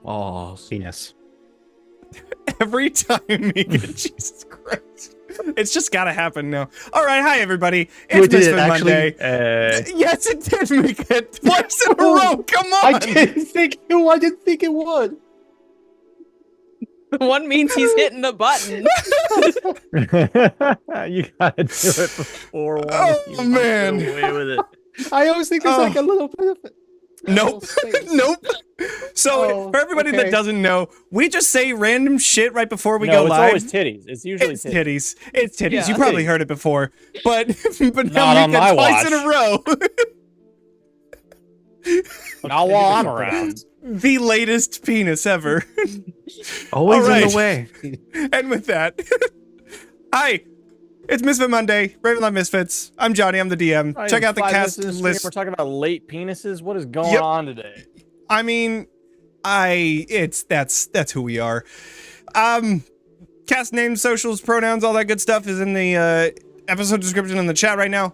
Oh, Penis. Every time, Mika, Jesus Christ. It's just gotta happen now. All right, hi everybody. It's Wait, did it Misfit actually- Monday. Yes, it did, Mika. Twice in a row. Come on. I didn't think it would. One means he's hitting the button. you gotta do it before one. Oh, You must man. get away with it. I always think there's like a little bit of it. Nope. Nope. So, Oh, for everybody okay. that doesn't know, we just say random shit right before we No, go it's live. always titties. It's usually It's titties. titties. It's titties. Yeah. You probably Titties. heard it before, but Not now on Mika my twice watch. in a row. Not while I'm around. The latest penis ever. Always All in right. the way. And with that, hi, it's Misfit Monday, Ravenloft Misfits. I'm Johnny, I'm the DM. All right, Check out the 5 minutes cast into the stream, list. We're talking about late penises. What is going Yep. on today? I mean, that's who we are. Cast names, socials, pronouns, all that good stuff is in the episode description in the chat right now.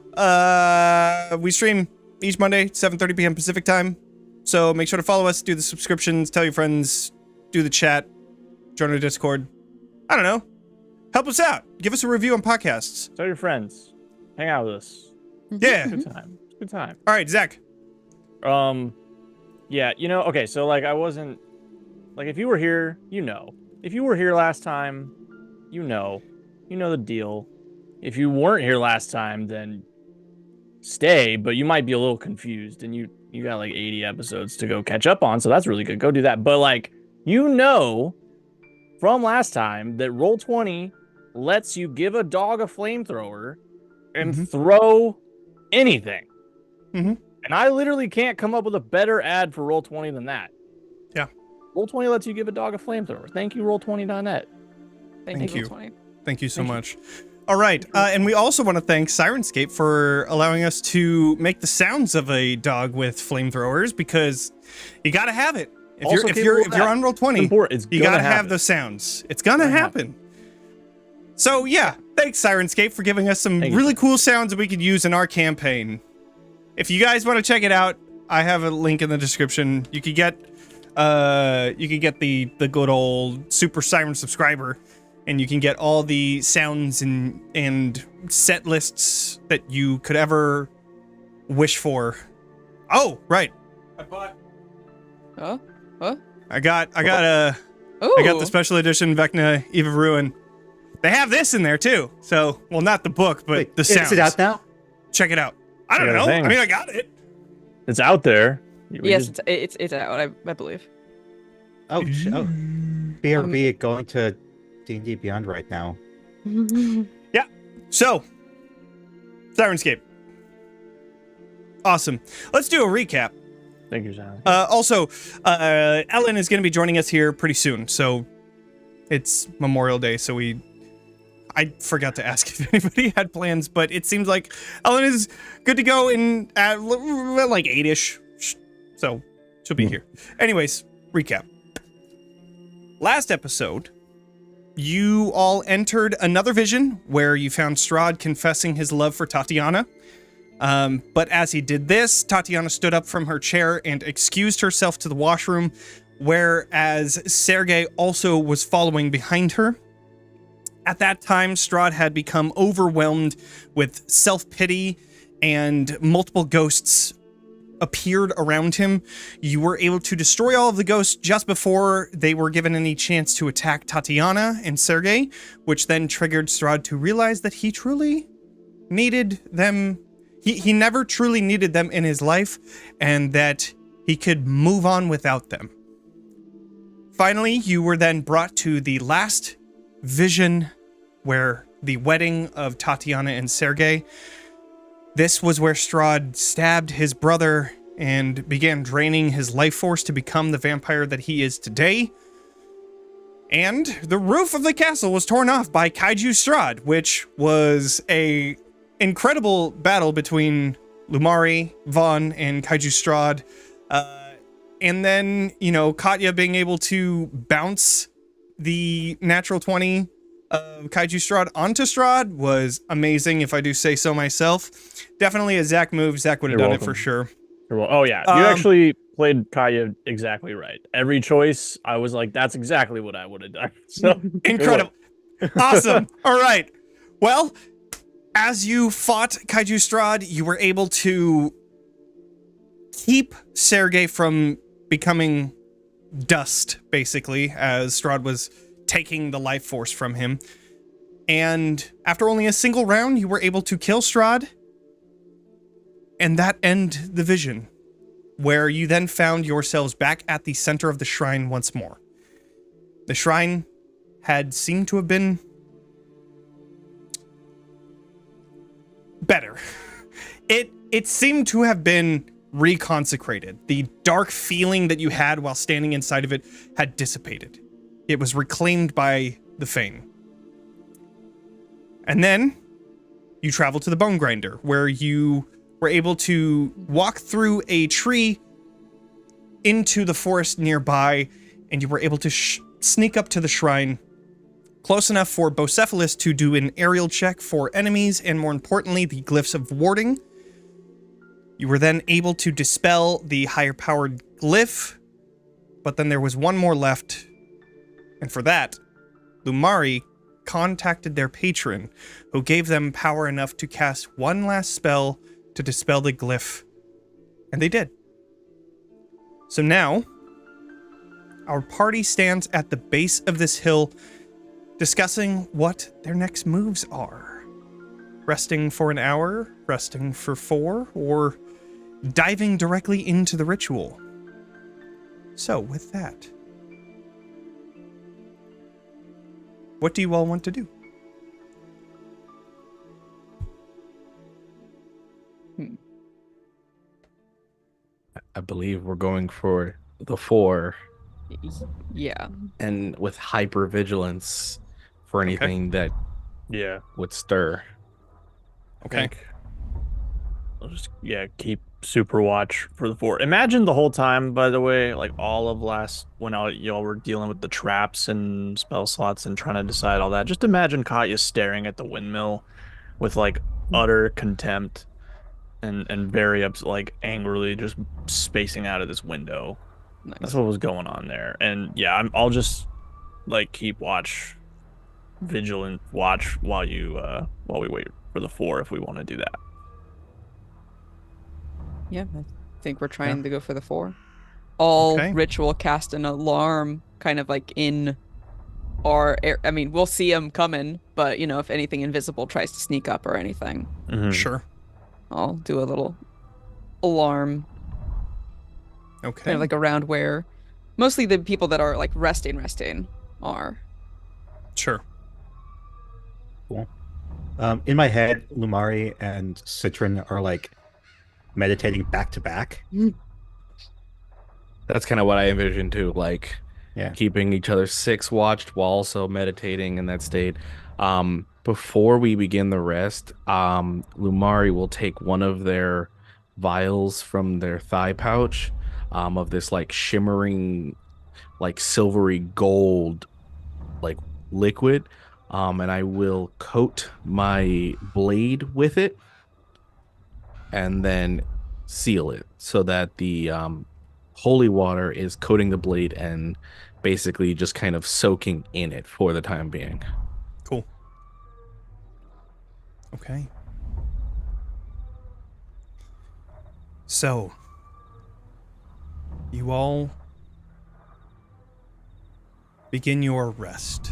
We stream each Monday, 7:30 p.m. Pacific time. So make sure to follow us, do the subscriptions, tell your friends, do the chat, join our Discord. I don't know. Help us out. Give us a review on podcasts. Tell your friends. Hang out with us. Yeah. Good time. Good time. All right, Zach. Yeah, okay, so like I wasn't like if you were here, If you were here last time, you know the deal. If you weren't here last time, then stay, but you might be a little confused and you got like 80 episodes to go catch up on, so that's really good. Go do that. But like, from last time that Roll20 lets you give a dog a flamethrower and throw anything. Mhm. And I literally can't come up with a better ad for Roll20 than that. Yeah. Roll20 lets you give a dog a flamethrower. Thank you, Roll20.net. Thank you. 20. Thank you so Thank you. much. All right, and we also want to thank Sirenscape for allowing us to make the sounds of a dog with flamethrowers, because you got to have it. If Also you're capable of on roll 20, Important. It's you gonna got to have happen. those sounds. It's gonna Gonna happen. So yeah, thanks Sirenscape for giving us some Thank you. really cool sounds that we could use in our campaign. If you guys want to check it out, I have a link in the description. You could get the good old Super Siren subscriber, and you can get all the sounds and set lists that you could ever wish for. Oh, right. Huh? I got the Oh. special edition Vecna Eve of Ruin. They have this in there too. So, well, not the book, but Wait, the sounds. is it out now? Check it out. I don't Yeah, know. thing. I mean, I got it. It's out there. We Yes, just- it's out. I believe. Oh, oh. BRB going to D&D Beyond right now. So, Sirenscape. Awesome. Let's do a recap. Thank you, Sally. Also, Ellen is going to be joining us here pretty soon. So, it's Memorial Day, so I forgot to ask if anybody had plans, but it seems like Ellen is good to go in at like 8-ish. So, she'll be here. Anyways, recap. Last episode, you all entered another vision where you found Strahd confessing his love for Tatiana. But as he did this, Tatiana stood up from her chair and excused herself to the washroom, whereas Sergei also was following behind her. At that time, Strahd had become overwhelmed with self-pity, and multiple ghosts appeared around him. You were able to destroy all of the ghosts just before they were given any chance to attack Tatiana and Sergei, which then triggered Strahd to realize that he truly needed them. He never truly needed them in his life, and that he could move on without them. Finally, you were then brought to the last vision, where the wedding of Tatiana and Sergei. This was where Strahd stabbed his brother and began draining his life force to become the vampire that he is today. And the roof of the castle was torn off by Kaiju Strahd, which was a incredible battle between Lumari, Vaughn, and Kaiju Strahd. And then, Katya being able to bounce the natural 20 of Kaiju Strahd onto Strahd was amazing, if I do say so myself. Definitely a Zach move. Zach would have You're done it welcome. for sure. Oh yeah, you actually played Kaya exactly right. Every choice, I was like, that's exactly what I would have done. So Incredible. Awesome. All right. Well, as you fought Kaiju Strahd, you were able to keep Sergei from becoming dust, basically, as Strahd was taking the life force from him. And after only a single round, you were able to kill Strahd. And that ended the vision, where you then found yourselves back at the center of the shrine once more. The shrine had seemed to have been better. It seemed to have been reconsecrated. The dark feeling that you had while standing inside of it had dissipated. It was reclaimed by the Fane. And then you traveled to the Bone Grinder, where you were able to walk through a tree into the forest nearby, and you were able to sneak up to the shrine close enough for Bocephalus to do an aerial check for enemies, and more importantly, the glyphs of warding. You were then able to dispel the higher powered glyph, but then there was one more left, and for that, Lumari contacted their patron, who gave them power enough to cast one last spell to dispel the glyph, and they did. So now, our party stands at the base of this hill, discussing what their next moves are. Resting for an hour, resting for 4, or diving directly into the ritual. So, with that, what do you all want to do? I believe we're going for the 4 Yeah. and with hyper vigilance for anything that yeah, would stir. Okay. I think I'll just keep super watch for the 4. Imagine the whole time, by the way, like all of last when y'all were dealing with the traps and spell slots and trying to decide all that. Just imagine Katya staring at the windmill with like utter contempt and very like angrily just spacing out of this window. Nice. That's what was going on there. And yeah, I'll just like keep vigilant watch while we wait for the 4 if we want to do that. Yeah, I think we're trying to go for the 4. All Okay. ritual cast an alarm kind of like in our air. I mean, we'll see them coming, but you know, if anything invisible tries to sneak up or anything, Sure. I'll do a little alarm, Okay. kind of like around where mostly the people that are like resting are. Sure. Cool. In my head, Lumari and Citron are like meditating back to back. That's kind of what I envisioned too, like Yeah. keeping each other 6 watched while also meditating in that state. Before we begin the rest, Lumari will take one of their vials from their thigh pouch, of this like shimmering, like silvery gold, like liquid, and I will coat my blade with it and then seal it so that the holy water is coating the blade and basically just kind of soaking in it for the time being. Cool. Okay. So, you all begin your rest,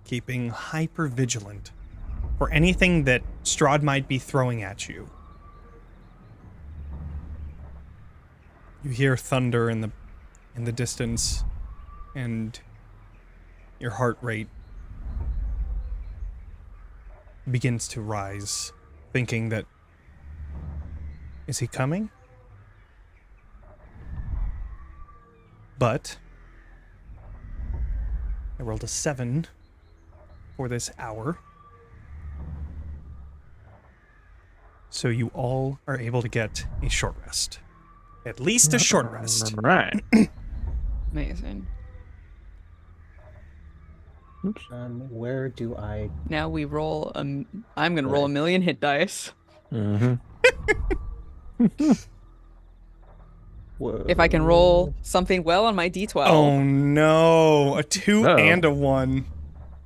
keeping hyper vigilant for anything that Strahd might be throwing at you. You hear thunder in the distance, and your heart rate begins to rise, thinking that, is he coming? But I rolled a 7 for this hour. So you all are able to get a short rest. At least a short rest. Right. Amazing. Where do I? Now we roll. I'm gonna roll a million hit dice. Mm-hmm. If I can roll something well on my D12. Oh no, a 2 Uh-oh. and a 1.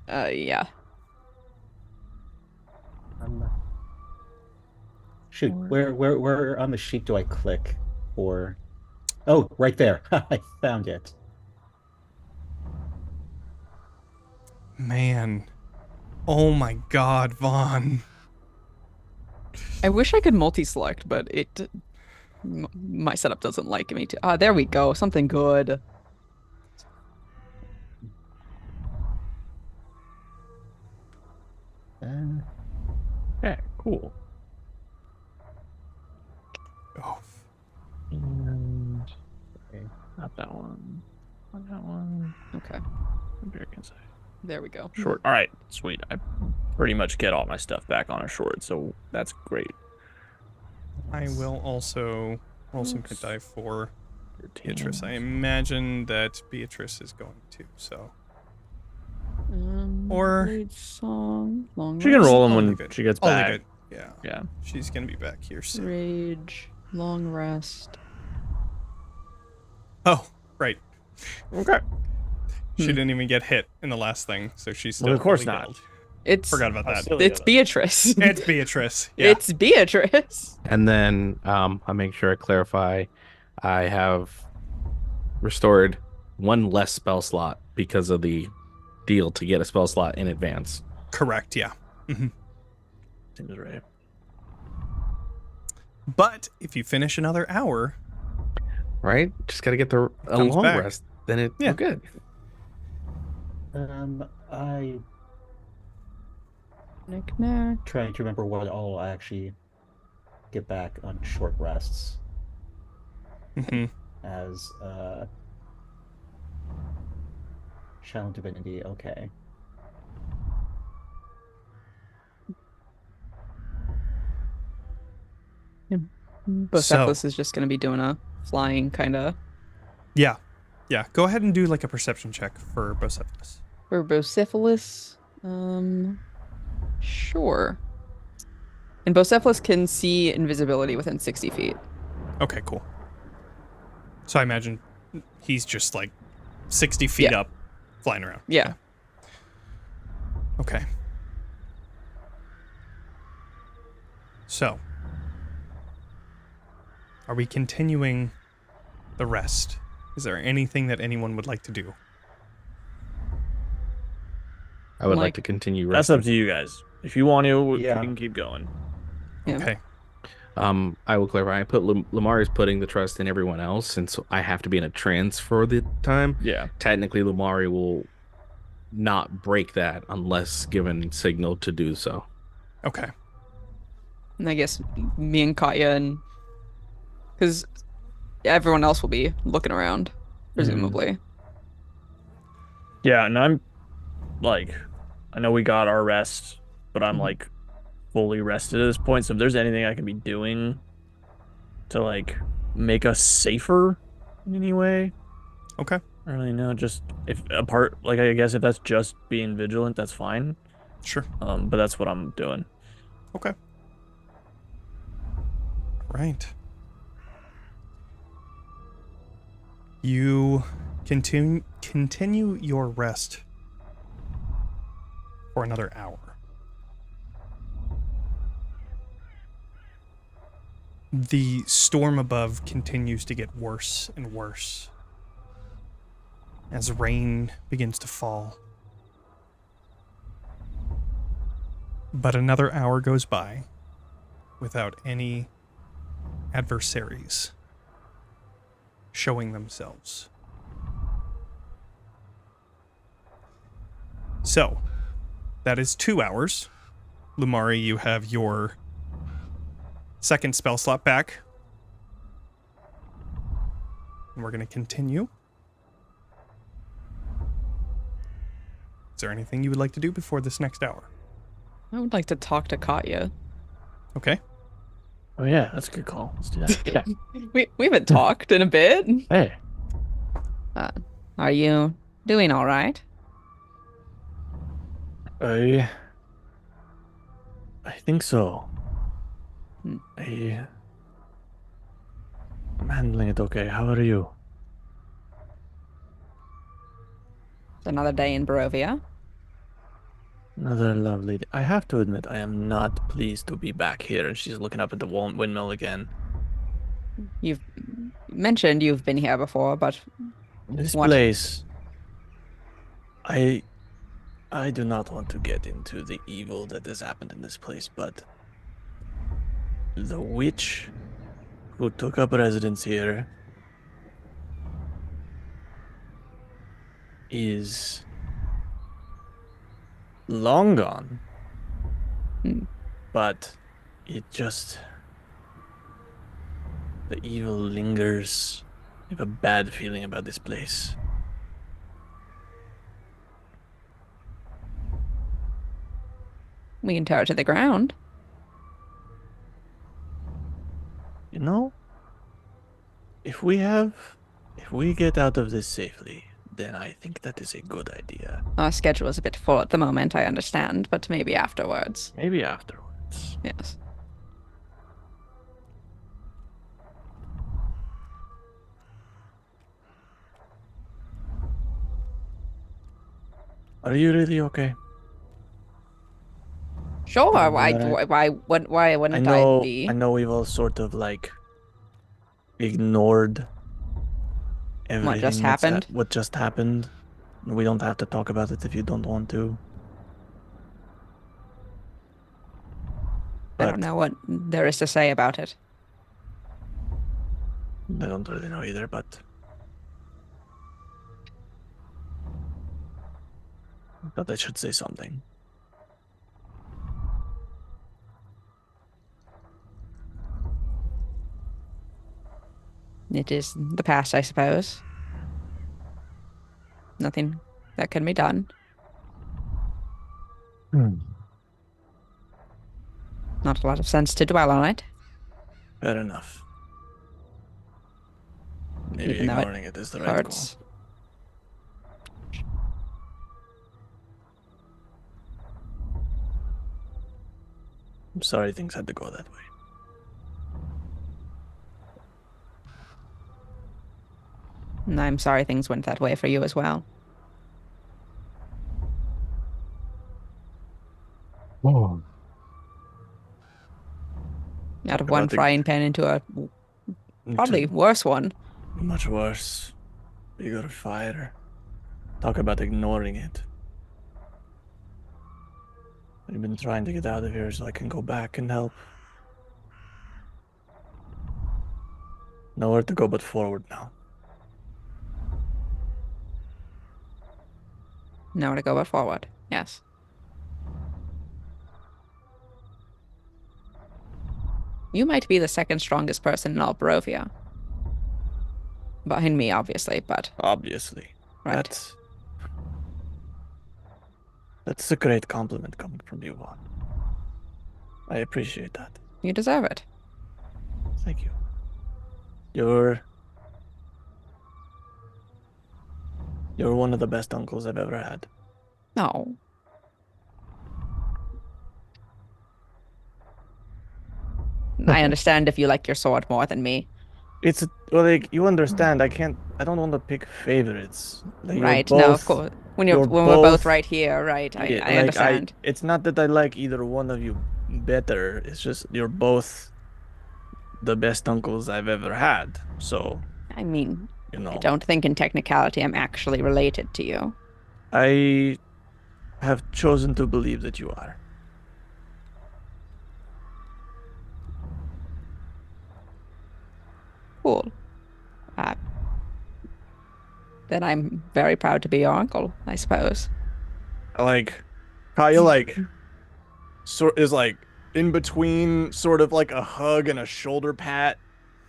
Yeah. Shoot, where on the sheet do I click for? Oh, right there. I found it. Man. Oh my god, Vaughn. I wish I could multi-select, but my setup doesn't like me to. Ah, there we go. Something good. Okay, cool. Oh. And Okay. not that one. Not that one. Okay. Maybe I can say There we go. short. All right, sweet. I pretty much get all my stuff back on a short, so that's great. I will also roll some good die for 13. Beatrice. I imagine that Beatrice is going to, so. Or- Blade song, long She can rest, roll them I'll when leave it. she gets I'll back. leave it. Yeah. Yeah. She's gonna be back here soon. rage, long rest. Oh, right. Okay. She didn't even get hit in the last thing, so she's still Well, of course fully not. healed. It's Forgot about How that. silly it's of us. Beatrice. It's Beatrice. Yeah. It's Beatrice. And then I make sure I clarify I have restored one less spell slot because of the deal to get a spell slot in advance. Correct, yeah. Seems right. But if you finish another hour, Right? Just got to get a Comes long back. rest. Then Yeah. we're good. I Knick-knack. trying to remember what all I actually get back on short rests mhm. as Channel Divinity. Okay. Bocephalus is just gonna be doing a flying kind of. Yeah. Yeah. Go ahead and do like a perception check for Bocephalus. For Bocephalus, sure. And Bocephalus can see invisibility within 60 feet. Okay, cool. So I imagine he's just like 60 feet Yeah. up, flying around. Yeah. Okay. So, are we continuing the rest? Is there anything that anyone would like to do? I would like Like- to continue That's resting. up to you guys. If you want to, Yeah. we can keep going. Yeah. Okay. I will clarify. I put Lamar is putting the trust in everyone else, since I have to be in a trance for the time. Yeah. Technically, Lamari will not break that unless given signal to do so. Okay. And I guess me and Katya and. Because everyone else will be looking around, presumably. Yeah, and I'm like, I know we got our rest, but I'm like fully rested at this point. So if there's anything I can be doing to like make us safer in any way, Okay. I don't really know. Just if apart, like I guess if that's just being vigilant, that's fine. Sure. But that's what I'm doing. Okay. Right. You continue your rest for another hour. The storm above continues to get worse and worse as rain begins to fall. But another hour goes by without any adversaries showing themselves. So, that is 2 hours. Lumari, you have your second spell slot back. And we're going to continue. Is there anything you would like to do before this next hour? I would like to talk to Katya. Okay. Oh yeah, that's a good call. Let's do that. Yeah. We haven't talked in a bit. Hey. Are you doing all right? I think so. Hmm. I'm handling it okay. How are you? It's another day in Barovia. Another lovely day. I have to admit, I am not pleased to be back here. And she's looking up at the windmill again. You've mentioned you've been here before, but This what? place, I I do not want to get into the evil that has happened in this place, but the witch who took up residence here is long gone. Hmm. But it just, the evil lingers. I have a bad feeling about this place. We can tear it to the ground. You know, if we get out of this safely, then I think that is a good idea. Our schedule is a bit full at the moment, I understand, but maybe afterwards. Maybe afterwards. Yes. Are you really okay? Sure. Are Why? you alright? Why I wouldn't I know, be? I know we've all sort of like ignored What just everything happened? what just happened. We don't have to talk about it if you don't want to. I don't know what there is to say about it. I don't really know either, but I thought I should say something. It is the past, I suppose. Nothing that can be done. Not a lot of sense to dwell on it. Fair enough. Maybe Even though it ignoring it is the right call. hurts. I'm sorry things had to go that way. And I'm sorry things went that way for you as well. Oh. Out of Talk one about the- frying pan into a probably worse one. Much worse. Bigger fire. Talk about ignoring it. I've been trying to get out of here so I can go back and help. Nowhere to go but forward now. Nowhere to go but forward. Yes. You might be the second strongest person in all Barovia. Behind me, obviously, but Obviously. right. That's a great compliment coming from you, Vaughn. I appreciate that. You deserve it. Thank you. You're one of the best uncles I've ever had. No. I understand if you like your sword more than me. It's well, like you understand. I don't want to pick favorites. Like, you're Right. No, of both- course. When you're we're both both- right here, right. I Yeah, understand. It's not that I like either one of you better. It's just you're both the best uncles I've ever had. So, I mean, you know, I don't think in technicality I'm actually related to you. I have chosen to believe that you are. Cool. Then I'm very proud to be your uncle, I suppose. Like, Kaya, like, is like in between sort of like a hug and a shoulder pat.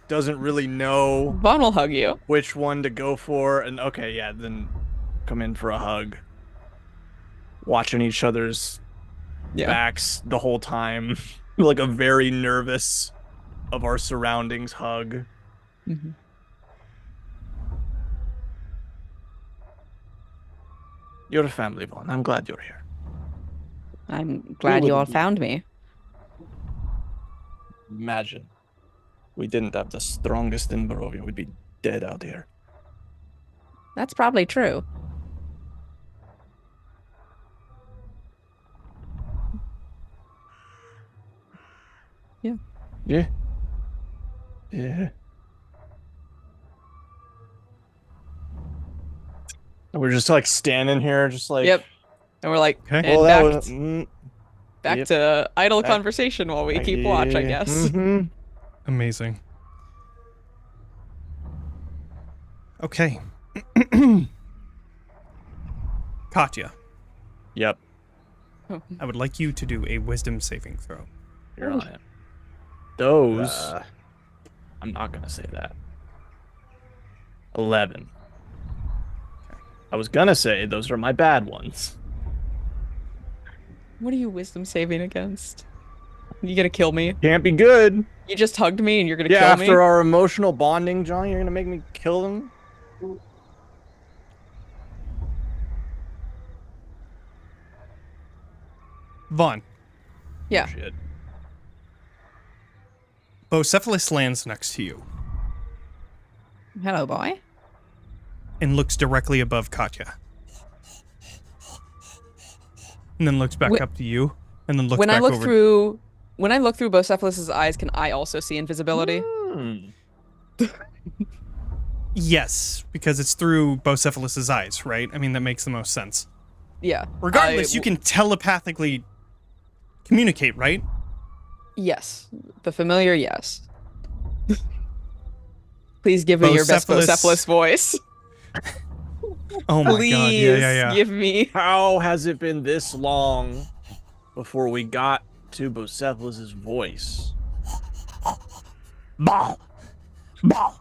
Doesn't really know Vaughn will hug you. which one to go for. And okay, yeah, then come in for a hug. Watching each other's backs the whole time. Like a very nervous of our surroundings hug. Mm-hmm. You're a family, Vaughn. I'm glad you're here. I'm glad you all wouldn't be? found me. Imagine. we didn't have the strongest in Barovia, we'd be dead out here. That's probably true. Yeah. Yeah. And we're just like standing here, just like. Yep. And we're like, Okay. and Well, that back, was. back yep. to idle Back- conversation while we keep watch, I guess. Mhm. Amazing. Okay. Katya, Yep. I would like you to do a wisdom saving throw. You're on it. Those. I'm not gonna say that. 11. I was gonna say those are my bad ones. What are you wisdom saving against? You gonna kill me? Can't be good. You just hugged me and you're gonna Yeah, kill me? after our emotional bonding, Johnny, you're gonna make me kill them. Vaughn, Yeah. Shit. Bocephalus lands next to you Hello, boy. and looks directly above Katya. And then looks back Wh- up to you, and then looks When back I look over. through Bocephalus's eyes, can I also see invisibility? Hmm. Yes, because it's through Bocephalus's eyes, right? I mean, that makes the most sense. Yeah. Regardless, you can telepathically communicate, right? Yes. The familiar, yes. Please give me your best Bocephalus- Bocephalus voice. Oh my Please god, yeah. give me. How has it been this long before we got to Bocephalus's voice? Bah! Bah!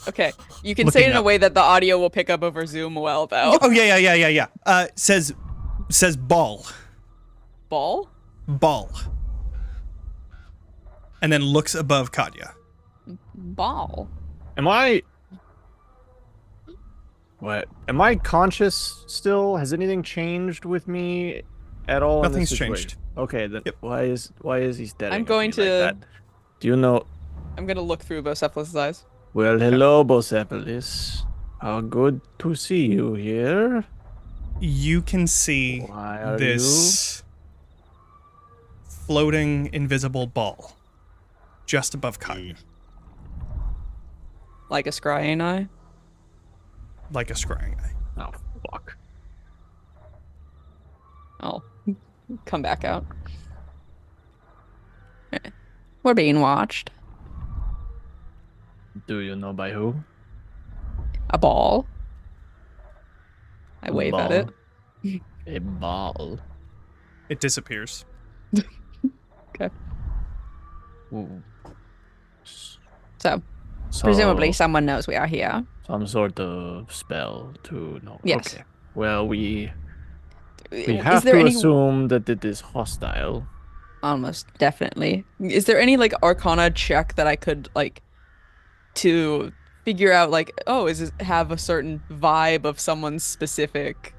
Okay. You can Looking say it in a up. way that the audio will pick up over Zoom well, though. Oh yeah. Says ball. Ball? Ball. And then looks above Katya. Ball. Am I... What? Am I conscious still? Has anything changed with me at all? in this Nothing's situation? changed. Okay, then Yep. why is he staring I'm at going me like to- that? Do you know... I'm gonna look through Bocephalus's eyes. Well, hello, Bocephalus. How good to see you here. You can see Why are this floating invisible ball just above Katya, Like a scrying eye. like a scrying eye. you... Oh, fuck. I'll come back out. We're being watched. Do you know by who? A ball. I wave at it. A ball. It disappears. Ooh. So, So, presumably someone knows we are here. some sort of spell to know. Yes. Okay. Well, we Is have there to any... assume that it is hostile. Almost definitely. Is there any like Arcana check that I could like to figure out like, oh, is it have a certain vibe of someone's specific?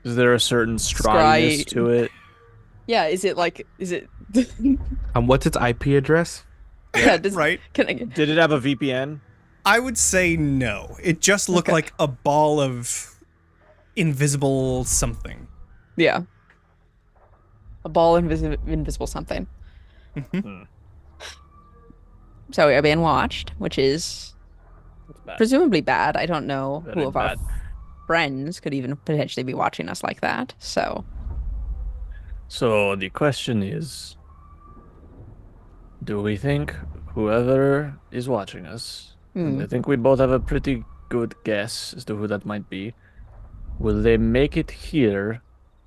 Is there a certain scryness Scry- to it? Yeah, is it like is it? What's its IP address? Yeah, does, Right? Can I, Did it have a VPN? I would say no. It just looked Okay. like a ball of invisible something. yeah, a ball invisible something. Mhm. So we are being watched, which is It's bad. presumably bad. I don't know Very who of our bad. friends could even potentially be watching us like that. So So the question is, do we think whoever is watching us, and I think we both have a pretty good guess as to who that might be, will they make it here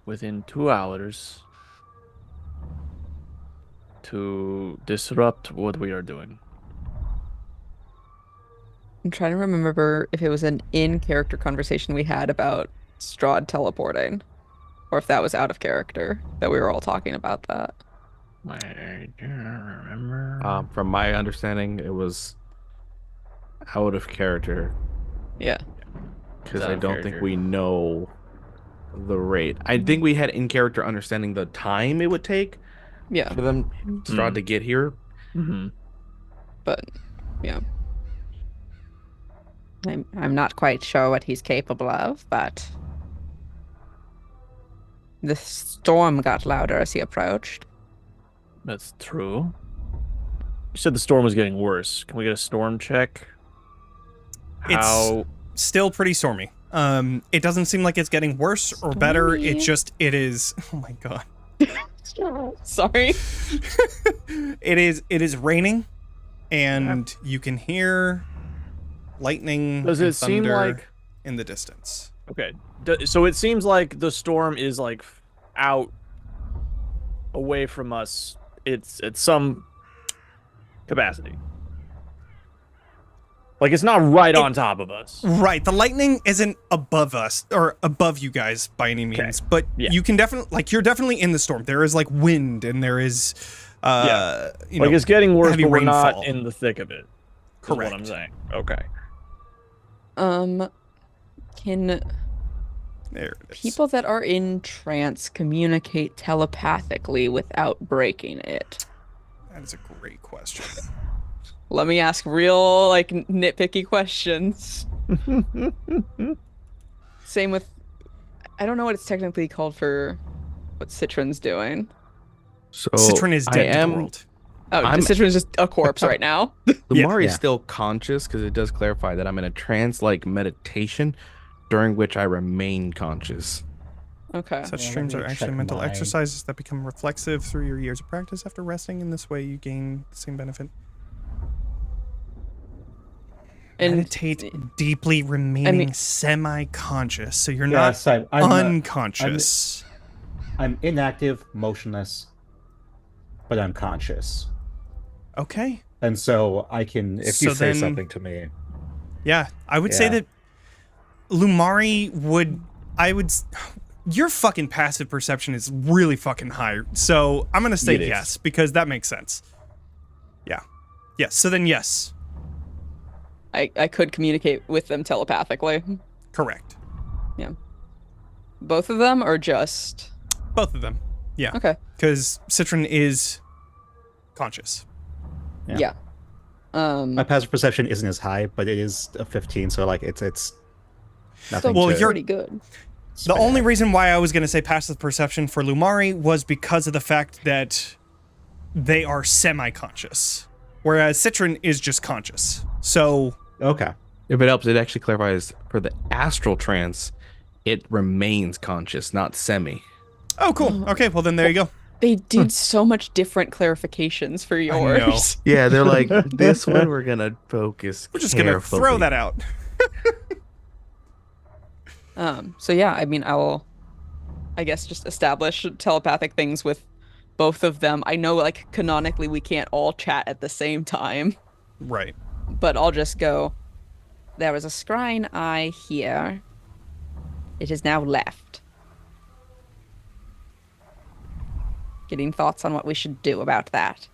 within 2 hours to disrupt what we are doing? I'm trying to remember if it was an in-character conversation we had about Strahd teleporting, or if that was out of character that we were all talking about that. I don't remember. From my understanding, it was out of character Yeah. because Out I of don't think character. we know the rate. I think we had in character understanding the time it would take Yeah. for them Strahd to get here. Mm-hmm. But Yeah. I'm not quite sure what he's capable of, but the storm got louder as he approached. That's true. You said the storm was getting worse. Can we get a storm check? How? It's still pretty stormy. It doesn't seem like it's getting worse or better. Stormy. It is. Oh my god. Sorry. It is raining, and you can hear lightning. Does and it seem thunder like? in the distance? Okay. So it seems like the storm is like out away from us. It's at some capacity. Like it's not right on top of us. Right. The lightning isn't above us or above you guys by any means, but Yeah. you can definitely you're definitely in the storm. There is like wind and there is you Like know, it's getting worse, heavy but we're not rainfall. in the thick of it. Is what I'm Correct. saying. Okay. Can There it is. people that are in trance communicate telepathically without breaking it? That is a great question. Let me ask real, like, nitpicky questions. Same with, I don't know what it's technically called for what Citron's doing. So Citron is dead I to am. the world. Oh, I'm- Citron's just a corpse right now. Lumari is Yeah. still conscious because it does clarify that I'm in a trance-like meditation during which I remain conscious. Okay. Such Yeah, streams let are me actually check mental my- exercises that become reflexive through your years of practice. After resting in this way, you gain the same benefit. And Meditate deeply, remaining semi-conscious, so you're Yes, not I'm unconscious. I'm inactive, motionless, but I'm conscious. Okay. And so I can, if So you say then- something to me, Yeah, I would say Yeah. that Lumari would. Your fucking passive perception is really fucking high. So I'm gonna say It is. yes because that makes sense. Yeah. Yes. So then yes. I could communicate with them telepathically. Correct. Both of them or just? Both of them. Yeah. Okay. Because Citron is conscious. Yeah. Yeah. my passive perception isn't as high, but it is a 15, so like it's nothing. Well, to you're- pretty good. The spend only at. reason why I was gonna say passive perception for Lumari was because of the fact that they are semi-conscious, whereas Citron is just conscious. So Okay. If it helps, it actually clarifies for the astral trance, it remains conscious, not semi. oh, cool. Okay. Well, then there you go. They did so much different clarifications for know. yours. Yeah, they're like, this one we're gonna focus. We're just gonna throw carefully." that out. So yeah, I mean, I guess just establish telepathic things with both of them. I know, like, canonically we can't all chat at the same time, Right. but I'll just go, there was a scrying eye here. It is now left. Getting thoughts on what we should do about that.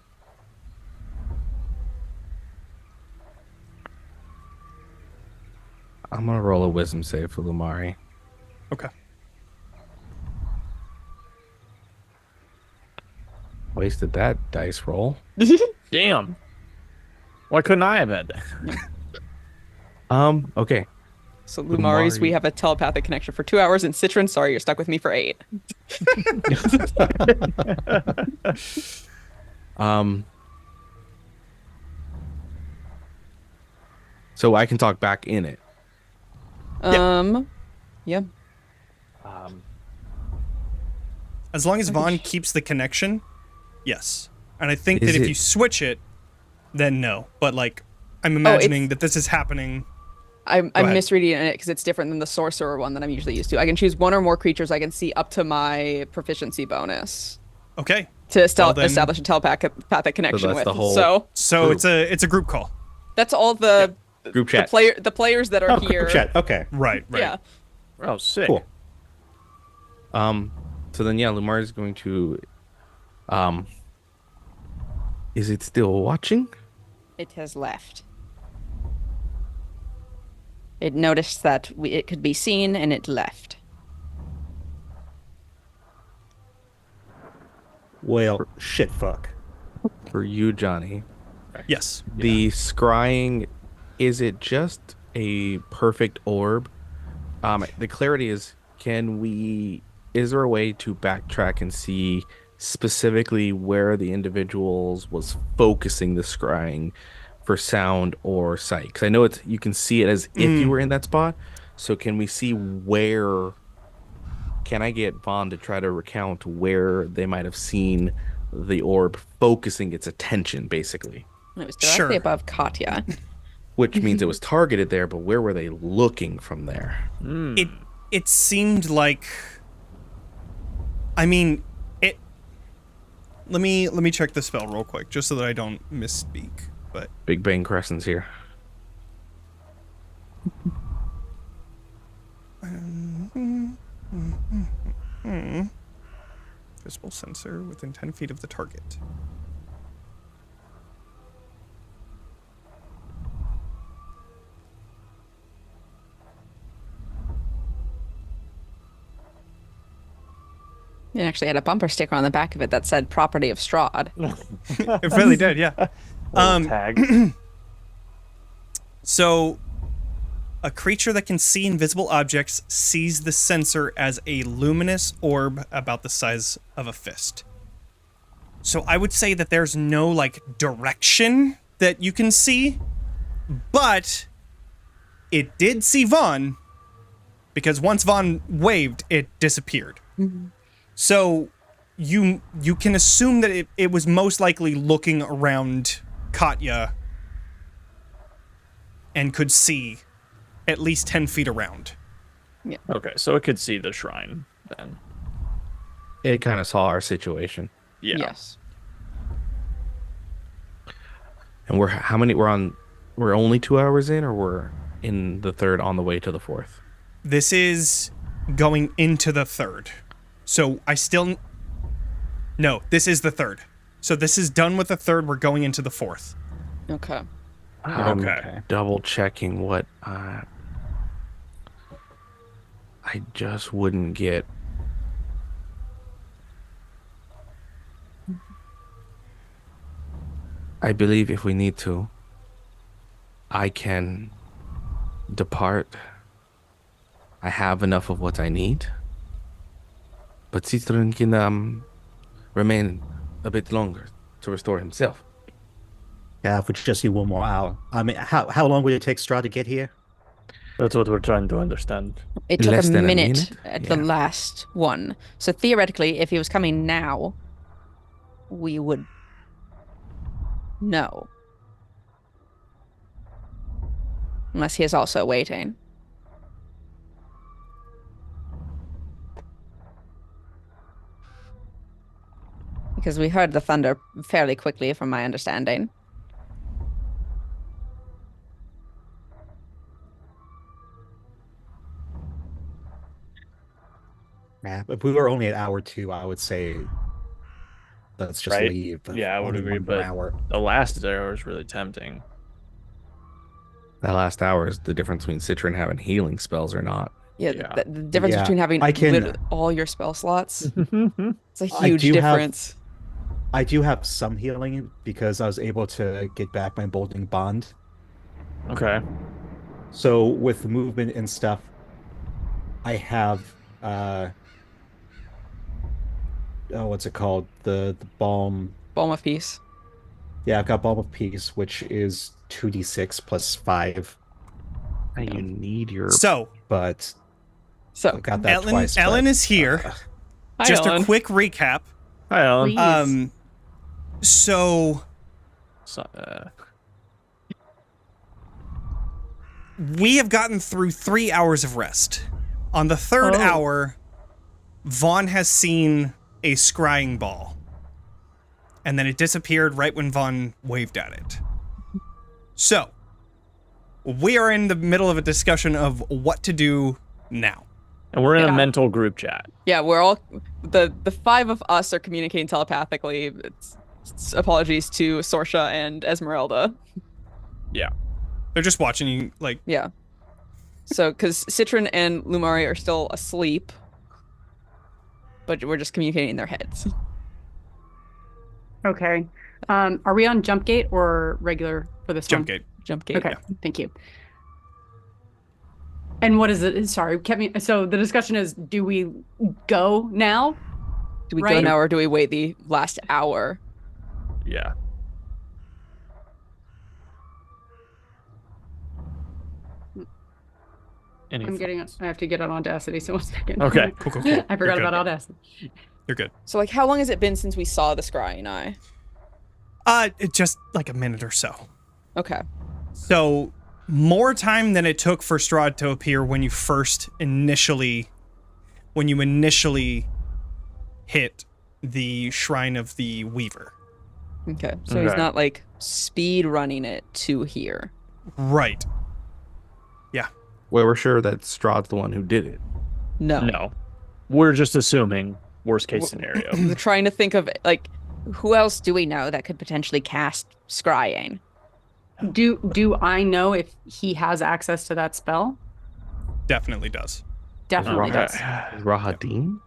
I'm gonna roll a wisdom save for Lumari. Okay. Wasted that dice roll. Damn. Why couldn't I have had that? Okay. So Lumari's, we Lumari. have a telepathic connection for 2 hours, and Citron, sorry, you're stuck with me for 8. So I can talk back in it. Yeah. As long as Vaughn keeps the connection, yes. And I think Is that if it- you switch it, then no. But like, I'm imagining it's- that this is happening. I'm ahead. misreading it because it's different than the sorcerer one that I'm usually used to. I can choose one or more creatures I can see up to my proficiency bonus Okay. to Well, then- establish a telepathic connection that's with. the whole- So So it's a group call. that's all the Group chat. the players that are Oh, here. group chat. Okay. Right. Right. Yeah. Oh, sick. Cool. So then yeah, Lumari is going to is it still watching? It has left. It noticed that it could be seen and it left. Well, shit, fuck. For you, Johnny. Okay. Yes. The scrying, is it just a perfect orb? The clarity is, is there a way to backtrack and see specifically where the individuals was focusing the scrying for sound or sight? Because I know you can see it as if you were in that spot. So can we see where? Can I get Vaughn to try to recount where they might have seen the orb focusing its attention, basically? It was directly Sure. above Katya. Which means it was targeted there, but where were they looking from there? It seemed like, I mean, it. Let me check the spell real quick, just so that I don't misspeak. But Big Bang Crescent's here. visible sensor within 10 feet of the target. It actually had a bumper sticker on the back of it that said "Property of Strahd." It really did, yeah. Tag. So, a creature that can see invisible objects sees the sensor as a luminous orb about the size of a fist. So I would say that there's no, like, direction that you can see, but it did see Vaughn, because once Vaughn waved, it disappeared. So you can assume that it was most likely looking around Katya and could see at least 10 feet around. Okay, so it could see the shrine then. It kind of saw our situation. Yeah. Yes. And we're only 2 hours in, or we're in the third on the way to the fourth? This is going into the third. So No, this is the third. So this is done with the third. We're going into the fourth. Okay. Okay. Double checking what I just wouldn't get. I believe if we need to, I can depart. I have enough of what I need. But Citron can remain a bit longer to restore himself. Yeah, if we just need 1 more hour. I mean, how long would it take Strahd to get here? That's what we're trying to understand. It took Less a than a minute minute? at Yeah. the last one. So theoretically, if he was coming now, we would know. Unless he is also waiting. Because we heard the thunder fairly quickly, from my understanding. Yeah, if we were only at hour 2, I would say let's just Right? leave. Yeah, I would Only agree, 1 more but hour. the last hour is really tempting. That last hour is the difference between Citron having healing spells or not. Yeah, Yeah. the difference Yeah, between having I can- all your spell slots. Okay. It's a I huge do have- difference. I do have some healing because I was able to get back my Bolting Bond. So with movement and stuff, I have what's it called? The balm. Balm of Peace. Yeah, I've got Balm of Peace, which is 2d6 plus 5. And you need your So, But So, I got that Ellen, twice. Ellen but, is here. hi, Just Ellen. a quick recap. Hi, Ellen. Please. So So, we have gotten through 3 hours of rest. On the third Oh. hour, Vaughn has seen a scrying ball. And then it disappeared right when Vaughn waved at it. So, we are in the middle of a discussion of what to do now. and we're in Yeah. a mental group chat. Yeah, we're all the 5 of us are communicating telepathically. It's apologies to Sorsha and Esmeralda. They're just watching you, like, Yeah. So, because Citron and Lumari are still asleep, but we're just communicating in their heads. Okay. Are we on jump gate or regular for this Jump one? gate. Jump gate. Okay, thank you. And what is it? Sorry, kept me. So the discussion is: do we go now? Do we go Right. now or do we wait the last hour? Yeah. Any I'm getting. thoughts? I have to get on Audacity. So 1 second. Okay. Cool. I forgot You're about good. Audacity. You're good. So like how long has it been since we saw the scrying eye? Just like a minute or so. Okay. So more time than it took for Strahd to appear when you initially hit the Shrine of the Weaver. Okay. So he's Okay. not like speed running it to here. Right. Well, we're sure that Strahd's the one who did it. No. No. We're just assuming worst case scenario. We're trying to think of like who else do we know that could potentially cast scrying? Do I know if he has access to that spell? Definitely does. Definitely Okay. does. Rahadin?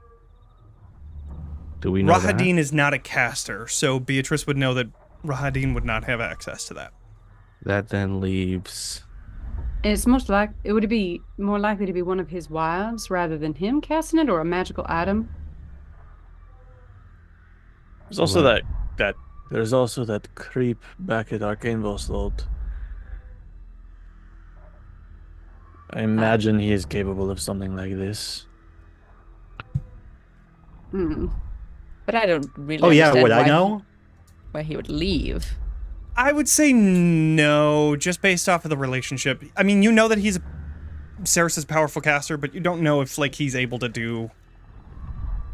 Do we know that? Rahadin is not a caster, so Beatrice would know that Rahadin would not have access to that. That then leaves... It's it would be more likely to be one of his wives rather than him casting it, or a magical item. There's also that creep back at Arcane Lord. I imagine he is capable of something like this. Hmm. But I don't really Oh yeah, understand would I why know? why he would leave. I would say no, just based off of the relationship. I mean, you know that Ceres is a powerful caster, but you don't know if like he's able to do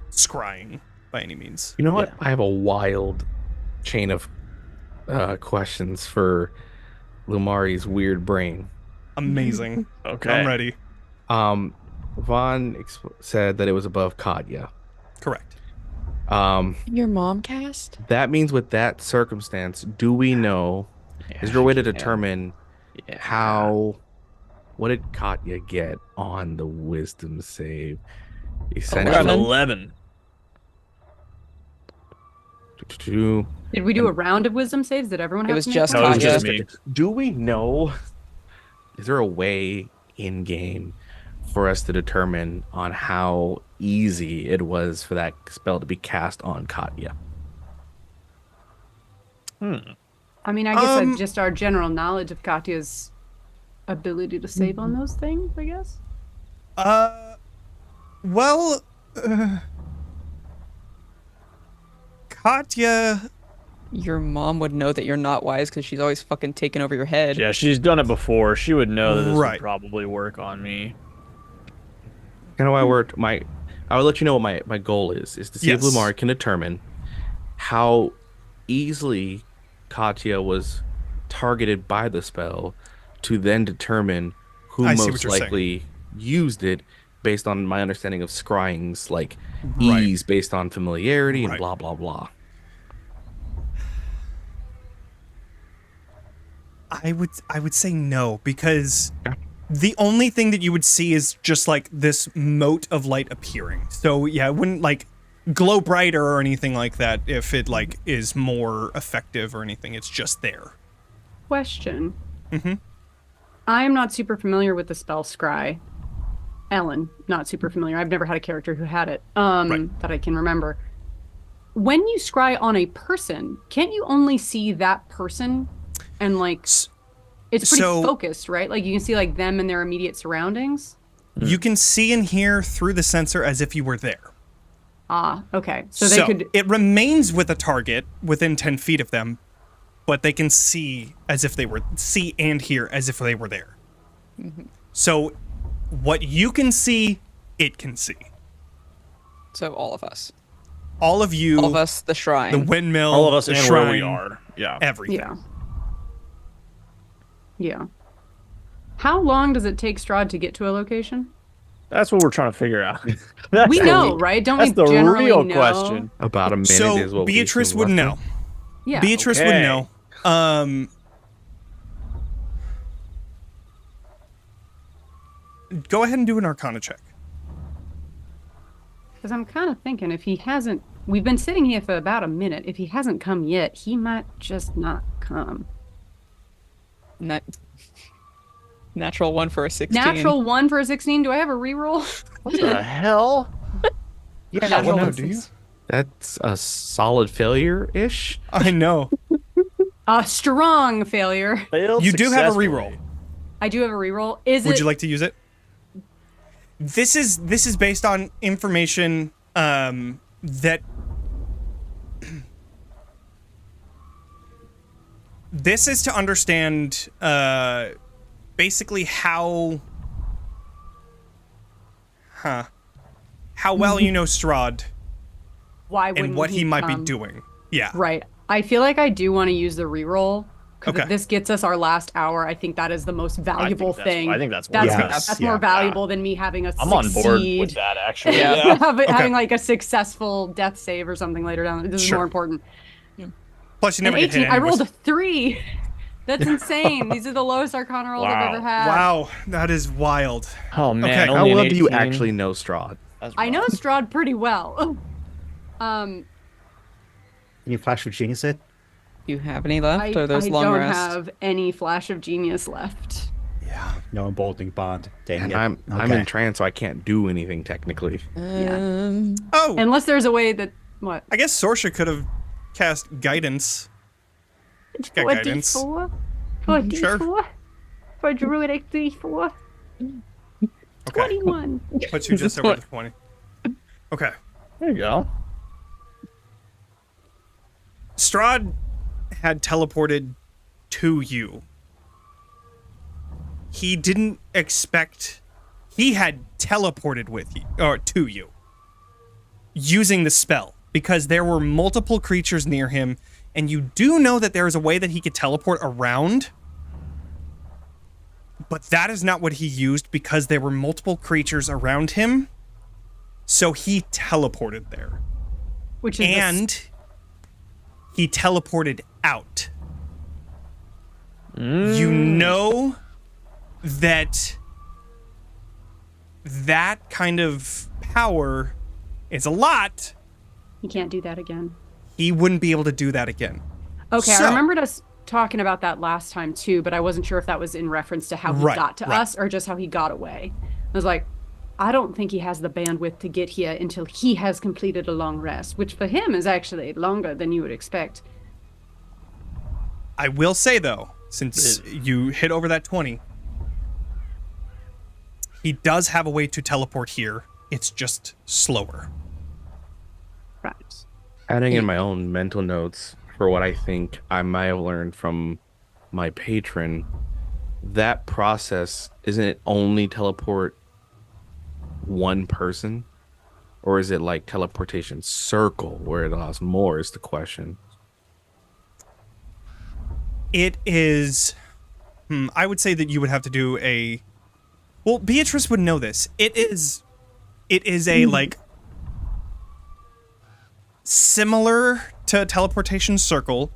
scrying by any means. You know what? I have a wild chain of questions for Lumari's weird brain. Amazing. Okay. I'm ready. Vaughn said that it was above Katya. Correct. Your mom cast? That means with that circumstance, do we know, is there a way to determine what did Katya get on the wisdom save? Around Essentially, 11. Did we do a round of wisdom saves? Did everyone It have was to make just one? No, it was Katya. just me. do we know, is there a way in game for us to determine on how easy it was for that spell to be cast on Katya? I mean, I guess just our general knowledge of Katya's ability to save on those things, I guess. Well, Katya. Your mom would know that you're not wise because she's always fucking taking over your head. Yeah, she's done it before. She would know that this Right. would probably work on me. You know, I will let you know what my goal is to see if Yes. Lumar can determine how easily Katya was targeted by the spell to then determine who I see what most you're saying. likely used it based on my understanding of scrying's like Right. ease based on familiarity and Right. blah blah blah. I would say no, because the only thing that you would see is just like this mote of light appearing. So yeah, it wouldn't like glow brighter or anything like that if it like is more effective or anything. It's just there. Question. Mm-hmm. I am not super familiar with the spell Scry. Ellen, not super familiar. I've never had a character who had it that I can remember. When you scry on a person, can't you only see that person? And like, it's pretty focused, right? Like you can see like them and their immediate surroundings. You can see and hear through the sensor as if you were there. Ah, okay. So they could. It remains with a target within 10 feet of them, but they can see as if they were see and hear as if they were there. Mm-hmm. So what you can see, it can see. So all of us. All of you, All of us, the shrine. the windmill, All of us the and shrine, where we are. Yeah. everything. Yeah. Yeah. How long does it take Strahd to get to a location? That's what we're trying to figure out. That's We the- know, right? Don't That's we the generally real know? question. About a minute is So what we Beatrice assume would roughly. know. Yeah. Beatrice would Okay. know. Go ahead and do an Arcana check. Because I'm kind of thinking if he hasn't We've been sitting here for about a minute. If he hasn't come yet, he might just not come. Natural 1 for a 16. Natural 1 for a 16. Do I have a reroll? What the hell? Yeah, Natural no, one. do you? That's a solid failure-ish. I know. A strong failure. Failed You do have a successfully. reroll. I do have a reroll. Would you like to use it? This is based on information that this is to understand basically how well you know Strahd Why wouldn't and what he might be come? doing. Yeah. Right. I feel like I do want to use the reroll. 'Cause Okay. if this gets us our last hour, I think that is the most valuable thing. I think that's That's, worth it. that's Yeah. more valuable than me having a I'm on board succeed. with that, actually. Yeah. Having like a successful death save or something later down. This is Sure. more important. Plus, you An never get hit 18. I rolled a anyways. 3. That's insane. These are the lowest Arcana rolls I've Wow. ever had. Wow, that is wild. Oh man, Okay. How only an well do you 18? actually know Strahd? That's I know rough. Strahd pretty well. Can you flash of genius it? Do you have any left? I or those long don't rests? have any flash of genius left. Yeah. No emboldening bond. Dang And it. I'm Okay. in trance, so I can't do anything technically. Oh, Unless there's a way that what? I guess Sorsha could have cast guidance. Got For a guidance. D4? For a Sure. D4? For a druidic D4? Okay. 21. Puts you just over the 20. Okay. There you go. Strahd had teleported to you. He didn't expect. He had teleported with you, or to you, using the spell, because there were multiple creatures near him, and you do know that there is a way that he could teleport around, but that is not what he used because there were multiple creatures around him, so he teleported there. Which is the And he teleported out. You know that that kind of power is a lot. You can't do that again. He wouldn't be able to do that again. Okay, So- I remembered us talking about that last time too, but I wasn't sure if that was in reference to how he Right, got to right. us or just how he got away. I was like, I don't think he has the bandwidth to get here until he has completed a long rest, which for him is actually longer than you would expect. I will say though, since you hit over that 20, he does have a way to teleport here. It's just slower. Right. Adding in my own mental notes for what I think I might have learned from my patron, that process, isn't it only teleport one person? Or is it like teleportation circle where it allows more is the question. It is. I would say that you would have to do a. Well, Beatrice would know this. It is a like similar to teleportation circle.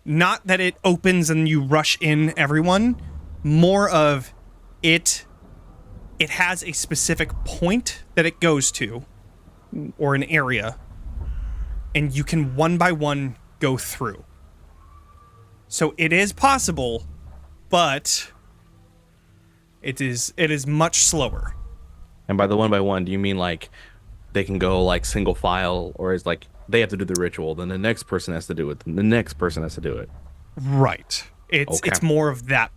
Not that it opens and you rush in everyone. More of it. It has a specific point that it goes to, or an area, and you can one by one go through. So it is possible, but it is much slower. And by the one by one, do you mean like they can go like single file, or is like they have to do the ritual, then the next person has to do it, then the next person has to do it? Right. It's Okay. it's more of that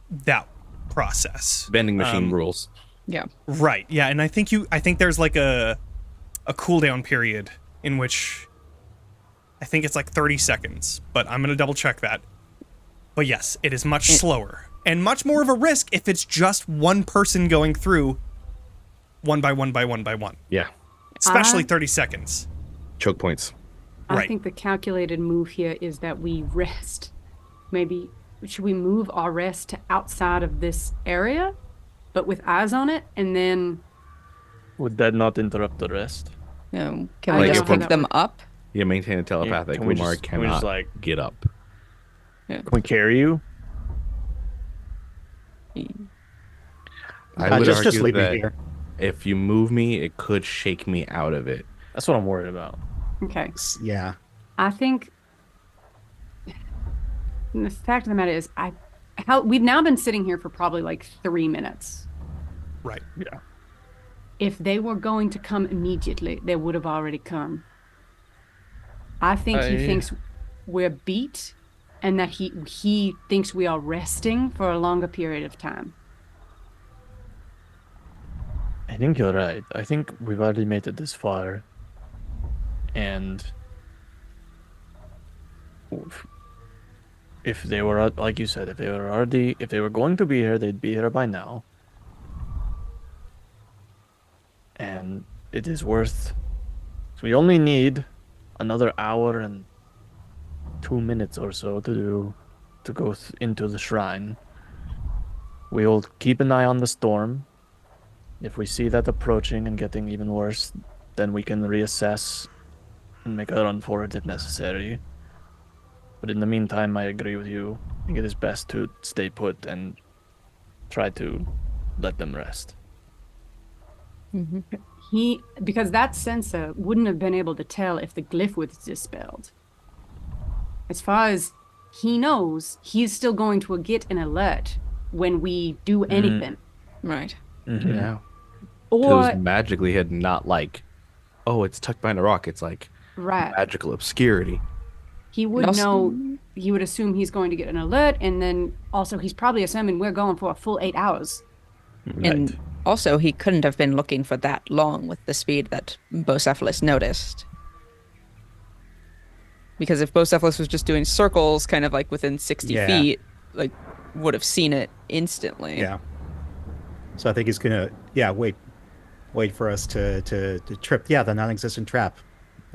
process. Vending machine rules. Yeah. Right. Yeah, and I think there's like a cooldown period in which I think it's like 30 seconds, but I'm going to double check that. But yes, it is much slower and much more of a risk if it's just one person going through one by one by one by one. Yeah. Especially 30 seconds. Choke points. I Right. think the calculated move here is that we rest. Maybe should we move our rest to outside of this area, but with eyes on it, and then Would that not interrupt the rest? No. Can I we don't just think pick that them would- up? Yeah, maintain a telepathic. can we Umar just- can we just, cannot like- get up. Can we carry you? I would just argue leave me that here. if you move me, it could shake me out of it. That's what I'm worried about. Okay. Yeah. I think the fact of the matter is, we've now been sitting here for probably like 3 minutes. Right. Yeah. If they were going to come immediately, they would have already come. I think he thinks we're beat, and that he thinks we are resting for a longer period of time. I think you're right. I think we've already made it this far. And if they were, like you said, if they were going to be here, they'd be here by now. And it is worth. So we only need another hour and 2 minutes or so to go into the shrine. We'll keep an eye on the storm. If we see that approaching and getting even worse, then we can reassess and make a run for it if necessary. But in the meantime, I agree with you. I think it is best to stay put and try to let them rest. Because that sensor wouldn't have been able to tell if the glyph was dispelled. As far as he knows, he's still going to get an alert when we do anything. Right. Mm-hmm. Yeah. Or It was magically hidden, not like, oh, it's tucked behind a rock. It's like right. magical obscurity. He would know, he would assume he's going to get an alert, and then also he's probably assuming we're going for a full 8 hours. Right. And also, he couldn't have been looking for that long with the speed that Bocephalus noticed. Because if Bocephalus was just doing circles, kind of like within 60 feet, like, would have seen it instantly. Yeah. So I think he's gonna, wait for us to trip, the non-existent trap,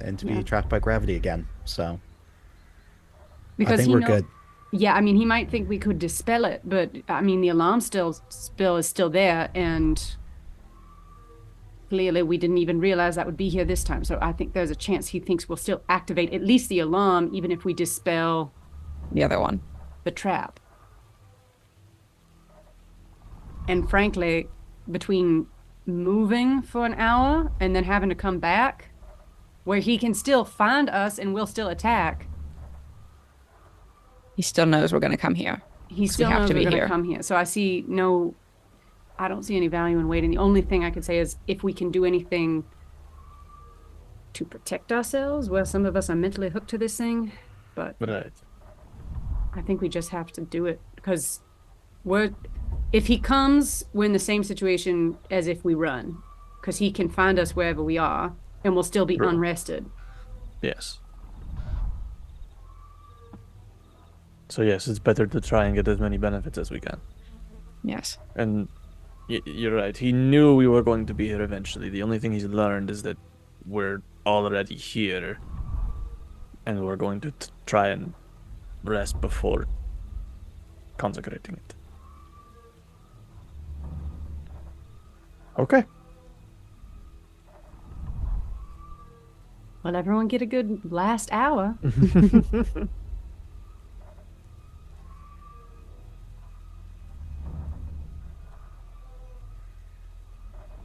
and to be trapped by gravity again. So Because I think we're good. Yeah, I mean, he might think we could dispel it, but I mean, the alarm spill is still there, and clearly we didn't even realize that would be here this time. So I think there's a chance he thinks we'll still activate at least the alarm, even if we dispel The other one. the trap. And frankly, between moving for an hour and then having to come back, where he can still find us and we'll still attack, He still knows we're going to come here. he So still we have knows to we're be going to here. come here. So I don't see any value in waiting. The only thing I could say is if we can do anything to protect ourselves, well, some of us are mentally hooked to this thing, but Right. I think we just have to do it because if he comes, we're in the same situation as if we run, because he can find us wherever we are and we'll still be True. unrested. Yes. So yes, it's better to try and get as many benefits as we can. Yes. And you're right. He knew we were going to be here eventually. The only thing he's learned is that we're already here, and we're going to try and rest before consecrating it. Okay. Well, everyone get a good last hour.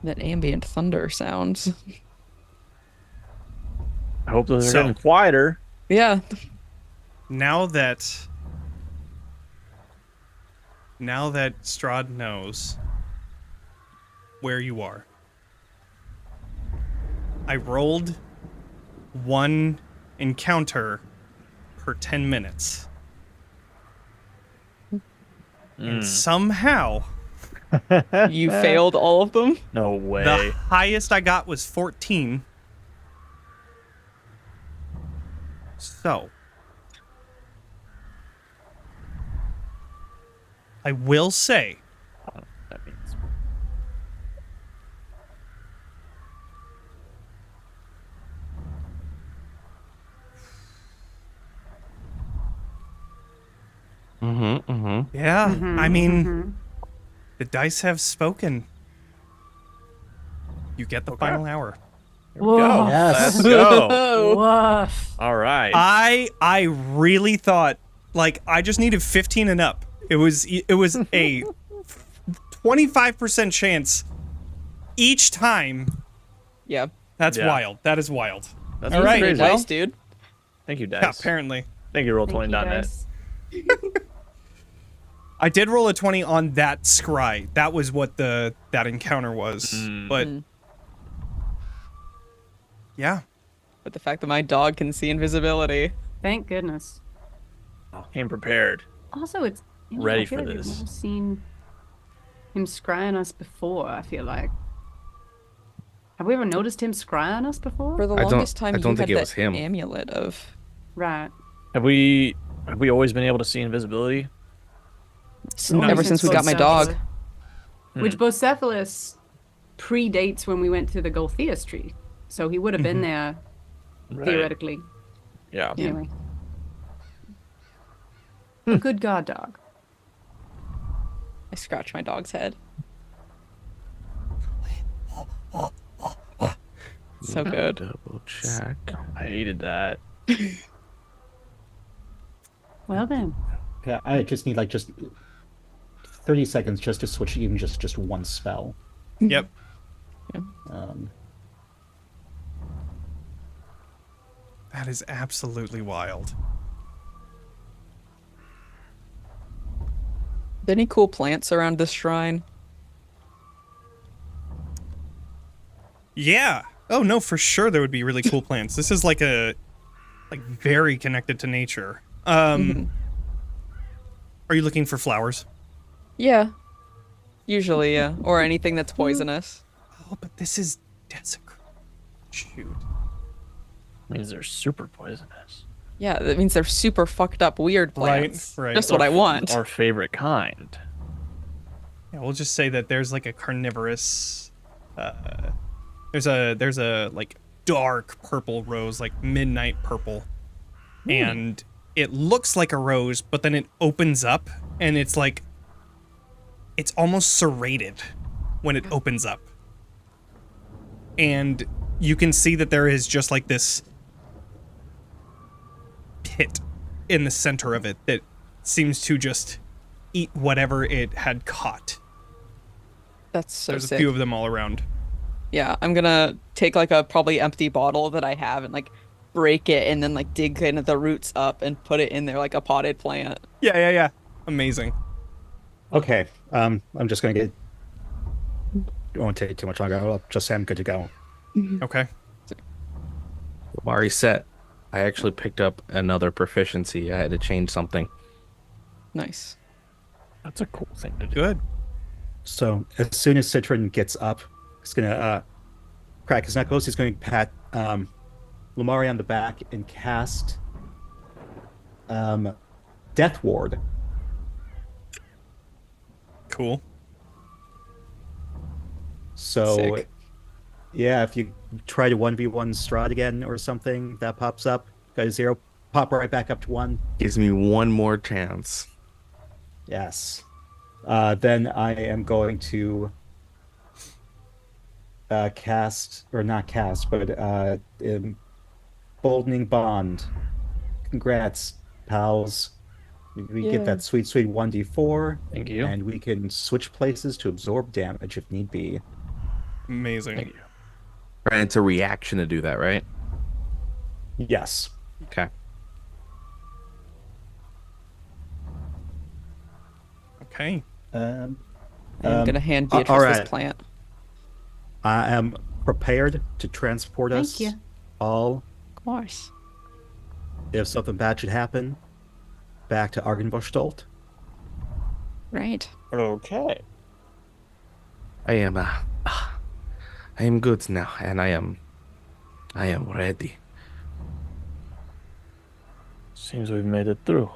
That ambient thunder sounds. I hope those are So- getting quieter. Yeah. Now that Strahd knows where you are, I rolled 1 encounter per 10 minutes. And somehow, You failed all of them? No way. the highest I got was 14. So, I will say, That means yeah, I mean, the dice have spoken. You get the final hour. Whoa. Let's go. Woof. All right. I really thought, like, I just needed 15 and up. It was a 25% chance each time. Yeah. That's Yeah. wild. That is wild. That's All right. crazy. Nice, dude. Thank you, Dice. Yeah, apparently. Thank you, Thank you, Roll20.net. guys. I did roll a 20 on that scry. That was what that encounter was. But yeah. But the fact that my dog can see invisibility. Thank goodness. Came prepared. Also, it's Ready I feel for like this. We've never seen him scrying us before. I feel like. Have we ever noticed him scrying us before? For the I don't- longest time, I don't you think had it that was him. amulet of. Right. Have we always been able to see invisibility? No. Ever since we got my dog. Which Bocephalus predates when we went to the Golthias tree. So he would have been there Right. theoretically. Yeah. Anyway. A good guard dog. I scratch my dog's head. So good. Double check. I hated that. Well then. Yeah, I just need like just 30 seconds just to switch even just one spell. Yep. Um, That is absolutely wild. Any cool plants around this shrine? Yeah. Oh no, for sure there would be really cool plants. This is like very connected to nature. Are you looking for flowers? Yeah. Usually, yeah. Or anything that's poisonous. Oh, but this is desecrate. Shoot. Means they're super poisonous. Yeah, that means they're super fucked up weird Right, plants. right. Just what I want. Our favorite kind. Yeah, we'll just say that there's like a carnivorous there's a like dark purple rose, like midnight purple. And it looks like a rose, but then it opens up and it's like it's almost serrated when it opens up. And you can see that there is just like this pit in the center of it that seems to just eat whatever it had caught. That's so There's sick. a few of them all around. Yeah, I'm gonna take like a probably empty bottle that I have and like break it and then like dig kind of the roots up and put it in there like a potted plant. Yeah. Amazing. okay, I'm just gonna get. It won't take too much longer. I'll just say I'm good to go. Okay. Mari set. I actually picked up another proficiency. I had to change something. Nice. That's a cool thing to do. Good. So as soon as Citron gets up, he's gonna crack his knuckles. He's going to pat Lumari on the back and cast Death Ward. Cool. So Sick. yeah, if you try to 1v1 Strahd again or something, that pops up. Got a 0, pop right back up to 1. Gives me one more chance. Yes. Then I am going to cast, or not cast, but Emboldening Bond. Congrats, pals. We get Yeah. that sweet 1d4. Thank you. And we can switch places to absorb damage if need be. Amazing. Thank you. And it's a reaction to do that, right? Yes. Okay. Okay. Um, I'm gonna hand Beatrice all this right. plant. I am prepared to transport Thank us you. all, Of course. if something bad should happen, back to Argenvostolt. Right. Okay. I am good now, and I am ready. Seems we've made it through.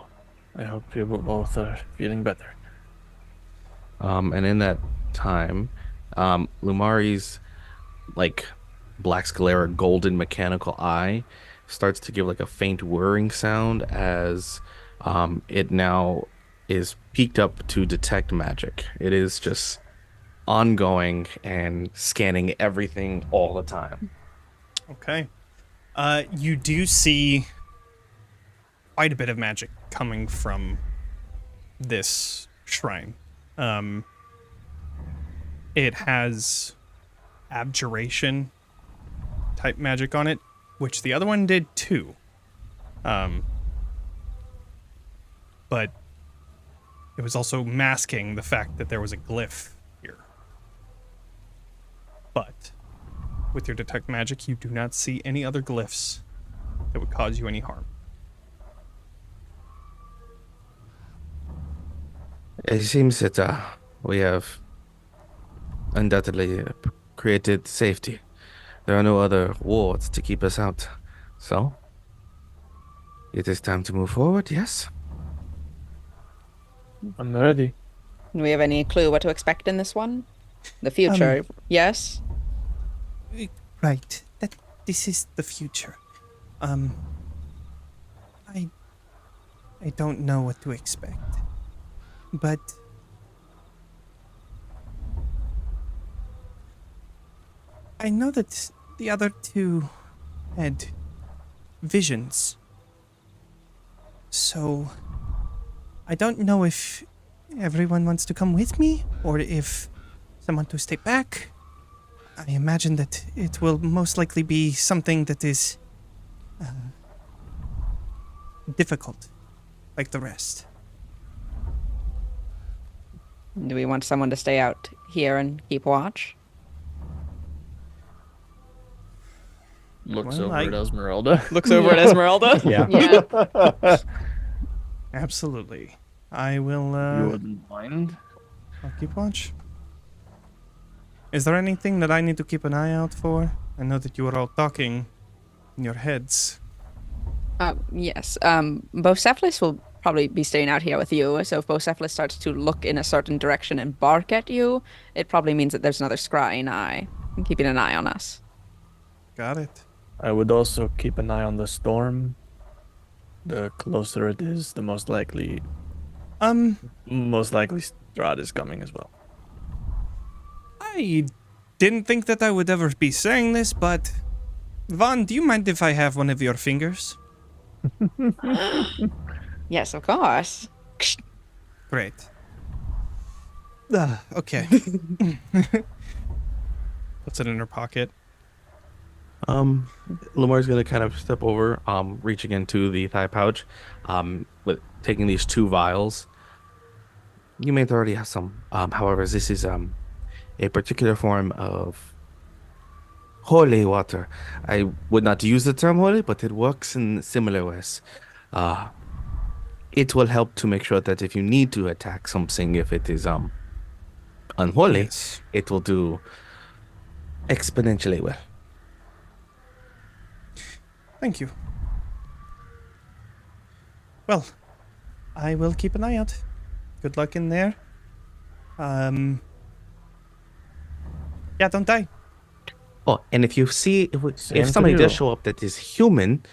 I hope you both are feeling better. And in that time, Lumari's like black sclera golden mechanical eye starts to give like a faint whirring sound as it now is peaked up to detect magic. It is just ongoing and scanning everything all the time. Okay. You do see quite a bit of magic coming from this shrine. It has abjuration type magic on it. which the other one did too. But it was also masking the fact that there was a glyph here. But with your detect magic, you do not see any other glyphs that would cause you any harm. It seems that we have undoubtedly created safety. There are no other wards to keep us out. So, it is time to move forward, yes? I'm ready. Do we have any clue what to expect in this one? The future, yes? Right. This is the future. I don't know what to expect. But I know that the other two had visions. So I don't know if everyone wants to come with me or if someone to stay back. I imagine that it will most likely be something that is difficult, like the rest. Do we want someone to stay out here and keep watch? Looks Well, over at Esmeralda. Looks over at Esmeralda. Yeah. Yeah. Absolutely. I will, You wouldn't mind? I'll keep watch. Is there anything that I need to keep an eye out for? I know that you were all talking in your heads. Yes. Bocephalus will probably be staying out here with you. So if Bocephalus starts to look in a certain direction and bark at you, it probably means that there's another scrying eye keeping an eye on us. Got it. I would also keep an eye on the storm. The closer it is, the most likely Strahd is coming as well. I didn't think that I would ever be saying this, but Vaughn, do you mind if I have one of your fingers? Yes, of course. Great. Okay. Puts it in her pocket. Lamar's gonna kind of step over, reaching into the thigh pouch, with taking these 2 vials. You may already have some. However, this is a particular form of holy water. I would not use the term holy, but it works in similar ways. It will help to make sure that if you need to attack something, if it is unholy, Yes. it will do exponentially well. Thank you. Well, I will keep an eye out. Good luck in there. Yeah, don't die. Oh, and if you see Same if to somebody does you. show up that is human,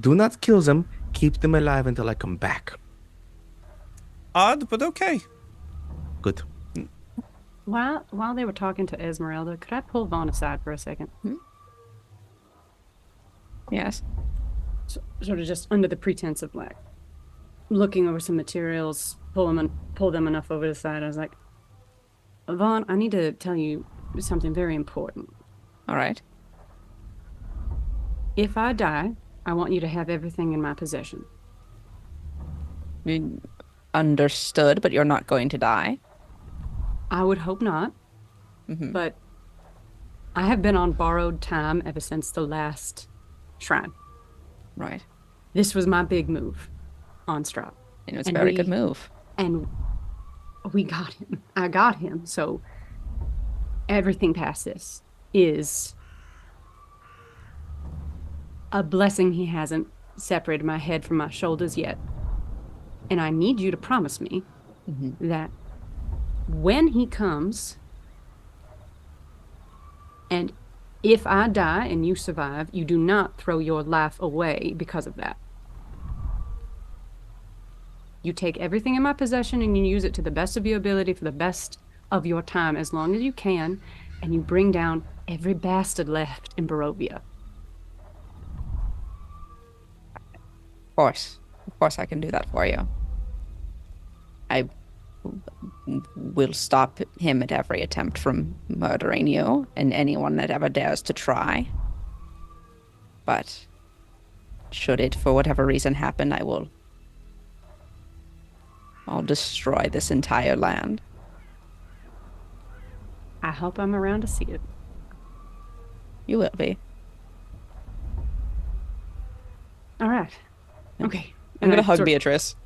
do not kill them. Keep them alive until I come back. Odd, but okay. Good. While they were talking to Esmeralda, could I pull Vaughn aside for a second? Yes. Sort of just under the pretense of like looking over some materials, pull them enough over the side. I was like, Vaughn, I need to tell you something very important. All right. If I die, I want you to have everything in my possession. Understood, but you're not going to die. I would hope not, but I have been on borrowed time ever since the last shrine. Right. This was my big move on Strahd. And it's a very good move. And we got him. I got him. So everything past this is a blessing. He hasn't separated my head from my shoulders yet. And I need you to promise me that when he comes, and if I die and you survive, you do not throw your life away because of that. You take everything in my possession and you use it to the best of your ability for the best of your time as long as you can, and you bring down every bastard left in Barovia. Of course I can do that for you. I will stop him at every attempt from murdering you and anyone that ever dares to try. but should it, for whatever reason, happen, I'll destroy this entire land. I hope I'm around to see it. You will be. All right. Okay. I'm gonna I hug sort- Beatrice.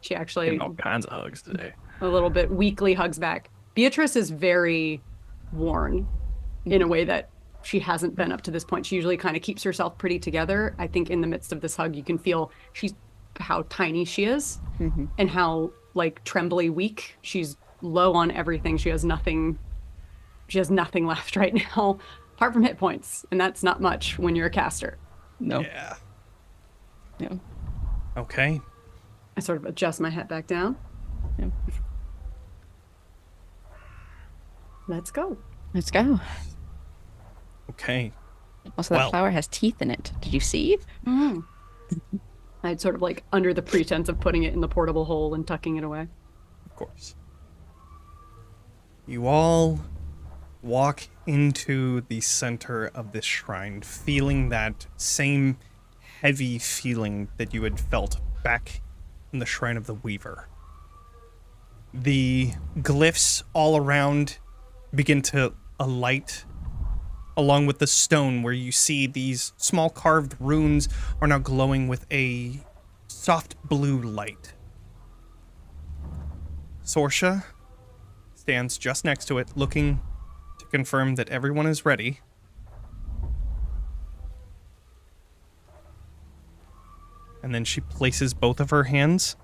She actually Getting all kinds of hugs today. a little bit weakly hugs back. Beatrice is very worn in a way that she hasn't been up to this point. She usually kind of keeps herself pretty together. I think in the midst of this hug, you can feel how tiny she is and how like trembly weak. She's low on everything. She has nothing left right now apart from hit points. And that's not much when you're a caster. No. Yeah. Yeah. Okay. I sort of adjust my hat back down. Yeah. Let's go. Let's go. Okay. Also, that Well. flower has teeth in it. Did you see? I'd sort of like under the pretense of putting it in the portable hole and tucking it away. Of course. You all walk into the center of this shrine, feeling that same heavy feeling that you had felt back in the Shrine of the Weaver. The glyphs all around begin to alight, along with the stone where you see these small carved runes are now glowing with a soft blue light. Sorsha stands just next to it, looking to confirm that everyone is ready. And then she places both of her hands,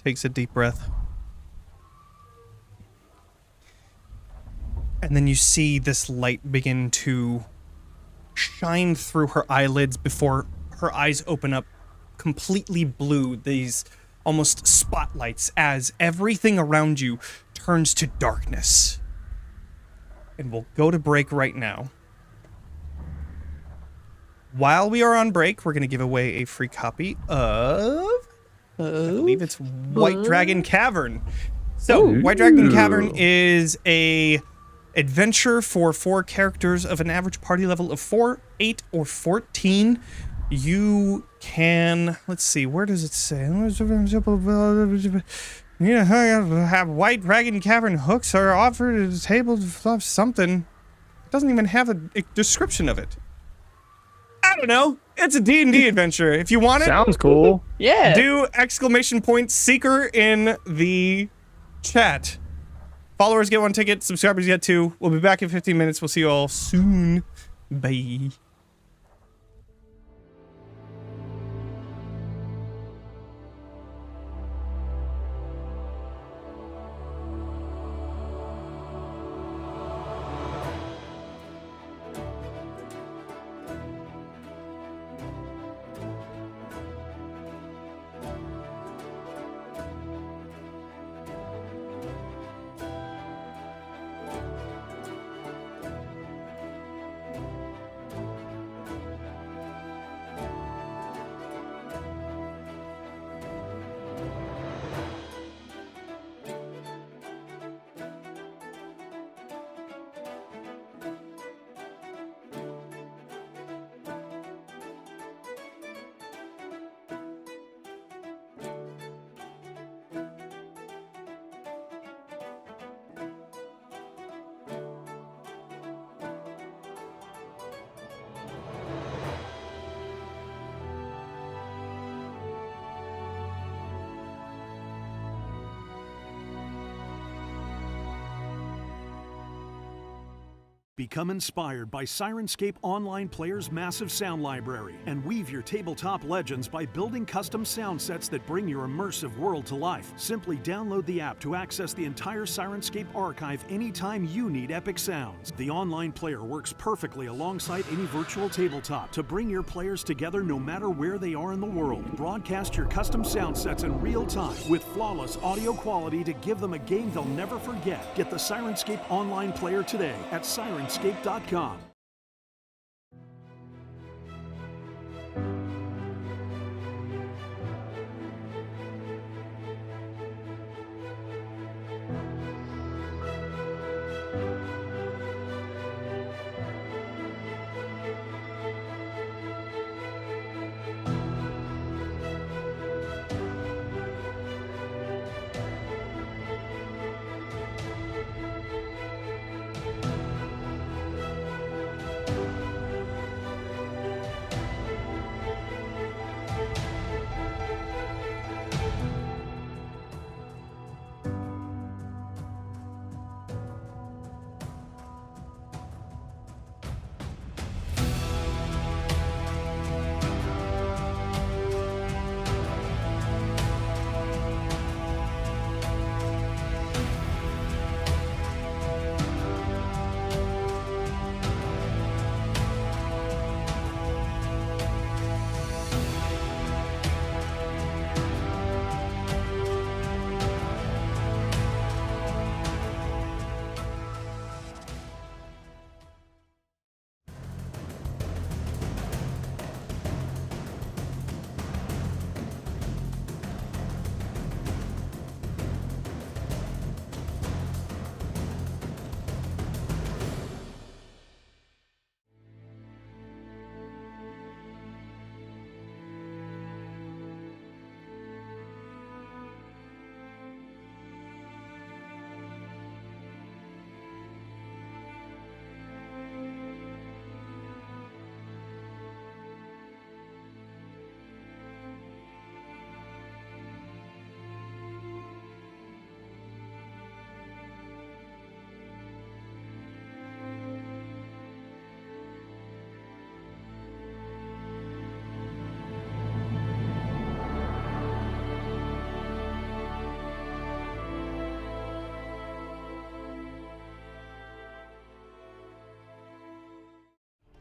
takes a deep breath. And then you see this light begin to shine through her eyelids before her eyes open up completely blue, these almost spotlights, as everything around you turns to darkness. And we'll go to break right now. While we are on break, we're going to give away a free copy of, I believe it's White Dragon Cavern. So, White Dragon Cavern is a adventure for 4 characters of an average party level of 4, 8, or 14. You can, let's see, where does it say? Yeah, have White Dragon Cavern hooks are offered at a table of something. It doesn't even have a description of it. I don't know. It's a D&D adventure. If you want it, Sounds cool. Yeah. do !seeker in the chat. Followers get 1 ticket, subscribers get 2. We'll be back in 15 minutes. We'll see you all soon. Bye. Become inspired by Sirenscape Online Player's massive sound library and weave your tabletop legends by building custom sound sets that bring your immersive world to life. Simply download the app to access the entire Sirenscape archive anytime you need epic sounds. The online player works perfectly alongside any virtual tabletop to bring your players together no matter where they are in the world. Broadcast your custom sound sets in real time with flawless audio quality to give them a game they'll never forget. Get the Sirenscape Online Player today at Sirenscape.com.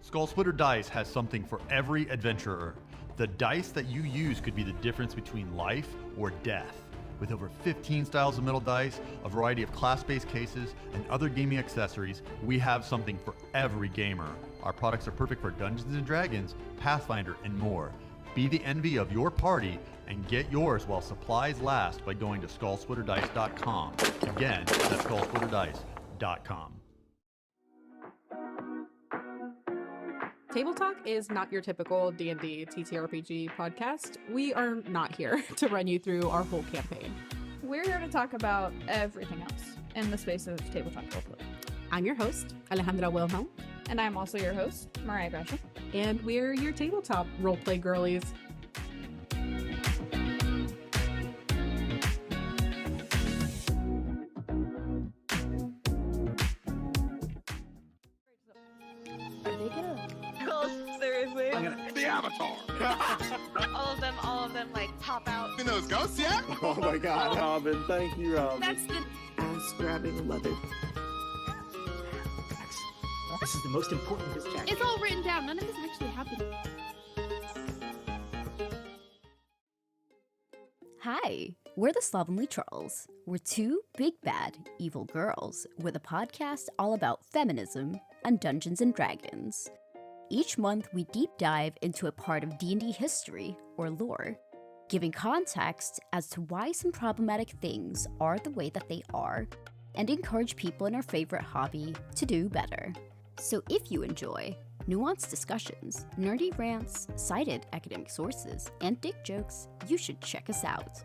Skull Splitter Dice has something for every adventurer. The dice that you use could be the difference between life or death. With over 15 styles of metal dice, a variety of class-based cases, and other gaming accessories, we have something for every gamer. Our products are perfect for Dungeons & Dragons, Pathfinder, and more. Be the envy of your party and get yours while supplies last by going to skullsplitterdice.com. Again, that's skullsplitterdice.com. Table Talk is not your typical D&D TTRPG podcast. We are not here to run you through our whole campaign. We're here to talk about everything else in the space of tabletop roleplay. I'm your host, Alejandra Wilhelm. And I'm also your host, Mariah Gresham. And we're your tabletop roleplay girlies. Seriously? The Avatar. all of them like pop out. You know those ghosts yet? Oh my God, Robin! Thank you, Robin. That's the ass grabbing leather. This is the most important of his jacket. It's all written down. None of this actually happened. Hi, we're the Slovenly Trolls. We're two big bad evil girls with a podcast all about feminism and Dungeons and Dragons. Each month, we deep dive into a part of D&D history or lore, giving context as to why some problematic things are the way that they are, and encourage people in our favorite hobby to do better. So if you enjoy nuanced discussions, nerdy rants, cited academic sources, and dick jokes, you should check us out.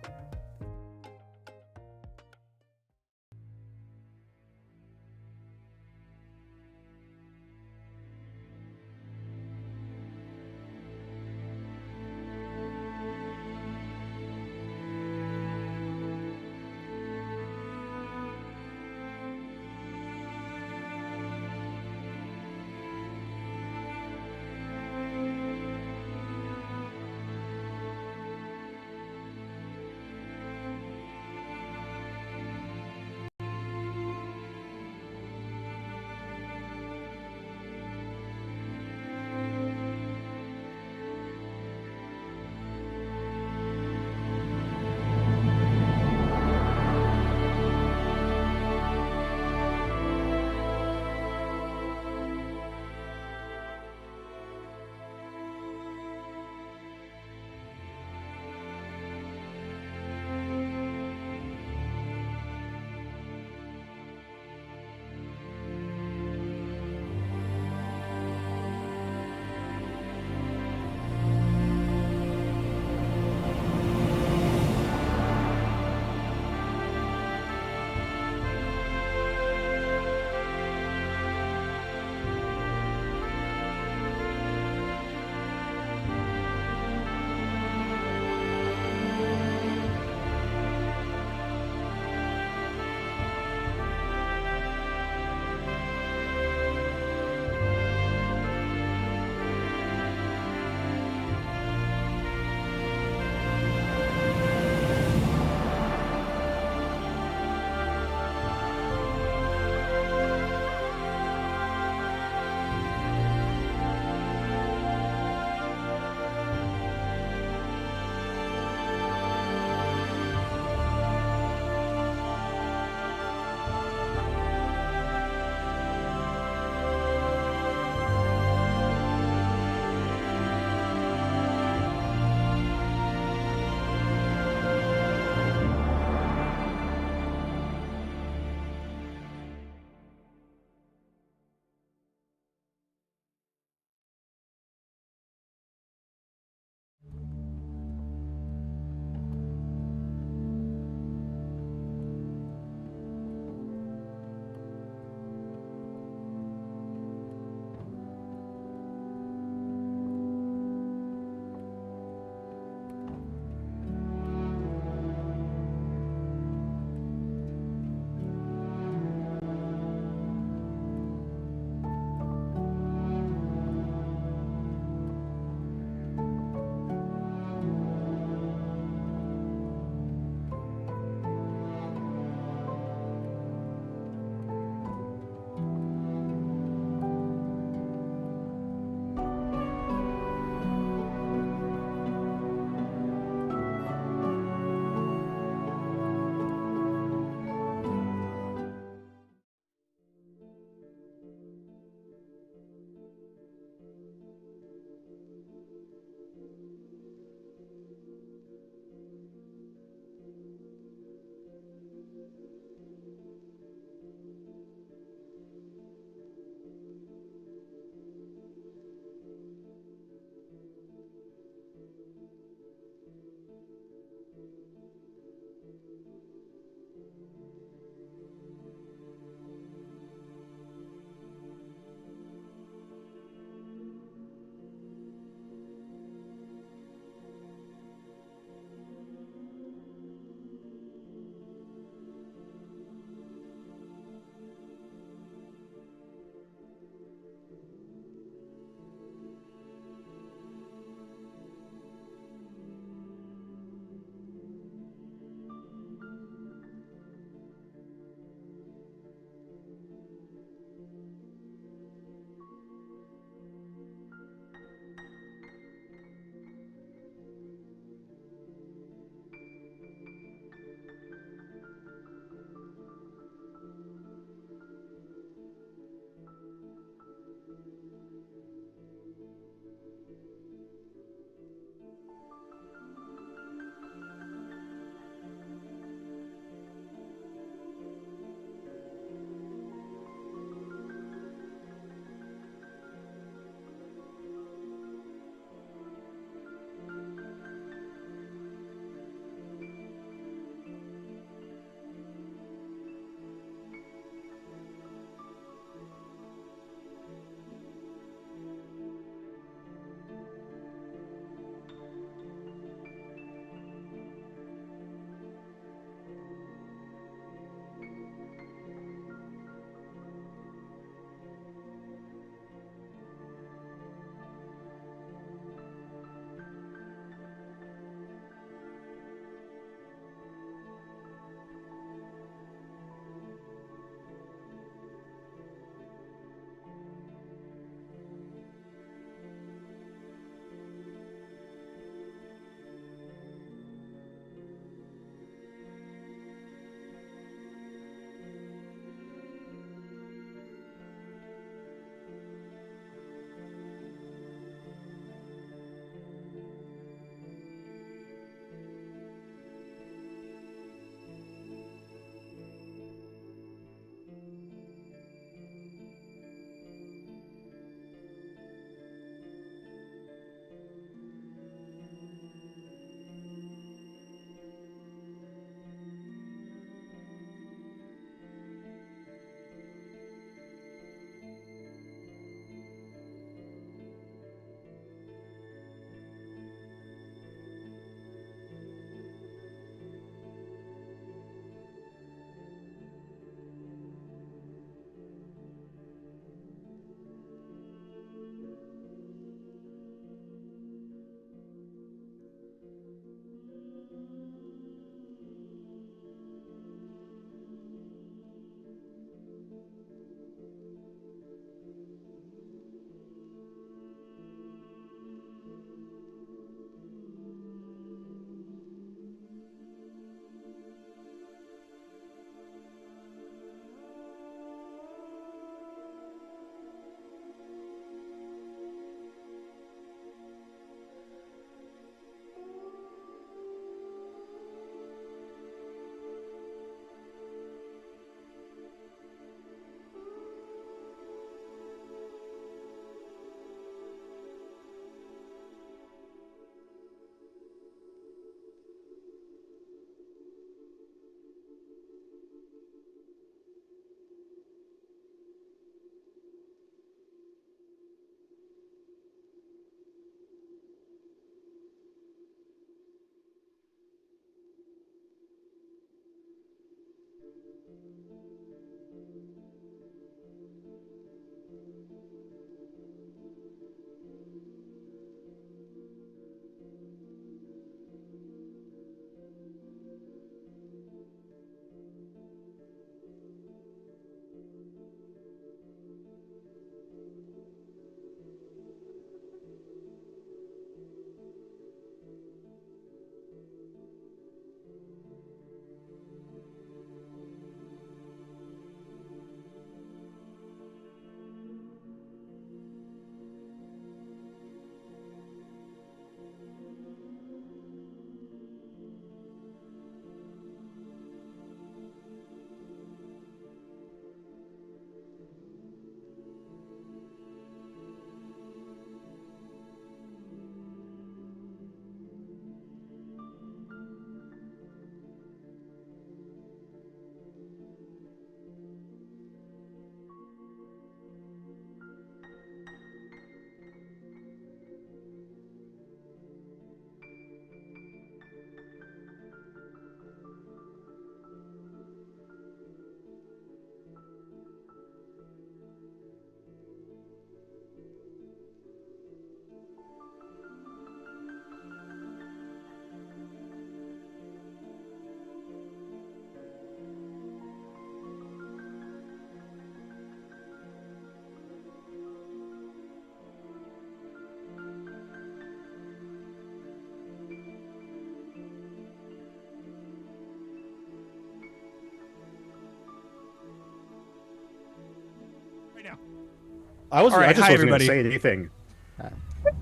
I was. All right, I just hi, wasn't going to everybody. say anything.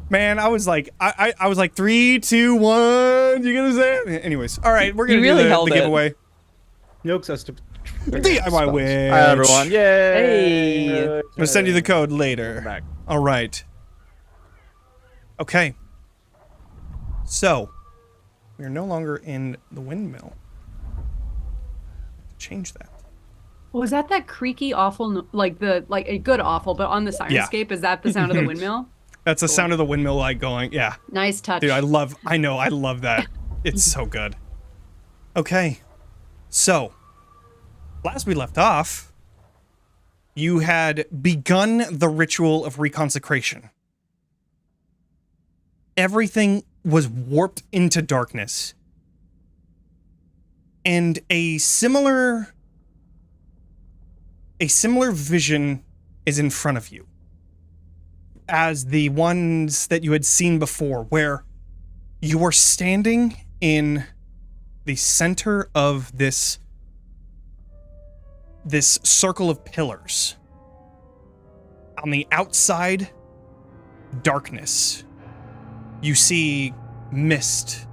Man, I was like, I was like 3, 2, 1. You gonna say it? Anyways, all right, we're gonna You really do held the it. giveaway. No access to DIY witch. Hi, everyone. Yay! Hey. I'm gonna send you the code later. Back. All right. Okay. So, we are no longer in the windmill. Change that. Was that creaky awful like a good awful, but on the Sirenscape, is that the sound of the windmill? That's the sound of the windmill like going, yeah. Nice touch. Dude, I love that. It's so good. Okay. So, last we left off, you had begun the ritual of reconsecration. Everything was warped into darkness. And a similar vision is in front of you as the ones that you had seen before, where you are standing in the center of this circle of pillars. On the outside, darkness. You see mist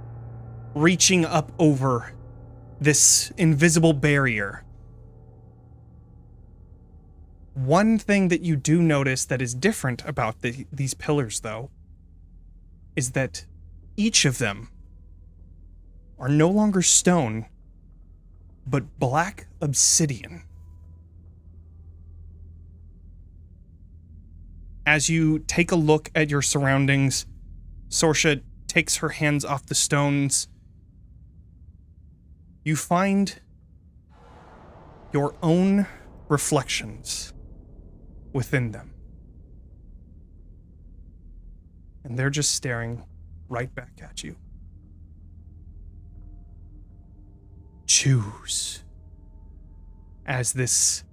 reaching up over this invisible barrier. One thing that you do notice that is different about these pillars, though, is that each of them are no longer stone, but black obsidian. As you take a look at your surroundings, Sorsha takes her hands off the stones. You find your own reflections within them. And they're just staring right back at you. Choose. As this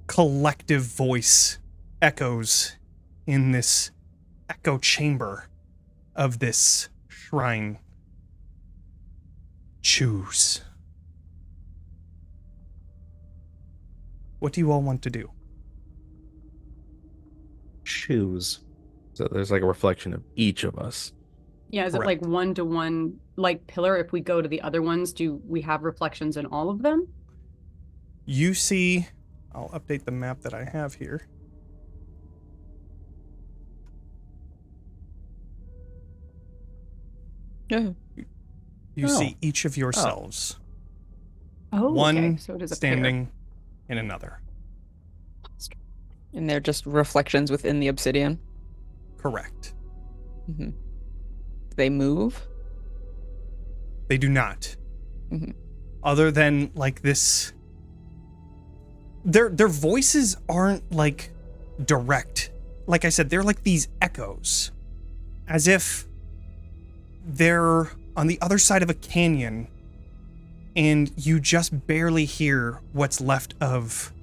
collective voice echoes in this echo chamber of this shrine. Choose. What do you all want to do? Choose. So there's like a reflection of each of us. Yeah, is Correct. it like 1-to-1 like pillar? If we go to the other ones, do we have reflections in all of them? You see, I'll update the map that I have here. Yeah. You see each of yourselves. Oh, One okay. So it is a pair. standing in another. And they're just reflections within the obsidian. Correct. Mm-hmm. They move. They do not. Mm-hmm. Other than like this, their voices aren't like direct. Like I said, they're like these echoes, as if they're on the other side of a canyon, and you just barely hear what's left of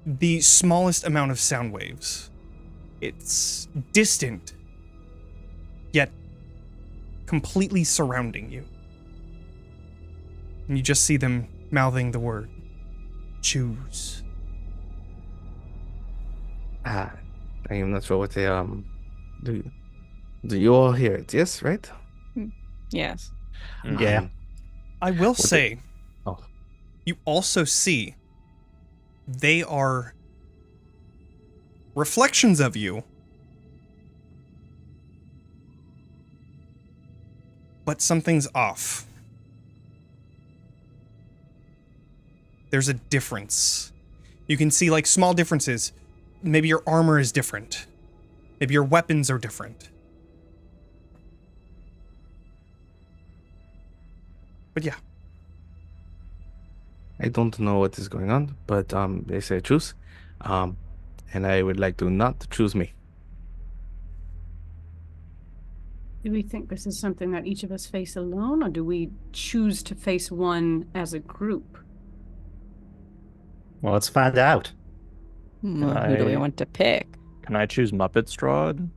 the smallest amount of sound waves. It's distant, yet completely surrounding you. And you just see them mouthing the word, choose. I am not sure what they do you all hear it? Yes, right? Yes. Yeah. I will say, Oh. you also see they are reflections of you, but something's off. There's a difference. You can see like small differences. Maybe your armor is different. Maybe your weapons are different. But yeah. I don't know what is going on, but they say choose. And I would like to not choose me. Do we think this is something that each of us face alone, or do we choose to face one as a group? Well, let's find out. Well, who do we want to pick? Can I choose Muppet Strahd?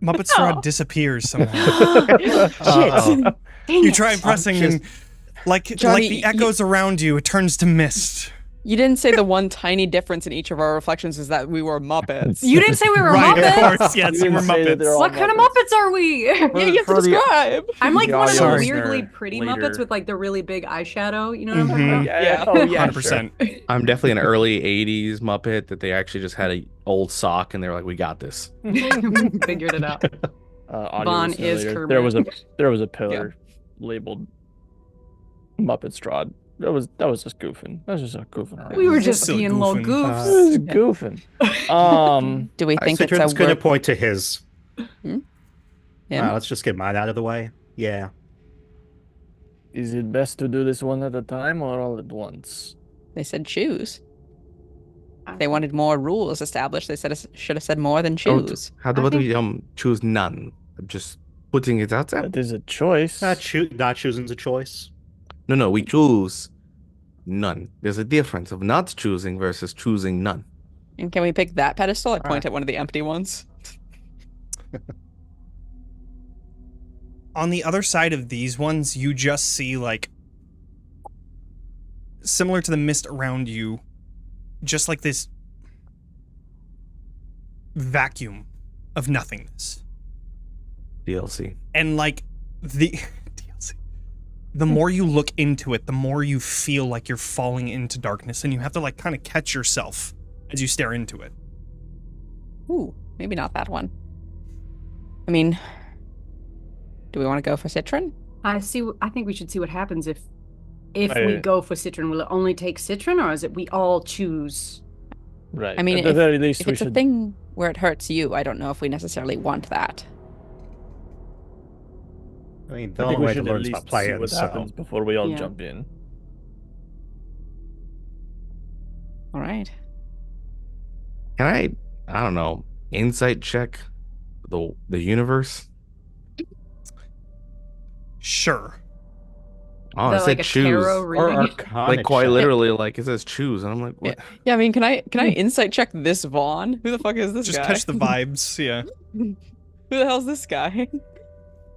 Muppet Strahd disappears somehow. Shit. You try pressing and Like Johnny, the echoes around you, it turns to mist. You didn't say the one tiny difference in each of our reflections is that we were Muppets. You didn't say we were Right, Muppets. of course, yes, you didn't were say that they're Muppets. all What kind of Muppets. Muppets are we? Yeah, you have to For the- describe. I'm like The one of audio those listener weirdly pretty later. Muppets with like the really big eyeshadow. You know what I'm talking about? Yeah. Oh yeah. 100%. I'm definitely an early '80s Muppet that they actually just had a old sock and they were like, "We got this." Figured it out. Audio Vaughn listener is later. Kermit. There was a pillar labeled Muppet Straw. That was just goofing. That was just a goofing around. We were just Silly being little goofing. goofs. Just goofing. Do we think it's a Citron's going to word? point to his. Him? Let's just get mine out of the way. Yeah. Is it best to do this one at a time or all at once? They said choose. If they wanted more rules established, they said should have said more than choose. How about we choose none? I'm just putting it out there. That is a choice. Not choosing's a choice. No, we choose none. There's a difference of not choosing versus choosing none. And can we pick that pedestal? I point at one of the empty ones. On the other side of these ones, you just see, like, similar to the mist around you, just like this vacuum of nothingness. DLC. And, like, the DLC. The more you look into it, the more you feel like you're falling into darkness, and you have to, like, kind of catch yourself as you stare into it. Ooh, maybe not that one. I mean, do we want to go for Citron? I think we should see what happens if we go for Citron. Will it only take Citron, or is it we all choose? Right. I mean, at the very least, if we it's a should. thing where it hurts you, I don't know if we necessarily want that. I mean, I the think only we way to should at learn is least by playing. see what So happens before we all Yeah. jump in. All right. Can I don't know, insight check the universe? Sure. Oh, Is it that said like a choose. tarot or reading? Arcana Like quite check. literally, like it says choose, and I'm like, what? Yeah, I mean, can I insight check this Vaughn? Who the fuck is this Just guy? catch the vibes, yeah. Who the hell's this guy?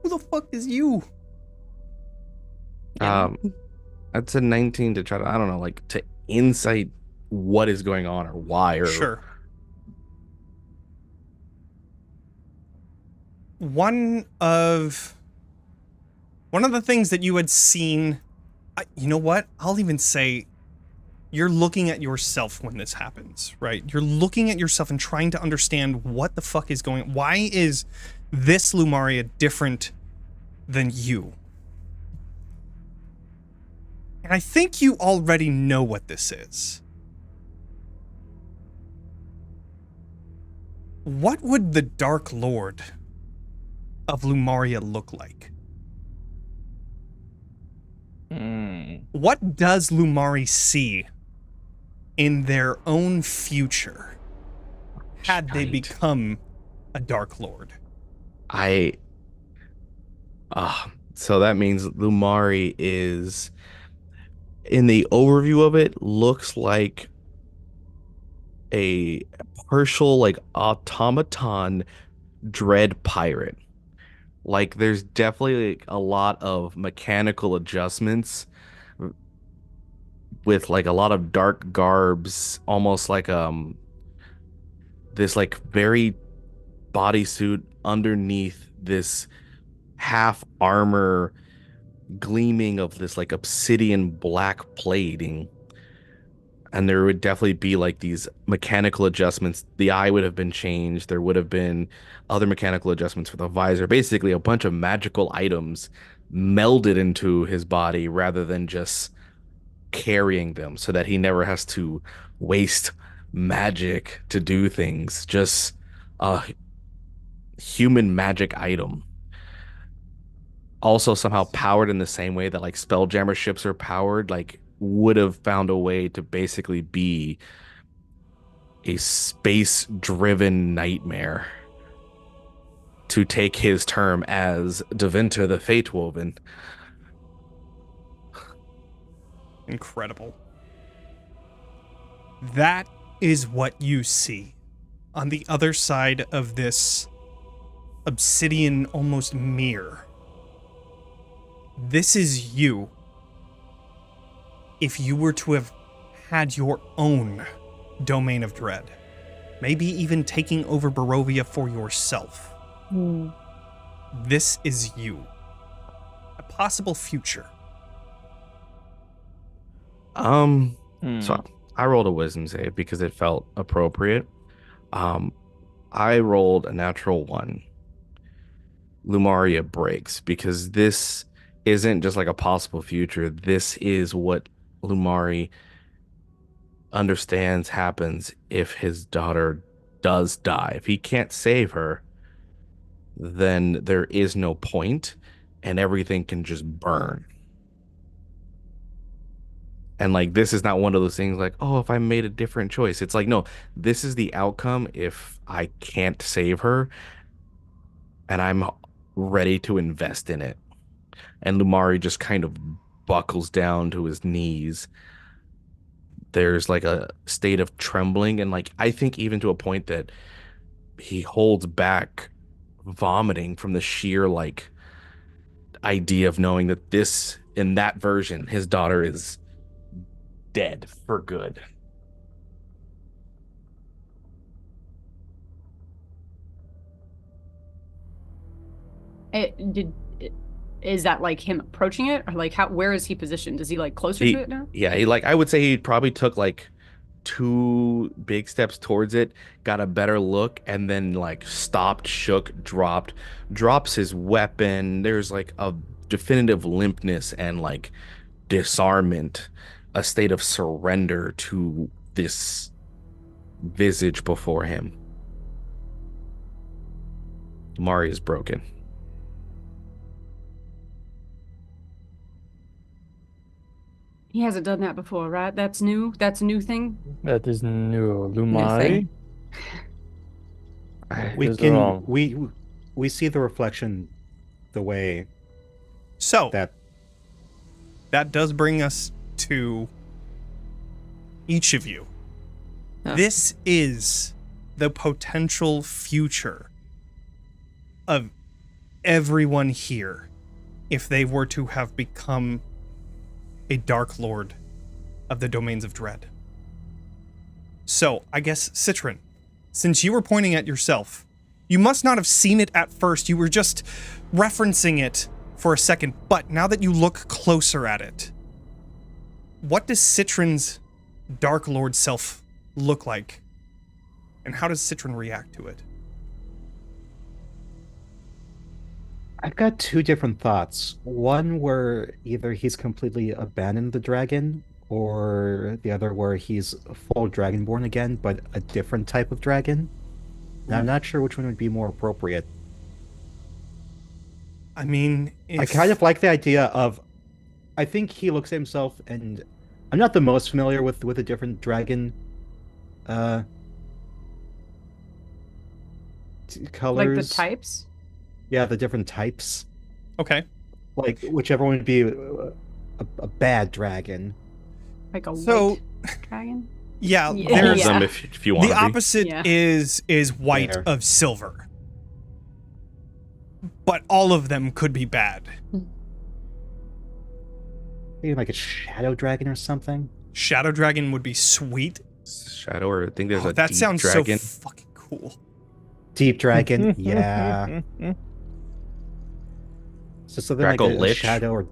Who the fuck is you? That's a 19 to try to, I don't know, like to insight what is going on or why or Sure. One of the things that you had seen, you know what? I'll even say you're looking at yourself when this happens, right? You're looking at yourself and trying to understand what the fuck is going on. Why is this Lumaria different than you? And I think you already know what this is. What would the Dark Lord of Lumaria look like? What does Lumari see in their own future had they become a Dark Lord? So that means Lumari is, in the overview of it, looks like a partial, like, automaton dread pirate. Like, there's definitely like, a lot of mechanical adjustments with like a lot of dark garbs, almost like this like very bodysuit underneath this half armor gleaming of this like obsidian black plating. And there would definitely be like these mechanical adjustments. The eye would have been changed. There would have been other mechanical adjustments for the visor. Basically, a bunch of magical items melded into his body rather than just carrying them, so that he never has to waste magic to do things. Just a human magic item. Also somehow powered in the same way that like Spelljammer ships are powered, like would have found a way to basically be a space-driven nightmare, to take his term as Deventer the Fate-Woven. Incredible. That is what you see on the other side of this obsidian almost mirror. This is you if you were to have had your own domain of dread, maybe even taking over Barovia for yourself. This is you. A possible future. So I rolled a wisdom save because it felt appropriate. I rolled a natural 1. Lumaria breaks because this isn't just like a possible future. This is what Lumari understands happens if his daughter does die. If he can't save her, then there is no point and everything can just burn. And like, this is not one of those things like, oh, if I made a different choice. It's like, no, this is the outcome if I can't save her and I'm ready to invest in it. And Lumari just kind of buckles down to his knees. There's like a state of trembling. And like, I think even to a point that he holds back vomiting from the sheer like idea of knowing that this, in that version, his daughter is dead for good. Is that like him approaching it, or like where is he positioned? Is he like closer to it now? Yeah, he like, I would say he probably took like 2 big steps towards it, got a better look, and then like stopped, shook, drops his weapon. There's like a definitive limpness and like disarmament, a state of surrender to this visage before him. Mari is broken. He hasn't done that before, right? That's new. That's a new thing. That is new. New Lumari. We see the reflection the way So that does bring us to each of you. This is the potential future of everyone here if they were to have become a Dark Lord of the Domains of Dread. So, I guess, Citron, since you were pointing at yourself, you must not have seen it at first. You were just referencing it for a second, but now that you look closer at it, what does Citron's Dark Lord self look like? And how does Citron react to it? I've got 2 different thoughts. One where either he's completely abandoned the dragon, or the other where he's full dragonborn again, but a different type of dragon. And I'm not sure which one would be more appropriate. I mean, I kind of like the idea of, I think he looks at himself, and I'm not the most familiar with the different dragon colors. Like the types? Yeah, the different types. Okay. Like, whichever one would be a bad dragon. Like a white dragon? Yeah, All of them if you want the to be. opposite is white Fair. of silver. But all of them could be bad. Maybe like a shadow dragon or something. Shadow dragon would be sweet. Shadow, or I think there's a That deep sounds dragon. so fucking cool. Deep dragon, yeah. So something like a Draco-Lich? shadow or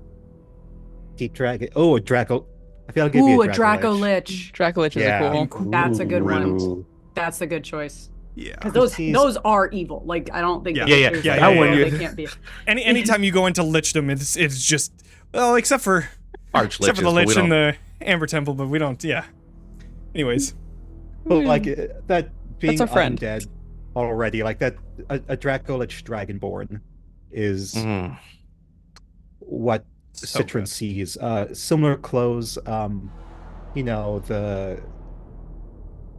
deep dragon. Oh, a Draco. I feel I'll give you Ooh, a a Draco-Lich. Draco-Lich is a cool. That's a good one. Ooh. That's a good choice. Yeah. Because those are evil. Like, I don't think Yeah. there's Yeah, like, yeah, no yeah, way yeah. they can't be. Anytime you go into lichdom, it's just, well, except for Arch the liches, but lich we in don't- the Amber Temple, but we don't. Yeah. Anyways, But like that being our friend. undead already, like that a Draco-Lich Dragonborn is what So Citron good. sees. Similar clothes, you know,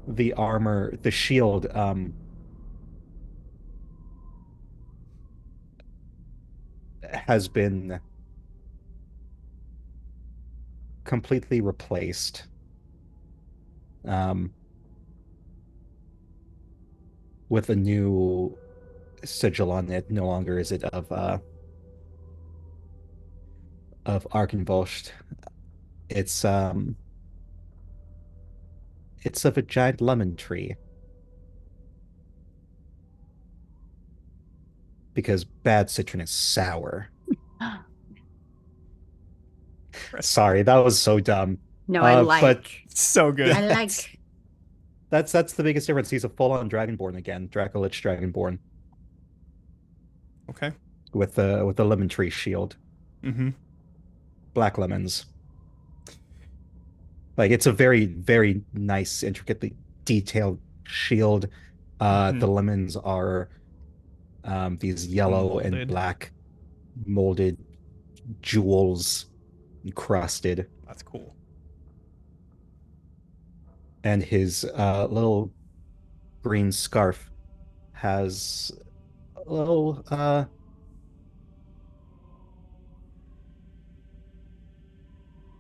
the armor, the shield, has been completely replaced. With a new sigil on it. No longer is it of Arkenvost. It's of a giant lemon tree. Because bad citron is sour. Sorry, that was so dumb. No, I like. But so good. I like. That's the biggest difference. He's a full-on Dragonborn again, Dracolich Dragonborn. Okay. With the lemon tree shield. Mm-hmm. Black lemons. Like it's a very, very nice, intricately detailed shield. The lemons are these yellow and Molded. black molded jewels encrusted. That's cool. And his little green scarf has a little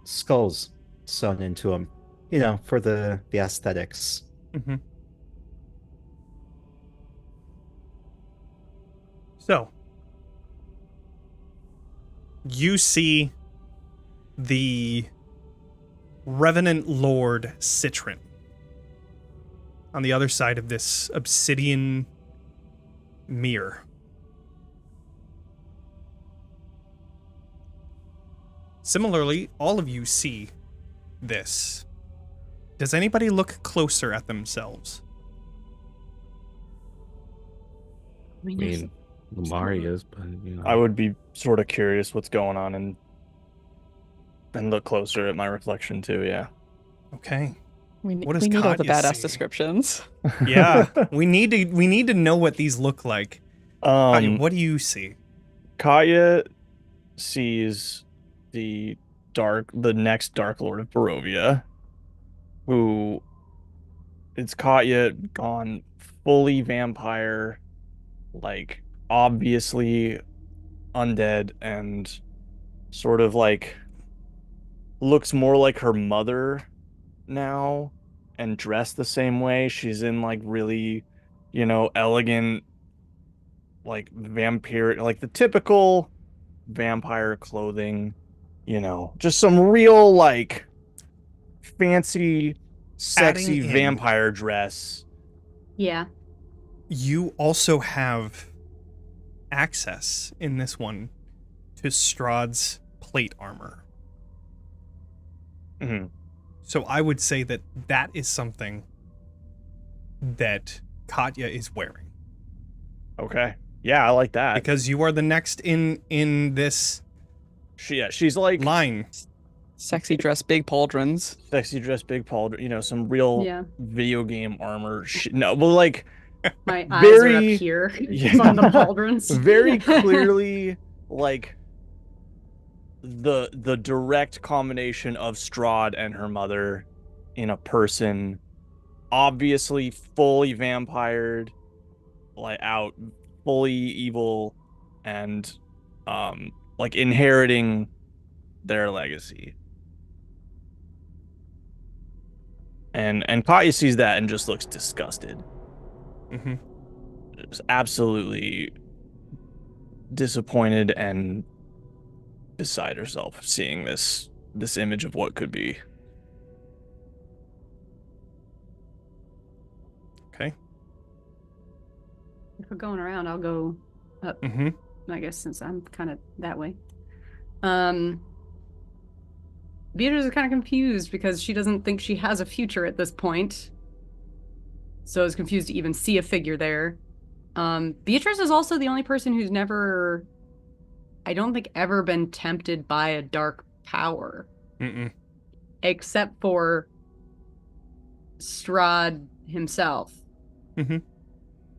skulls sewn into them, you know, for the aesthetics. Mm-hmm. So, you see the Revenant Lord Citron on the other side of this obsidian mirror. Similarly, all of you see this. Does anybody look closer at themselves? I mean, Lumari is, but you know. I would be sort of curious what's going on and look closer at my reflection too. Yeah. Okay. We What does need all the Katya badass see? descriptions. Yeah, we need to know what these look like. Katya, what do you see? Katya sees the next Dark Lord of Barovia, who it's Katya gone fully vampire, like obviously undead, and sort of like looks more like her mother now and dressed the same way. She's in like really, elegant, like vampire, like the typical vampire clothing, just some real like fancy, sexy Adding in. vampire dress. Yeah. You also have access in this one to Strahd's plate armor. Mm-hmm. So I would say that is something that Katya is wearing. Okay. Yeah, I like that. Because you are the next in this she's like line. Sexy dress, big pauldrons. Sexy dress, big pauldron, some real Yeah. video game armor. No, but like My eyes are very up here yeah, on the pauldrons. very clearly like the direct combination of Strahd and her mother in a person, obviously fully vampired, like out, fully evil, and like inheriting their legacy. And Katya sees that and just looks disgusted. Mm-hmm. Just absolutely disappointed and beside herself seeing this image of what could be. Okay. If we're going around, I'll go up. Mm-hmm. I guess since I'm kind of that way. Beatrice is kind of confused because she doesn't think she has a future at this point. So is confused to even see a figure there. Beatrice is also the only person who's never, I don't think, ever been tempted by a dark power. Mm-mm. Except for Strahd himself. Mm-hmm.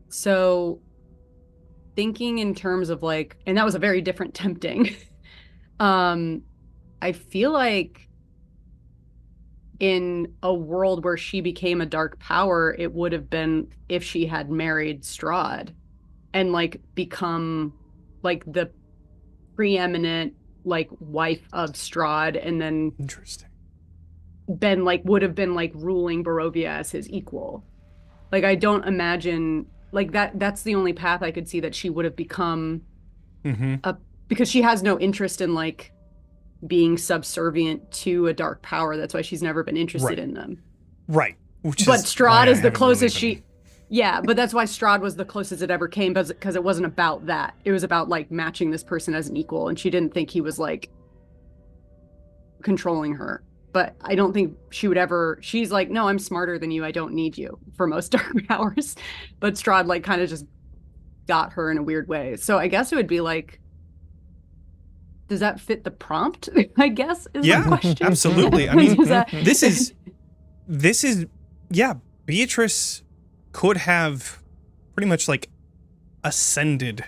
So thinking in terms of like, and that was a very different tempting. I feel like in a world where she became a dark power, it would have been if she had married Strahd and like become like the preeminent like wife of Strahd, and then Interesting. been like would have been like ruling Barovia as his equal. Like I don't imagine like that's the only path I could see that she would have become Mm-hmm. because she has no interest in like being subservient to a dark power. That's why she's never been interested in them. Right. But Strahd is the closest Yeah, but that's why Strahd was the closest it ever came, because it wasn't about that. It was about like matching this person as an equal, and she didn't think he was like controlling her. But I don't think she would ever. She's like, no, I'm smarter than you. I don't need you for most dark powers. But Strahd like kind of just got her in a weird way. So I guess it would be like, does that fit the prompt? I guess is the question. Absolutely. I mean, this is Beatrice could have pretty much like ascended.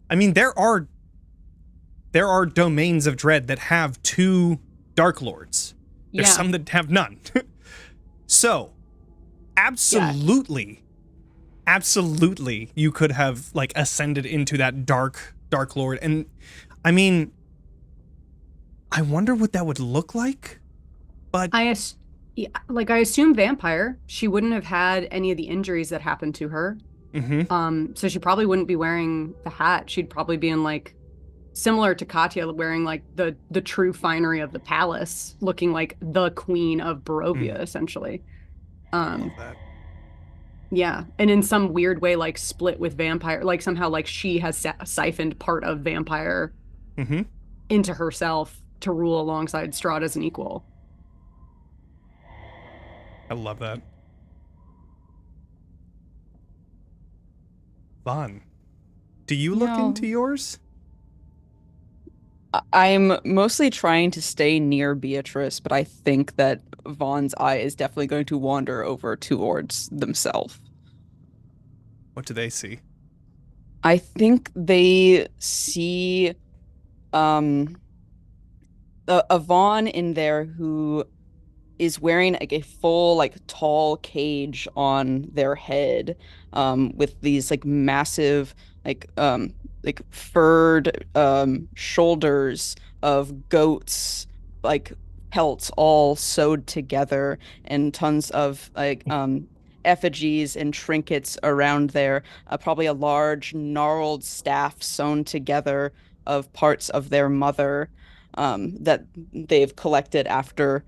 I mean, there are domains of dread that have 2 Dark Lords. There's some that have none. So, absolutely, you could have like ascended into that Dark Lord. And I mean, I wonder what that would look like. But I assume vampire. She wouldn't have had any of the injuries that happened to her. So she probably wouldn't be wearing the hat. She'd probably be in like similar to Katya, wearing like the true finery of the palace, looking like the queen of Barovia, essentially. Yeah, and in some weird way, like split with vampire, like somehow like she has siphoned part of vampire into herself to rule alongside Strahd as an equal. I love that. Vaughn, do you look into yours? I'm mostly trying to stay near Beatrice, but I think that Vaughn's eye is definitely going to wander over towards themselves. What do they see? I think they see a Vaughn in there who is wearing like a full like tall cage on their head, with these like massive like furred shoulders of goats, like pelts all sewed together, and tons of like effigies and trinkets around there. Probably a large gnarled staff sewn together of parts of their mother, that they've collected after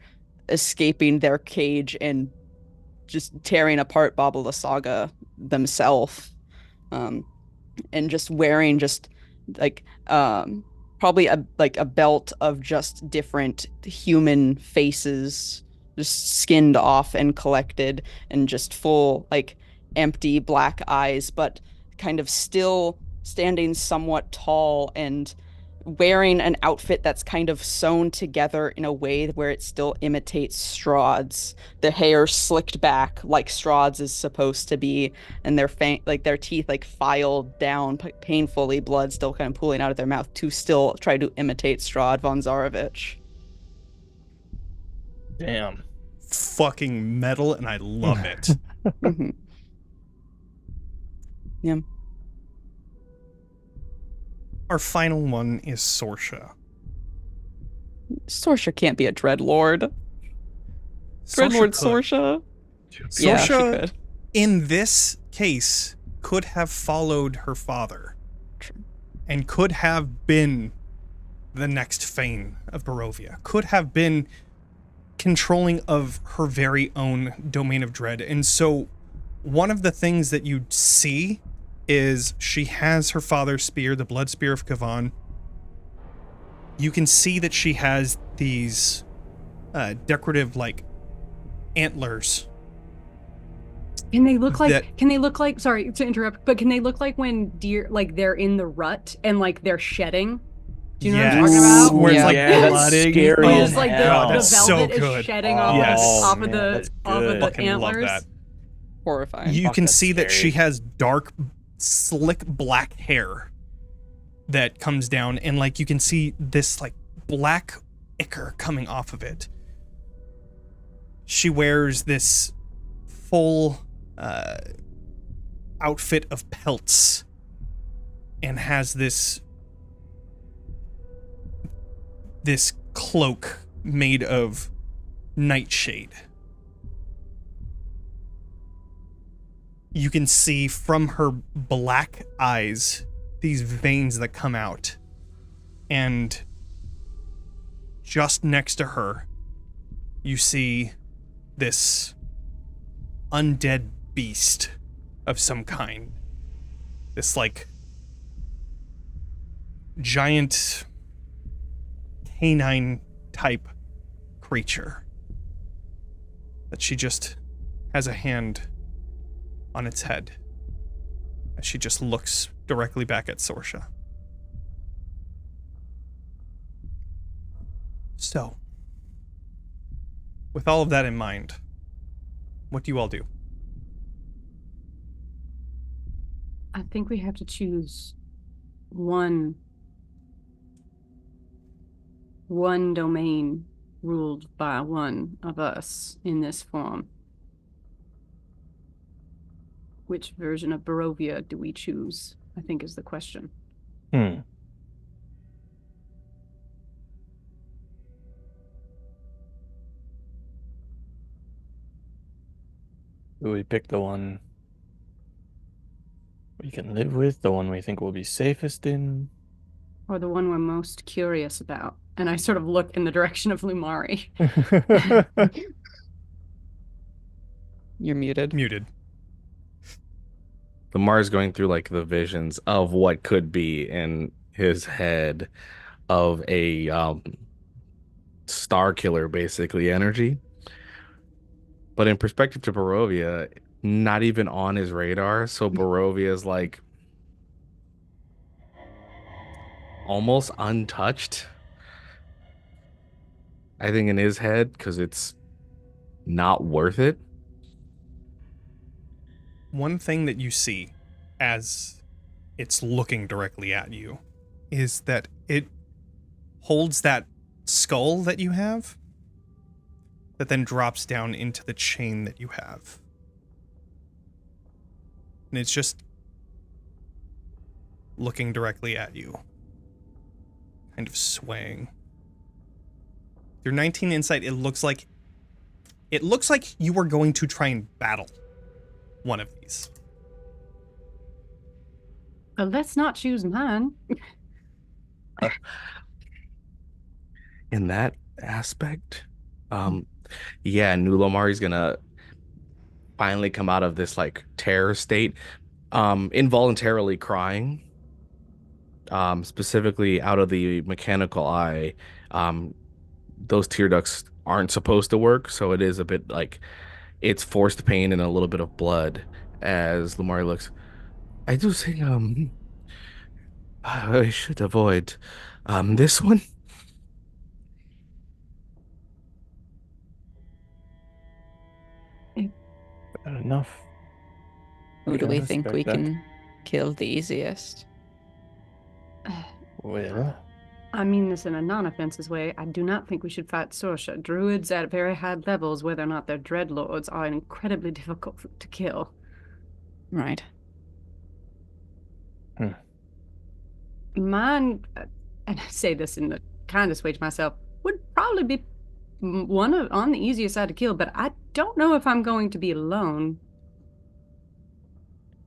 escaping their cage and just tearing apart Baba the Saga themselves, and just wearing just like probably a belt of just different human faces, just skinned off and collected, and just full like empty black eyes, but kind of still standing somewhat tall and wearing an outfit that's kind of sewn together in a way where it still imitates Strahd's. The hair slicked back like Strahd's is supposed to be, and their their teeth like filed down painfully, blood still kind of pooling out of their mouth to still try to imitate Strahd von Zarovich. Damn. Fucking metal, and I love it. Yeah. Our final one is Sorsha. Sorsha can't be a Dreadlord. Dreadlord Sorsha? Yeah, she Sorsha, could. in this case, could have followed her father. True. And could have been the next Fane of Barovia. Could have been controlling of her very own domain of dread. And so one of the things that you see is she has her father's spear, the blood spear of Kavan. You can see that she has these decorative like antlers. Can they look like sorry to interrupt, but can they look like when deer like they're in the rut and like they're shedding? Do you know what I'm talking about? Where it's like that's blooding. scary Oh, as it's like hell. the That's so velvet good. is shedding Yes. off of the Fucking love antlers. that. Horrifying. You Fuck, can that's see that scary. she has dark, slick black hair that comes down, and like you can see this like black ichor coming off of it. She wears this full outfit of pelts and has this cloak made of nightshade. You can see from her black eyes these veins that come out, and just next to her, you see this undead beast of some kind. This, like, giant canine type creature that she just has a hand on its head as she just looks directly back at Sorsha. So, with all of that in mind, what do you all do? I think we have to choose one domain ruled by one of us in this form. Which version of Barovia do we choose, I think is the question. Do we pick the one we can live with, the one we think we'll be safest in? Or the one we're most curious about? And I sort of look in the direction of Lumari. You're muted. Muted. Lamar's going through like the visions of what could be in his head of a star killer, basically, energy. But in perspective to Barovia, not even on his radar. So Barovia is like almost untouched, I think, in his head, because it's not worth it. One thing that you see as it's looking directly at you is that it holds that skull that you have that then drops down into the chain that you have. And it's just looking directly at you, kind of swaying. Your 19 insight, it looks like you were going to try and battle one of these. Well, let's not choose mine. In that aspect, yeah, Nulamari's gonna finally come out of this like terror state, involuntarily crying, specifically out of the mechanical eye. Those tear ducts aren't supposed to work, so it is a bit like it's forced pain and a little bit of blood as Lumari looks. I do think I should avoid this one. Fair enough. Who do can we think respect we that. can kill the easiest? Well, I mean this in a non-offensive way. I do not think we should fight Sorsha. Druids at very high levels, whether or not they're dreadlords, are incredibly difficult to kill. Right. Mine, and I say this in the kindest way to myself, would probably be on the easier side to kill, but I don't know if I'm going to be alone.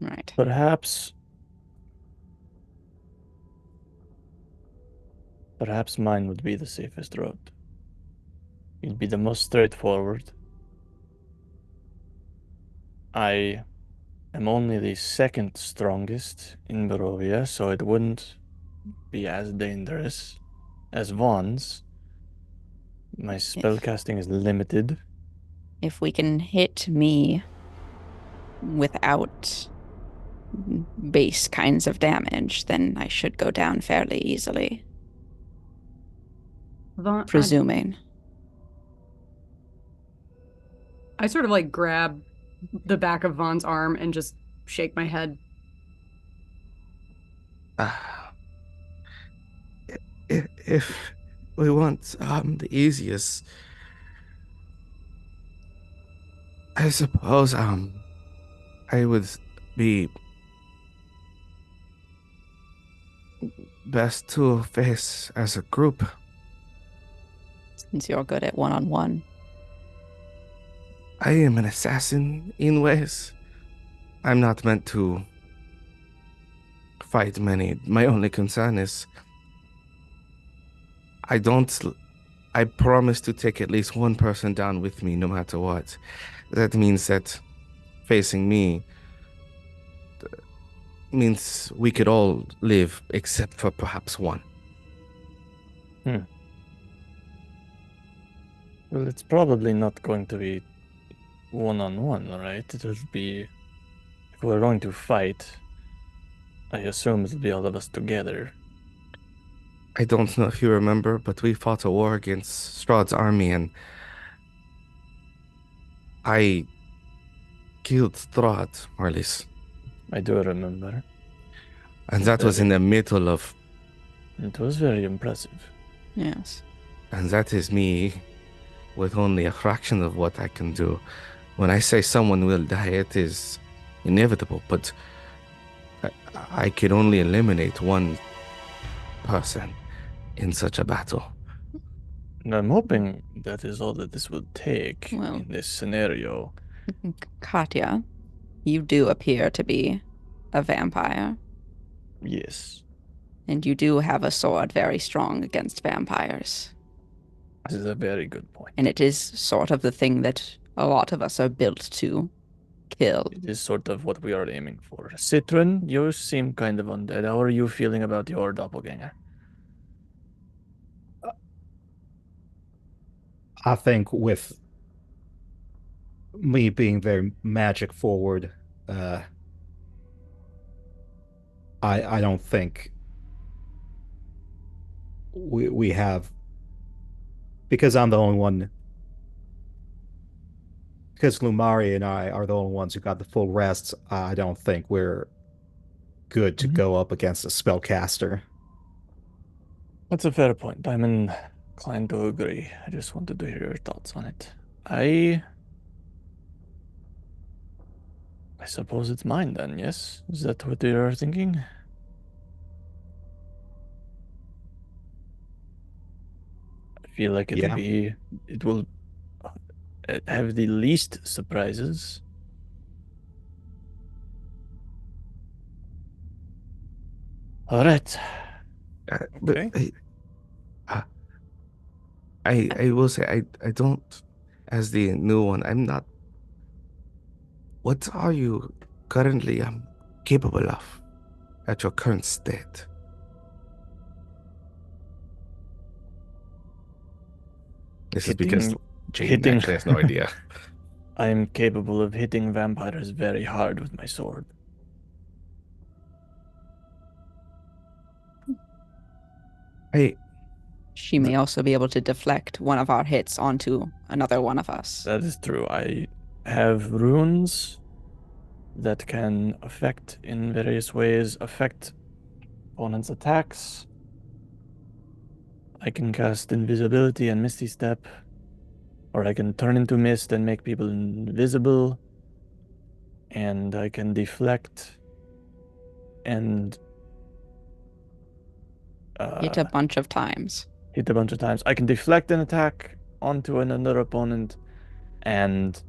Right. Perhaps mine would be the safest route. It'd be the most straightforward. I am only the second strongest in Barovia, so it wouldn't be as dangerous as Vaughn's. My spellcasting is limited. If we can hit me without base kinds of damage, then I should go down fairly easily. Vaughn, Presuming. I sort of like grab the back of Vaughn's arm and just shake my head. If we want the easiest, I suppose I would be best to face as a group. Since you're good at one-on-one. I am an assassin in ways. I'm not meant to fight many. My only concern is I don't I promise to take at least one person down with me, no matter what. That means that facing me means we could all live, except for perhaps one. Well, it's probably not going to be one-on-one, right? It'll be, if we're going to fight, I assume it'll be all of us together. I don't know if you remember, but we fought a war against Strahd's army, and I killed Strahd, Marlies. I do remember. And that was in the middle of... It was very impressive. Yes. And that is me with only a fraction of what I can do. When I say someone will die, it is inevitable, but I can only eliminate one person in such a battle. And I'm hoping that is all that this will take Well, in this scenario. Katya, you do appear to be a vampire. Yes. And you do have a sword very strong against vampires. This is a very good point. And it is sort of the thing that a lot of us are built to kill. It is sort of what we are aiming for. Citron, you seem kind of undead. How are you feeling about your doppelganger? I think with me being very magic forward, I don't think we have, because I'm the only one, because Lumari and I are the only ones who got the full rest. I don't think we're good to go up against a spellcaster. That's a fair point. I'm inclined to agree. I just wanted to hear your thoughts on it. I suppose it's mine then, yes? Is that what you're thinking? I feel like it will have the least surprises. All right. Okay. I will say I don't, as the new one, I'm not. What are you currently capable of at your current state? This is because Jane actually has no idea. I am capable of hitting vampires very hard with my sword. She may also be able to deflect one of our hits onto another one of us. That is true. I have runes that can affect in various ways, affect opponents' attacks. I can cast invisibility and misty step, or I can turn into mist and make people invisible, and I can deflect and hit a bunch of times. I can deflect an attack onto another opponent and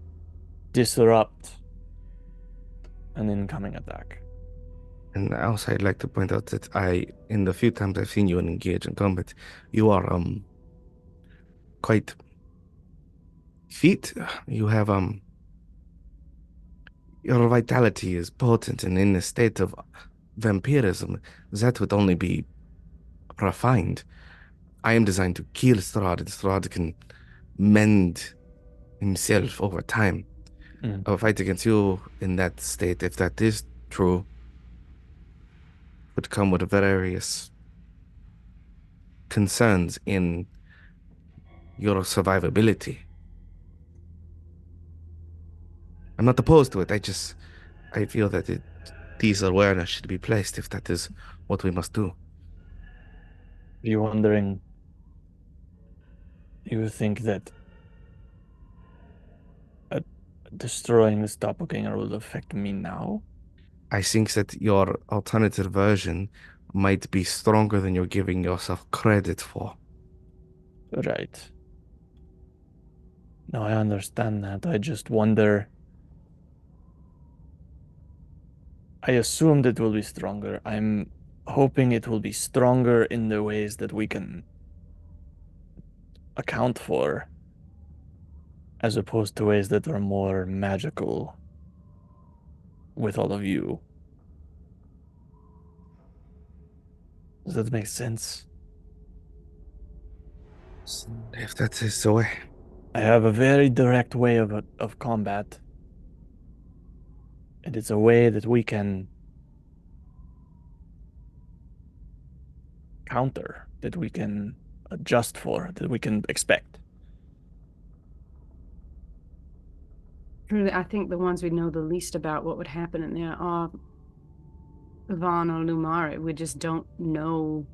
disrupt an incoming attack. And also, I'd like to point out that in the few times I've seen you engage in combat, you are quite fit. You have your vitality is potent, and in a state of vampirism, that would only be refined. I am designed to kill Strahd, and Strahd can mend himself over time. A fight against you in that state, if that is true, would come with various concerns in your survivability. I'm not opposed to it. I feel that these awareness should be placed if that is what we must do. You're wondering, you think that destroying this doppelganger will affect me now? I think that your alternative version might be stronger than you're giving yourself credit for. Right. No, I understand that. I just wonder. I assumed it will be stronger. I'm hoping it will be stronger in the ways that we can account for, as opposed to ways that are more magical with all of you. Does that make sense? If that is the way. I have a very direct way of combat. And it's a way that we can counter, that we can adjust for, that we can expect. Truly, I think the ones we know the least about what would happen in there are Vaughn or Lumari. We just don't know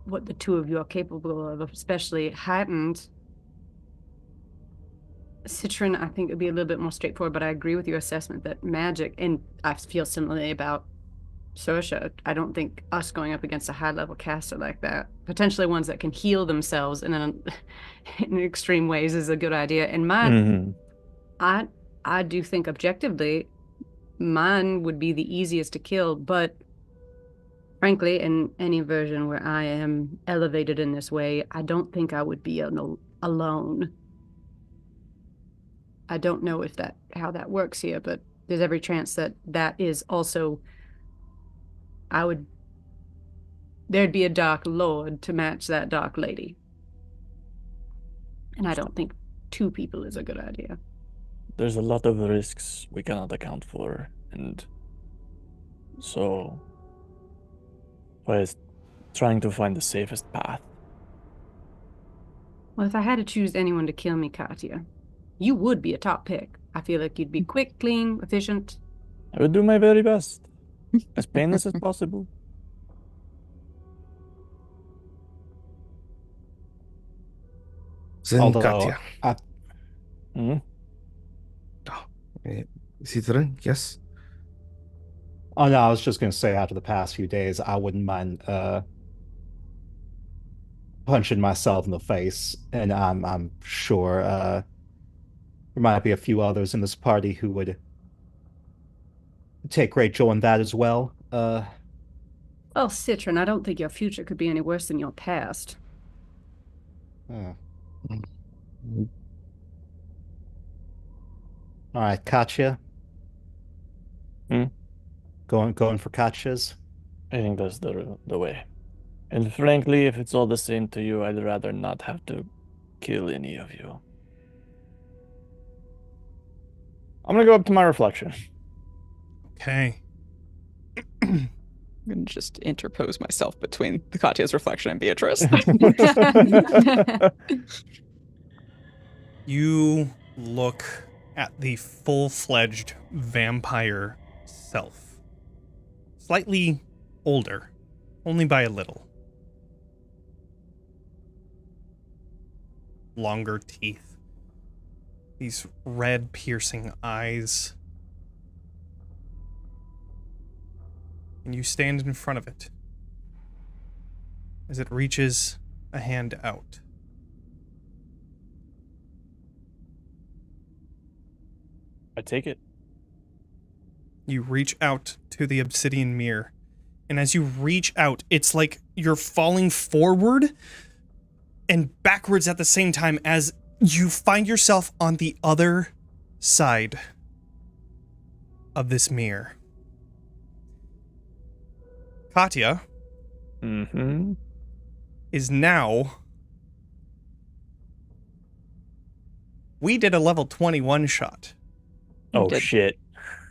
what the two of you are capable of, especially heightened. Citron, I think, would be a little bit more straightforward, but I agree with your assessment that magic, and I feel similarly about Sorsha. I don't think us going up against a high-level caster like that, potentially ones that can heal themselves in extreme ways, is a good idea. And mine, I do think objectively, mine would be the easiest to kill, but frankly, in any version where I am elevated in this way, I don't think I would be alone. I don't know if how that works here, but there's every chance that is also, there'd be a Dark Lord to match that Dark Lady. And I don't think 2 people is a good idea. There's a lot of risks we cannot account for, and so by trying to find the safest path. Well, if I had to choose anyone to kill me, Katya, you would be a top pick. I feel like you'd be quick, clean, efficient. I would do my very best, as painless as possible. Then Katya. Citron, yes? Oh no, I was just gonna say after the past few days, I wouldn't mind punching myself in the face, and I'm sure there might be a few others in this party who would take great joy in that as well. Well, Citron, I don't think your future could be any worse than your past. All right, Katya. Going for Katya's? I think that's the way. And frankly, if it's all the same to you, I'd rather not have to kill any of you. I'm gonna go up to my reflection. Okay. I'm gonna just interpose myself between the Katya's reflection and Beatrice. You look at the full-fledged vampire self. Slightly older, only by a little. Longer teeth. These red piercing eyes. And you stand in front of it as it reaches a hand out. I take it. You reach out to the obsidian mirror, and as you reach out, it's like you're falling forward and backwards at the same time as you find yourself on the other side of this mirror. Katya is now... We did a level 21 shot. Oh, shit.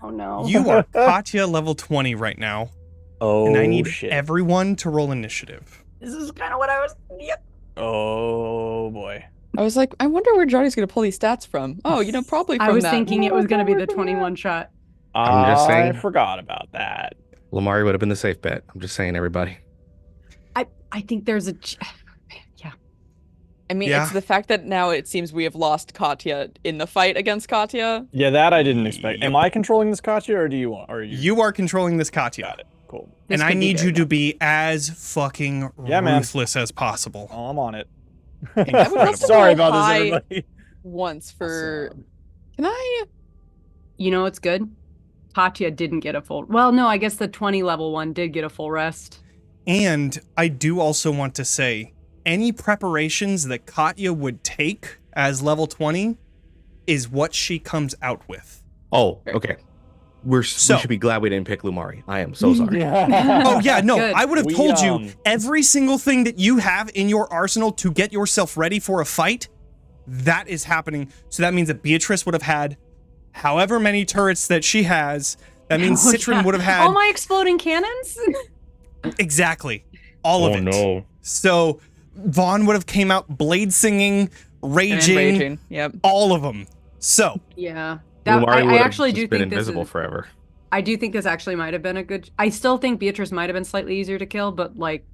Oh, no. You are Katya level 20 right now. Oh, and I need shit. everyone to roll initiative. This is kind of what I was... Yep. Oh, boy. I was like, I wonder where Johnny's going to pull these stats from. Oh, probably from I was that. thinking it was going to be the 21 shot. I'm just saying. I forgot about that. Lamari would have been the safe bet. I'm just saying, everybody. I think there's a... I mean, Yeah. it's the fact that now it seems we have lost Katya in the fight against Katya. Yeah, that I didn't expect. Am I controlling this Katya, or do you want? Or You are controlling this Katya. Got it. Cool. And I need you to be as fucking ruthless as possible. Oh, I'm on it. I would love to Sorry roll about this, high everybody. once for... Can I... You know what's good? Katya didn't get a full... Well, no, I guess the 20 level one did get a full rest. And I do also want to say, any preparations that Katya would take as level 20 is what she comes out with. Oh, okay. We should be glad we didn't pick Lumari. I am so sorry. Oh yeah, no, Good. I would have told you every single thing that you have in your arsenal to get yourself ready for a fight, that is happening. So that means that Beatrice would have had however many turrets that she has. That means Citron would have had... all my exploding cannons? Exactly. All of it. No. So Vaughn would have came out blade singing, raging. Yep. All of them. So... Yeah. I actually do been think invisible forever. I do think this actually might have been a good... I still think Beatrice might have been slightly easier to kill, but like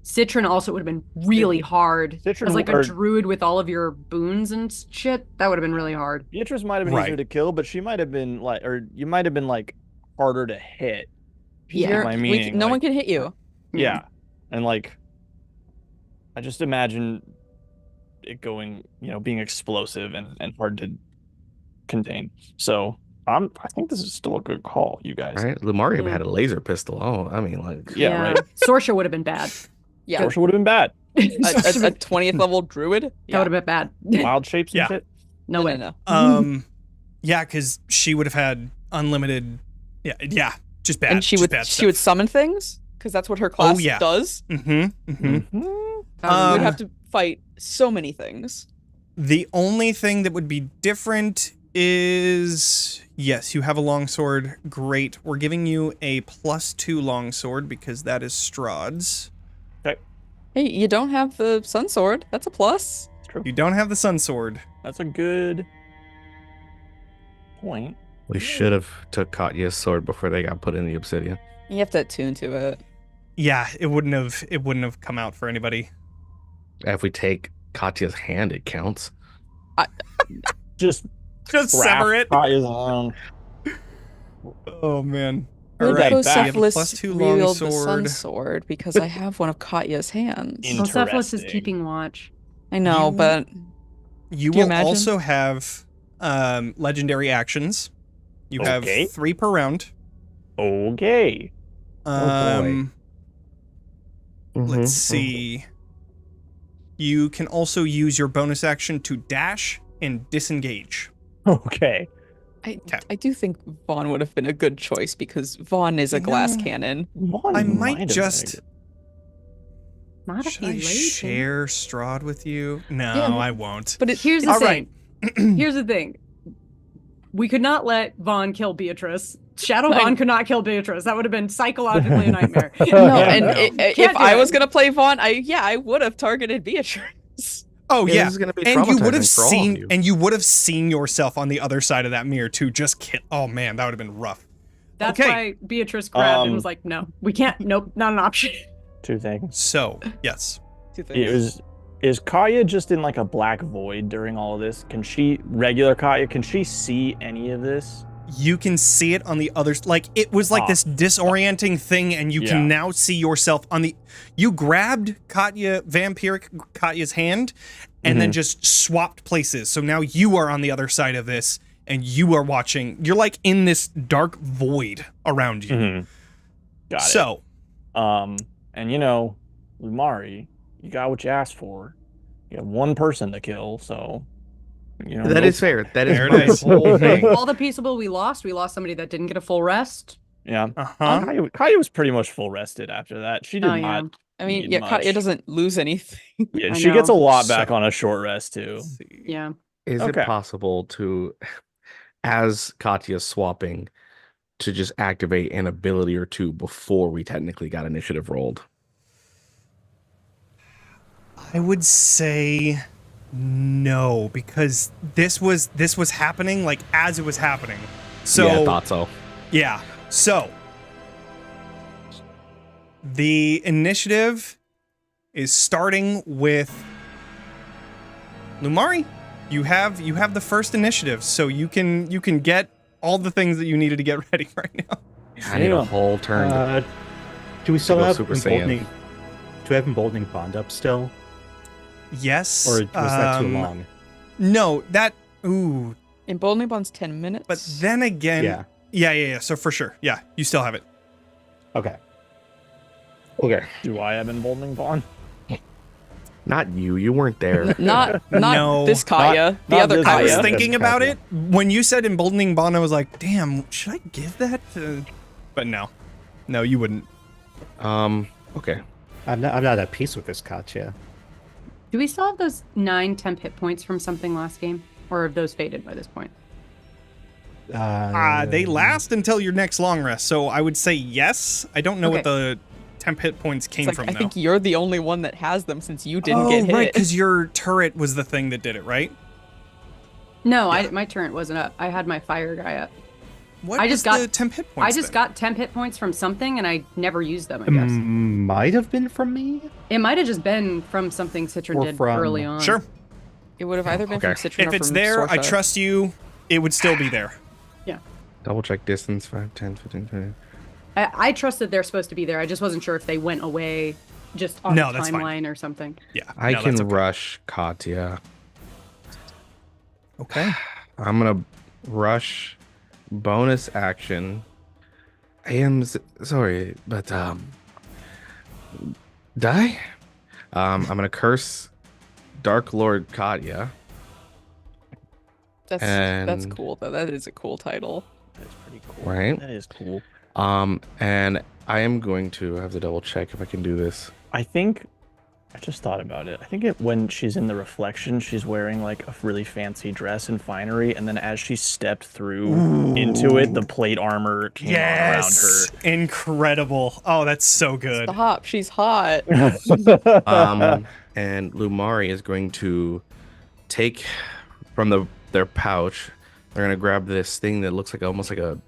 Citron also would have been really hard. Citron as like a druid with all of your boons and shit, that would have been really hard. Beatrice might have been easier to kill, but she might have been like, or you might have been like harder to hit. Yeah, my meaning. no one can hit you. Yeah, and like, I just imagine it going, being explosive and hard to contain. So I think this is still a good call, you guys. Right? Lumari had a laser pistol. Oh, I mean, like... Yeah, right. Sorcerer would have been bad. Yeah. Sorcerer would have been bad. A 20th level druid? That would have been bad. Wild shapes and shit? No way. No. Yeah, because she would have had unlimited... Yeah, just bad. And she would summon things? Because that's what her class does? Mm-hmm. You would have to fight so many things. The only thing that would be different is, yes, you have a longsword. Great. We're giving you a +2 longsword because that is Strahd's. Okay. Hey, you don't have the sun sword. That's a plus. It's true. You don't have the sun sword. That's a good point. We should have took Katya's sword before they got put in the obsidian. You have to attune to it. Yeah, it wouldn't have come out for anybody. If we take Katya's hand, it counts. Just sever it. Katya's hand. Oh man. All right, Bocephalus +2 wield the longsword. sun sword because I have one of Katya's hands. Bocephalus is keeping watch. I know, but you do you will imagine? also have legendary actions. You have 3 per round. Okay. Let's see. You can also use your bonus action to dash and disengage. Okay. I do think Vaughn would have been a good choice because Vaughn is a glass cannon. I might just... Not if Should he I lays share Strahd with you? No, Yeah, I won't. But here's the All thing. right. Here's the thing. We could not let Vaughn kill Beatrice. Shadow Vaughn could not kill Beatrice. That would have been psychologically a nightmare. If I was gonna play Vaughn, I would have targeted Beatrice. Oh yeah, this is gonna be and you would have traumatizing for all of seen, you. and you would have seen yourself on the other side of that mirror too. Just kill. Oh man, that would have been rough. That's Okay. why Beatrice grabbed and was like, no, we can't. Nope, not an option. 2 things. So yes, 2 things. Is Katya just in like a black void during all of this? Regular Katya, can she see any of this? you can see it on the other. Like it was like this disorienting thing, and you can now see yourself on the. You grabbed vampiric Katya's hand, and then just swapped places. So now you are on the other side of this, and you are watching. You're like in this dark void around you. Got it. So, and you know, Lumari, you got what you asked for. You have one person to kill, so you know that is fair. That is There it my is. whole thing. All the peaceable we lost somebody that didn't get a full rest. Yeah. Katya was pretty much full rested after that. She did not. I mean, need Katya much. doesn't lose anything. Yeah, I she gets a know. lot back on a short rest too. Yeah. Is it possible to, as Katya's swapping, to just activate an ability or two before we technically got initiative rolled? I would say no, because this was happening like as it was happening. So yeah, I thought so. Yeah. So the initiative is starting with Lumari. You have the first initiative, so you can get all the things that you needed to get ready right now. I need a whole turn. Do we still go have Super Saiyan. emboldening? Do we have emboldening bond up still? Yes. Or was that too long? No, that Emboldening Bond's 10 minutes. But then again, yeah. So for sure, yeah, you still have it. Okay. Do I have emboldening bond? Not you. You weren't there. Not No. this Kaya. The not other this I Kaya. was Kaya. thinking That's about Kaya. it when you said emboldening bond. I was like, damn, should I give that to? But no, you wouldn't. Okay. I'm not at peace with this, Katya. Do we still have those 9 temp hit points from something last game? Or have those faded by this point? They last until your next long rest, so I would say yes. I don't know what the temp hit points came It's like, from, I though. think you're the only one that has them since you didn't get hit. Right, because your turret was the thing that did it, right? No, my turret wasn't up. I had my fire guy up. What I was just got the temp hit points I just then? got temp hit points from something, and I never used them, I guess. Might have been from me. It might have just been from something Citron Or did from- early on. Sure. It would have either been Okay. from Citron If or it's from there, I Sorsha. trust you. It would still be there. Yeah. Double check distance. 5, 10, 15, 20. I trust that they're supposed to be there. I just wasn't sure if they went away just on No, the that's fine. timeline or something. Yeah. I no, can that's okay. rush Katya. Okay. I'm gonna rush bonus action. I am sorry, but die. I'm gonna curse Dark Lord Katya. That's And- cool though. That is a cool title. That's pretty cool. Right. That is cool. And I am going to have to double check if I can do this. I think I just thought about it. I think when she's in the reflection, she's wearing like a really fancy dress and finery, and then as she stepped through into it, the plate armor came on around her. Incredible. Oh, that's so good. Stop. She's hot. And Lumari is going to take from their pouch. They're gonna grab this thing that looks like almost like a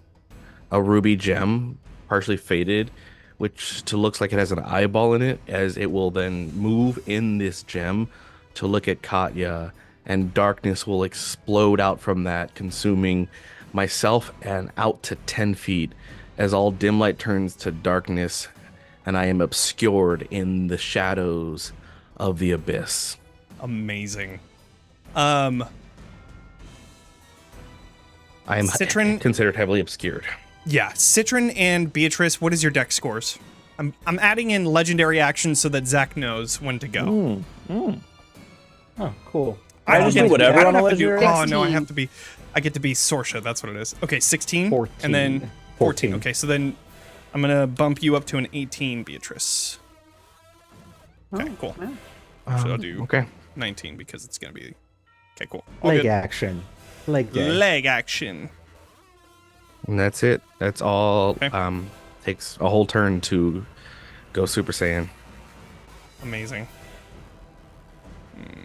ruby gem, partially faded, which looks like it has an eyeball in it, as it will then move in this gem to look at Katya, and darkness will explode out from that, consuming myself and out to 10 feet, as all dim light turns to darkness, and I am obscured in the shadows of the abyss. Amazing. I am Citron- considered heavily obscured. Yeah, Citron and Beatrice, what is your dex scores? I'm adding in legendary actions so that Zach knows when to go. Oh, cool. I just get do to whatever I on don't a have to do- legendary. Oh no, I get to be Sorsha. That's what it is. Okay, 16, 14. and then 14. 14. Okay, so then I'm gonna bump you up to an 18, Beatrice. Okay, cool. Wow. Actually, I'll do Okay. 19 because it's gonna be. Okay, cool. All Leg good. action. Leg day. Leg action. And that's it. That's all. Okay. Takes a whole turn to go Super Saiyan. Amazing.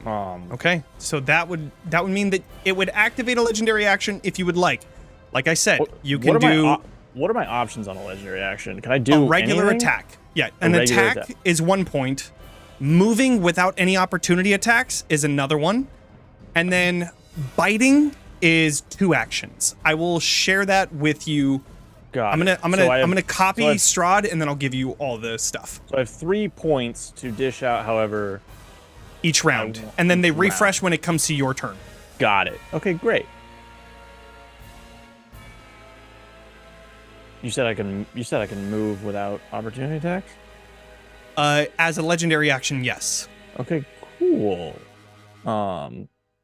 Okay. So that would mean that it would activate a legendary action if you would like. Like I said, you can do What are my options on a legendary action? Can I do a regular anything? attack. Yeah, A an regular attack attack. is 1 point. Moving without any opportunity attacks is another one. And then biting is 2 actions. I will share that with you. Got I'm it. gonna So I have- copy so I have- Strahd, and then I'll give you all the stuff So I have 3 points to dish out, however. each round, want and then they each round. refresh when it comes to your turn. Got it. Okay, great. You said I can move without opportunity attacks? As a legendary action, yes. Okay, cool.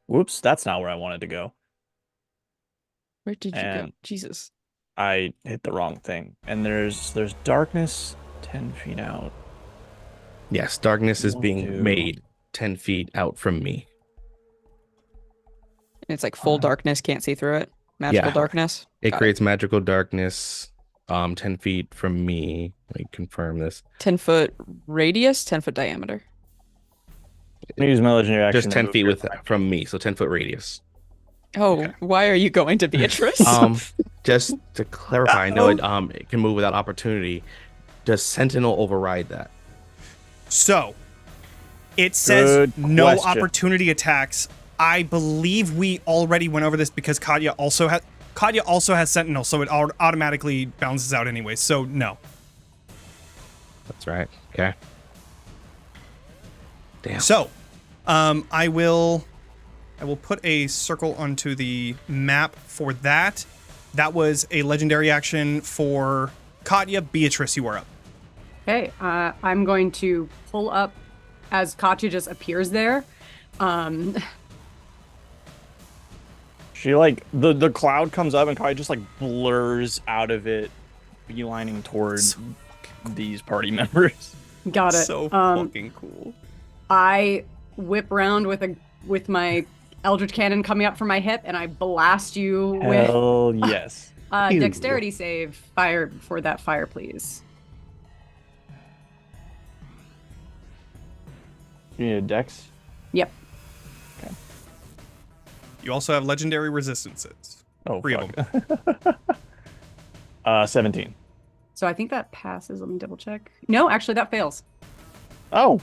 Whoops, that's not where I wanted to go. Where did you go? And- Jesus. I hit the wrong thing. And there's darkness 10 feet out. Yes, darkness is Want being to- made 10 feet out from me. And it's like full darkness, can't see through it. Magical Yeah. darkness. It Got creates magical darkness 10 feet from me. Let me confirm this. 10-foot radius, 10-foot diameter. I'm gonna use my legendary action. Just to 10 move feet here. from me, so 10-foot radius. Oh, why are you going to Beatrice? Just to clarify, I know it can move without opportunity. Does Sentinel override that? So, it says Good no question. opportunity attacks. I believe we already went over this because Katya also has Sentinel, so it automatically balances out anyway. So no. That's right. Okay. Damn. So, I will put a circle onto the map for that. That was a legendary action for Katya. Beatrice, you are up. Okay, I'm going to pull up as Katya just appears there. She like the cloud comes up and Kai just like blurs out of it, beelining towards these party members. Got it. So fucking cool. I whip around with my Eldritch Cannon coming up from my hip, and I blast you with Hell yes. dexterity save. Fire for that fire, please. You need a dex? Yep. Okay. You also have legendary resistances. Oh, 3 fuck. of them. 17. So I think that passes. Let me double check. No, actually that fails. Oh.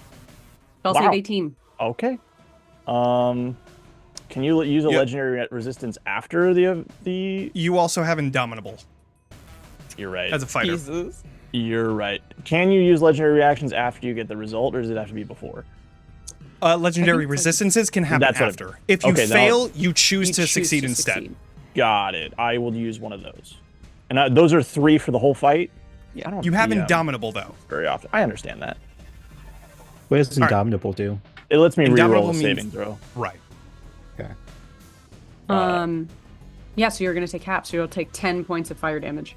Spell Wow. save 18. Okay. Can you use a legendary resistance after the? You also have Indomitable. You're right. As a fighter. Jesus. You're right. Can you use legendary reactions after you get the result, or does it have to be before? Legendary resistances can happen That's what after. If you okay, fail, you choose to succeed instead. Got it. I will use one of those. And those are 3 for the whole fight? Yeah. You have Indomitable, though. Very often. I understand that. What does Indomitable do? It lets me Indomitable reroll a means- saving throw. Right. Okay. Yeah, so you're going to take half, so you'll take 10 points of fire damage.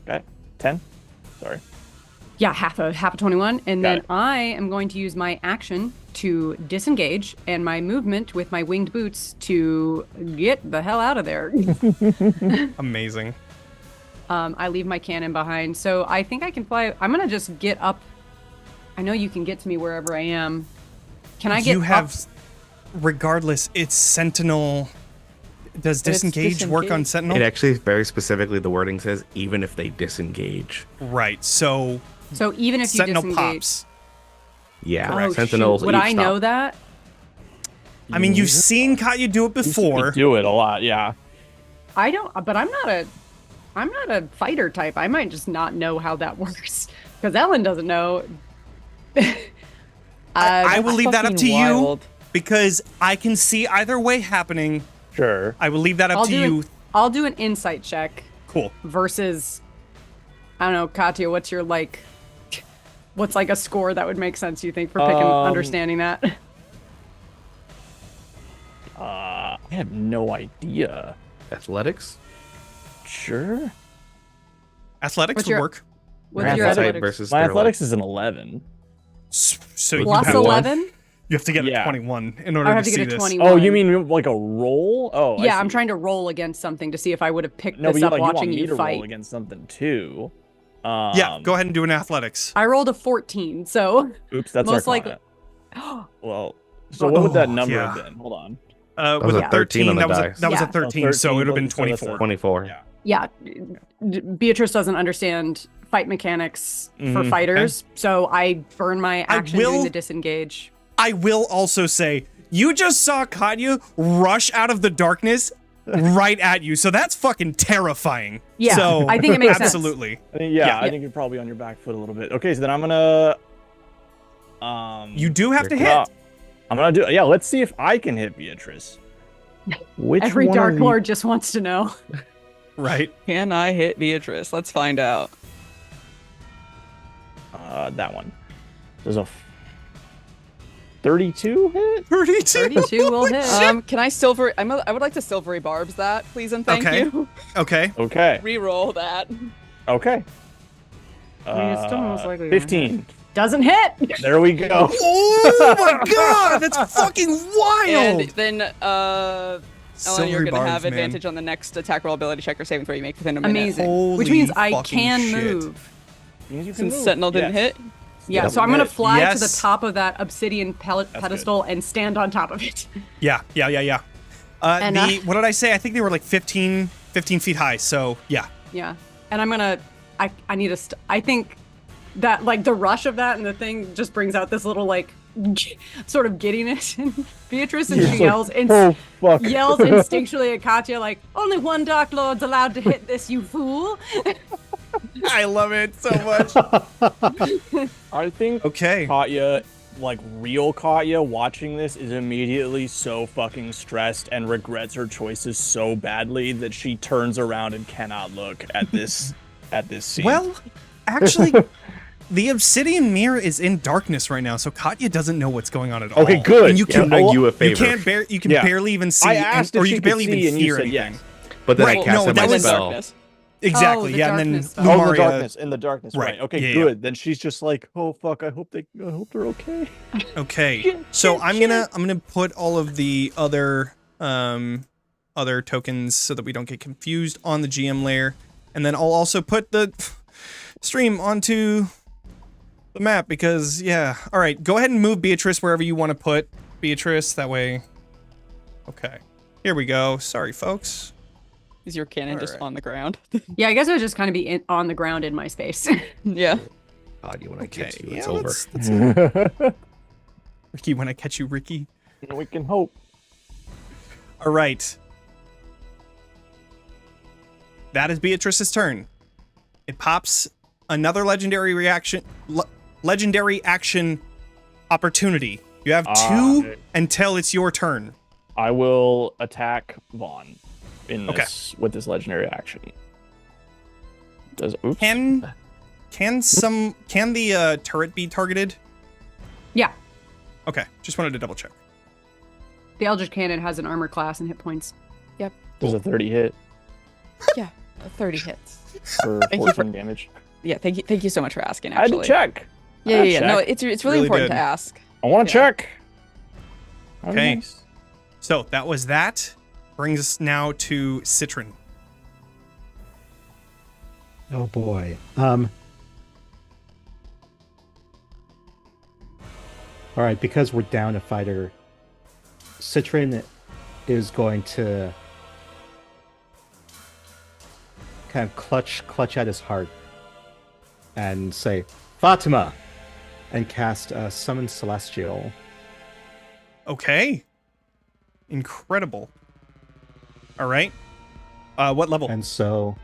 Okay. 10? Sorry. Yeah, half a 21, and Got then it. I am going to use my action to disengage and my movement with my winged boots to get the hell out of there. Amazing. I leave my cannon behind, so I think I can fly. I'm gonna just get up. I know you can get to me wherever I am. Can I get You have, up? regardless, it's Sentinel. Does disengage work on Sentinel? It actually very specifically, the wording says, even if they disengage. Right. So even if you Sentinel disengage, pops. Yeah, Oh, Sentinels. shoot. Would each I know stop. that? I mean, you've seen Katya do it before. You do it a lot, yeah. I don't, but I'm not a fighter type. I might just not know how that works because Ellen doesn't know. I will leave that up to wild. you because I can see either way happening. Sure. I will leave that up to you. I'll do an insight check. Cool. Versus, I don't know, Katya, what's like a score that would make sense, you think, for understanding that? I have no idea. Athletics? Sure. Athletics What's would your- work. What's your Insight athletics? versus My their athletics is an 11. So you Plus have 11? You have to get a 21 in order I have to to see get a this. 21. Oh, you mean like a roll? Oh, I Yeah, see. I'm trying to roll against something to see if I would have picked No, this but up you want watching me you to fight. roll against something too. Yeah, go ahead and do an athletics. I rolled a 14, so Oops, that's most Arcana. likely. Well, so what would that number yeah. have been? Hold on. was With a 13 on the that was dice. that was a Yeah. 13, so it would have been so that's 24. 24. Yeah. Yeah, Beatrice doesn't understand fight mechanics for Mhm. fighters, so I burn my action will- doing the disengage. I will also say, you just saw Katya rush out of the darkness right at you, so that's fucking terrifying. Yeah, so, I think it makes sense. absolutely. I think, Yeah. I think you're probably on your back foot a little bit. Okay, so then I'm gonna. You do have to hit. well, I'm gonna do. Yeah, let's see if I can hit Beatrice. Which Every one Dark of you- Lord just wants to know. Right. Can I hit Beatrice? Let's find out. That one. There's a 32 hit. 32. 32 will hit. Can I I would like to silvery barbs that, please and thank Okay. you. Okay. Okay. Reroll that. Okay. mean, it's still most likely gonna 15. Doesn't hit. There we go. Oh my god, that's fucking wild. And then, Ellen, Silvery you're gonna barbs, have man. advantage on the next attack roll, ability check, or saving throw you make within a minute. Amazing. Which means I fucking can shit. move. Means you can Since move. Sentinel didn't Yes. hit. Yeah, so I'm gonna fly to the Yes. top of that obsidian pedestal and stand on top of it. Yeah. And, What did I say? I think they were like 15 feet high. So yeah. Yeah, and I'm gonna. I need a. I think that like the rush of that and the thing just brings out this little like sort of giddiness in Beatrice, and she yells Oh fuck. yells instinctually at Katya like, "Only one Dark Lord's allowed to hit this, you fool!" I love it so much. I think Okay. Katya, like real Katya, watching this is immediately so fucking stressed and regrets her choices so badly that she turns around and cannot look at this scene. Well, actually, the obsidian mirror is in darkness right now, so Katya doesn't know what's going on at all. Okay, good. And you Yeah, can doing you a favor. You can barely even see, I asked if or she you can could barely see, even and you hear said anything. yes. But then Right, I no, cast that my was spell. darkness. Exactly. the Yeah, and then darkness spell. Oh, in the Lumaria- darkness, in the darkness. Right. Okay, Yeah, good. Then she's just like, oh fuck, I hope they're okay. Okay, so I'm gonna put all of the other tokens so that we don't get confused on the GM layer, and then I'll also put the stream onto the map because yeah. All right, go ahead and move Beatrice wherever you want to put Beatrice. That way. Okay, here we go. Sorry, folks. Is your cannon just Alright. on the ground? Yeah, I guess it would just kind of be on the ground in my space. Yeah. God, when I get you, yeah, it's over. Ricky, when I catch you, Ricky. We can hope. All right. That is Beatrice's turn. It pops another legendary action opportunity. You have 2 until it's your turn. I will attack Vaughn in this with this legendary action. Oops. Can the turret be targeted? Yeah. Okay, just wanted to double check. The Eldritch Cannon has an armor class and hit points. Yep. Does a 30 hit Yeah. 30 hits. for Thank you 14 damage? Yeah. Thank you so much for asking. I had Actually. to check. Yeah. No, it's really Really important did. to ask. I want to check. Oh, Okay. nice. So that was that. Brings us now to Citron. Oh boy. All right, because we're down a fighter, Citron is going to kind of clutch at his heart and say, Fatima, and cast Summon Celestial. Okay. Incredible. All right. What level? And so,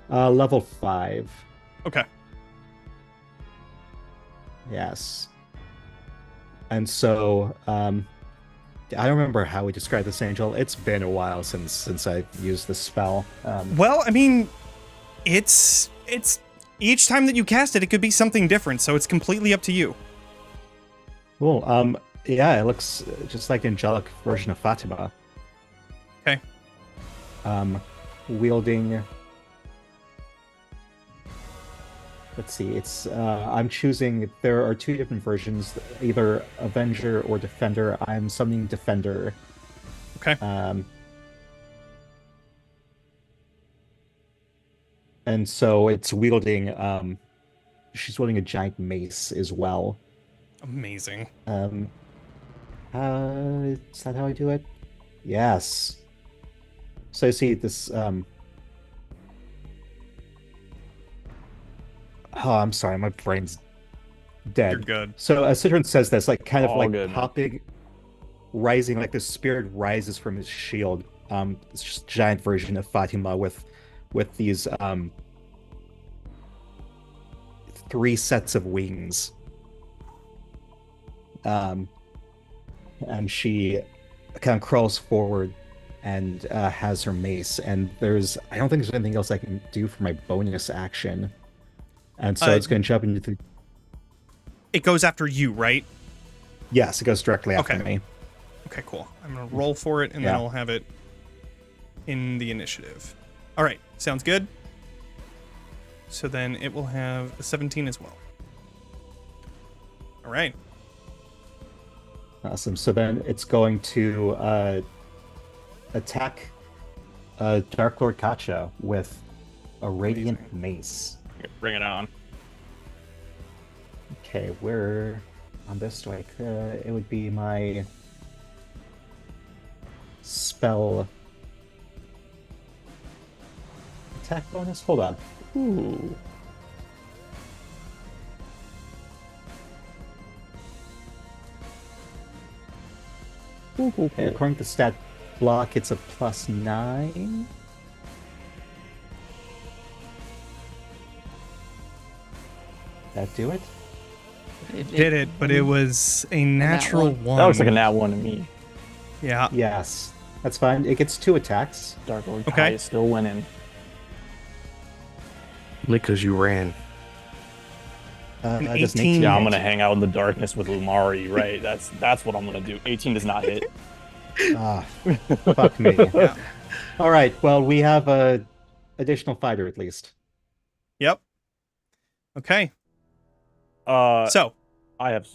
level 5. Okay. Yes. And so, I don't remember how we described this angel. It's been a while since I used this spell. Well, I mean, it's each time that you cast it, it could be something different, so it's completely up to you. Cool. Yeah, it looks just like the angelic version of Fatima. Okay. Wielding. Let's see. It's I'm choosing. There are 2 different versions, either Avenger or Defender. I'm summoning Defender. Okay. And so it's wielding. She's wielding a giant mace as well. Amazing. Is that how I do it? Yes. So I see this. Oh, I'm sorry, my brain's dead. You're good. So Citron says this, like kind of All like good. popping, rising, like the spirit rises from his shield. It's just a giant version of Fatima with these 3 sets of wings. And she kind of crawls forward and has her mace. And I don't think there's anything else I can do for my bonus action. And so it's going to jump into It goes after you, right? Yes, it goes directly after Okay. me. Okay, cool. I'm going to roll for it, and then Yeah. I'll have it in the initiative. All right, sounds good. So then it will have a 17 as well. All right. Awesome. So then it's going to attack Dark Lord Kacha with a Radiant Mace. Bring it on. Okay, where on this do it would be my spell attack bonus? Hold on. Ooh. Okay, according to stat block, it's a +9. That do it? Did it, but it was a natural one. That looks like a nat 1 to me. Yeah. Yes, that's fine. It gets 2 attacks. Dark Lord Okay. Kai is still winning. Because you ran. An Does an 18. Yeah, I'm hit? gonna hang out in the darkness with Lumari, right? That's what I'm gonna do. 18 does not hit. Ah, fuck me. Yeah. All right. Well, we have a additional fighter at least. Yep. Okay. So I have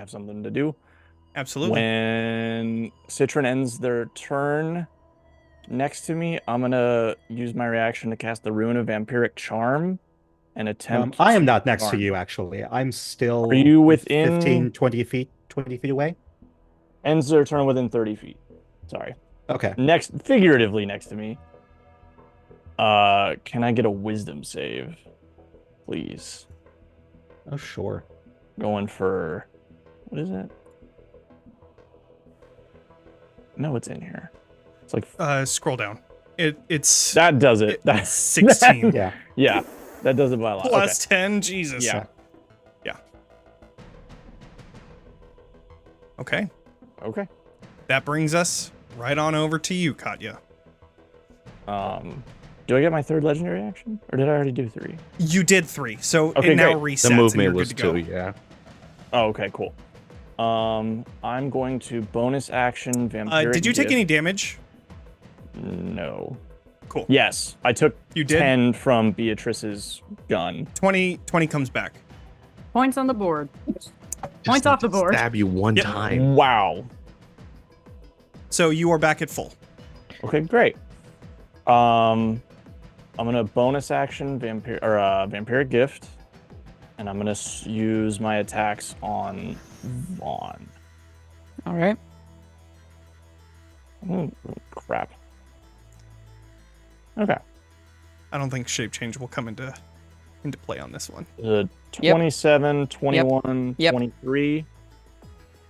something to do. absolutely. When Citron ends their turn next to me, I'm gonna use my reaction to cast the Ruin of Vampiric Charm and attempt I am to not next to charm. you, actually. I'm still Are you within 15, 20 feet away? ends their turn within 30 feet? Sorry. Okay. Figuratively next to me. Can I get a wisdom save, please? Oh, sure. Going for what is it? No, it's in here. It's like Scroll down. It's that does it. That's 16. Yeah. Yeah, that does it by a lot. Plus 10. Jesus. Yeah. Yeah. Okay. Okay. That brings us right on over to you, Katya. Do I get my third legendary action, or did I already do 3? You did 3, so Okay, it now great. resets. The and movement you're was good to go. 2, yeah. Oh, okay, cool. I'm going to bonus action vampiric. Did you take gift. any damage? No. Cool. Yes, I took You did? 10 from Beatrice's gun. 20 comes back. Points on the board. Points off the board. Stab you one Yep. time. Wow. So you are back at full. Okay, great. I'm gonna bonus action vampiric gift, and I'm gonna use my attacks on Vaughn. All right. Oh, crap. Okay. I don't think shape change will come into play on this one. 27, 21, Yep. 23.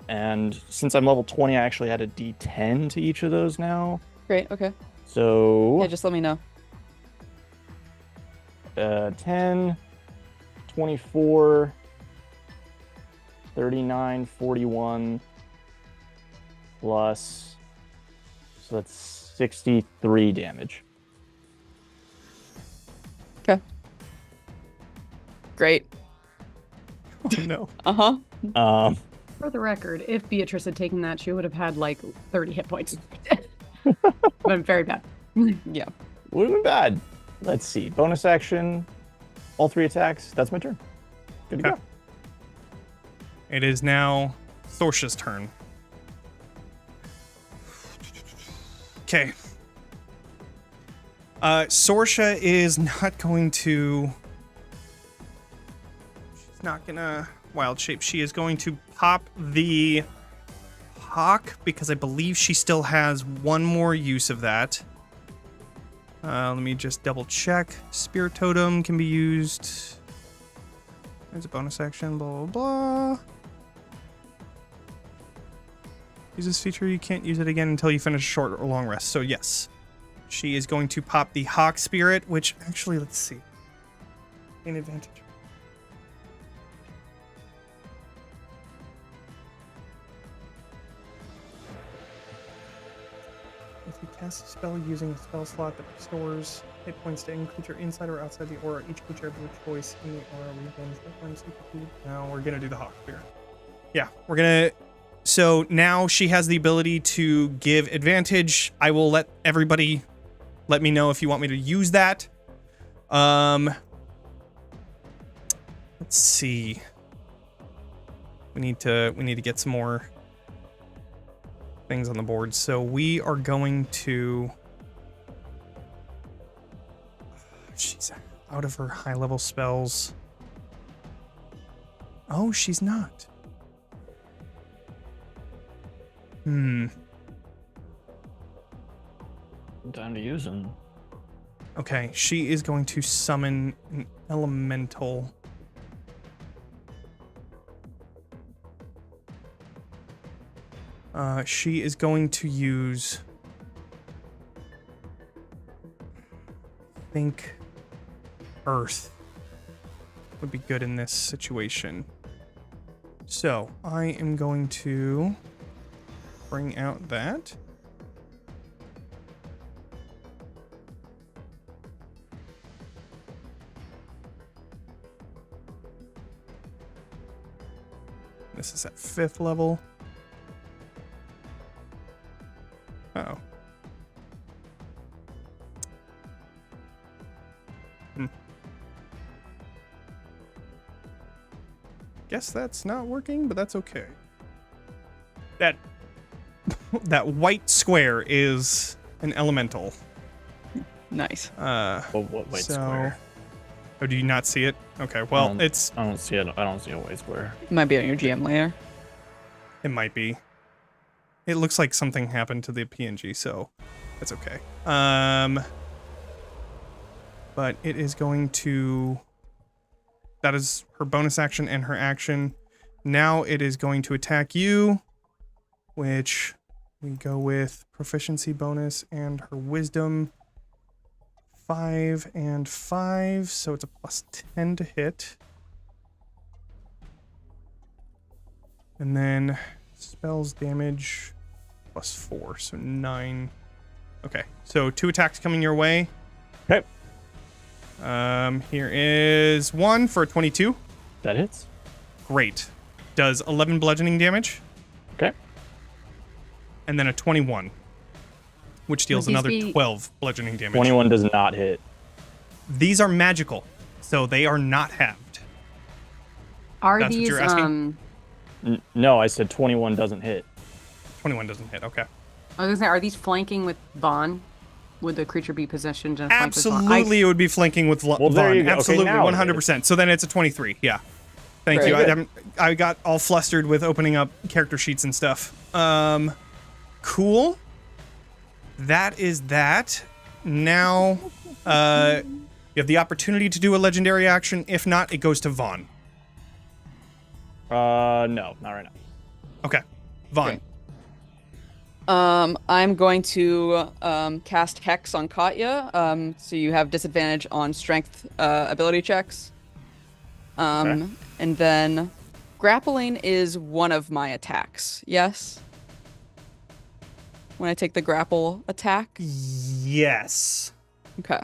And since I'm level 20, I actually had a D10 to each of those now. Great. Okay. So Yeah, just let me know. 10, 24, 39, 41, plus, so that's 63 damage. Okay. Great. Oh no. Uh-huh. For the record, if Beatrice had taken that, she would have had like 30 hit points. But very bad. Yeah. Would have been bad. Let's see. Bonus action, all 3 attacks. That's my turn. Good to Okay. go. It is now Thorsha's turn. Okay. Sorsha is not going to... She's not gonna wild shape. She is going to pop the hawk because I believe she still has one more use of that. Let me just double check. Spirit Totem can be used. There's a bonus action, blah, blah, blah. Use this feature, you can't use it again until you finish a short or long rest. So yes, she is going to pop the Hawk Spirit, which actually, let's see. Gain advantage. If you cast a spell using a spell slot that restores hit points to any creature inside or outside the aura, each creature of your choice in the aura regains hit points. Now we're gonna do the Hawk Spirit. Yeah, we're gonna. So now she has the ability to give advantage. I will let everybody let me know if you want me to use that. Let's see. We need to get some more things on the board. So we are going to... She's out of her high level spells. Oh, she's not. Time to use them. Okay, she is going to summon an elemental. She is going to use... I think Earth would be good in this situation. So, I am going to bring out that. This is at 5th level. Uh-oh. Guess that's not working, but that's okay. That that white square is an elemental. Nice. What white square? Oh, do you not see it? Okay, well, I don't see it. I don't see a white square. It might be on your GM layer. It might be. It looks like something happened to the PNG, so that's okay. But it is going to... That is her bonus action and her action. Now it is going to attack you, which we go with proficiency bonus and her wisdom. 5 and 5, so it's a +10 to hit. And then spells damage +4, so 9. Okay, so 2 attacks coming your way. Okay. Here is 1 for 22. That hits. Great. Does 11 bludgeoning damage. Okay. And then a 21, which deals Would these another be- 12 bludgeoning damage. 21 does not hit. These are magical, so they are not halved. Are That's what these you're asking? No, I said 21 doesn't hit. 21 doesn't hit, okay. I was gonna say, are these flanking with Vaughn? Would the creature be positioned to flank with Vaughn? Absolutely, it would be flanking with Well, there Vaughn. you go. Okay, Absolutely, now it 100%. So then it's a 23, yeah. Thank Very you. good. I got all flustered with opening up character sheets and stuff. Cool. That is that. Now, you have the opportunity to do a legendary action. If not, it goes to Vaughn. No, not right now. Okay. Vaughn. Okay. I'm going to cast Hex on Katya. So you have disadvantage on strength ability checks. Okay. And then grappling is one of my attacks. Yes. When I take the grapple attack. Yes. Okay.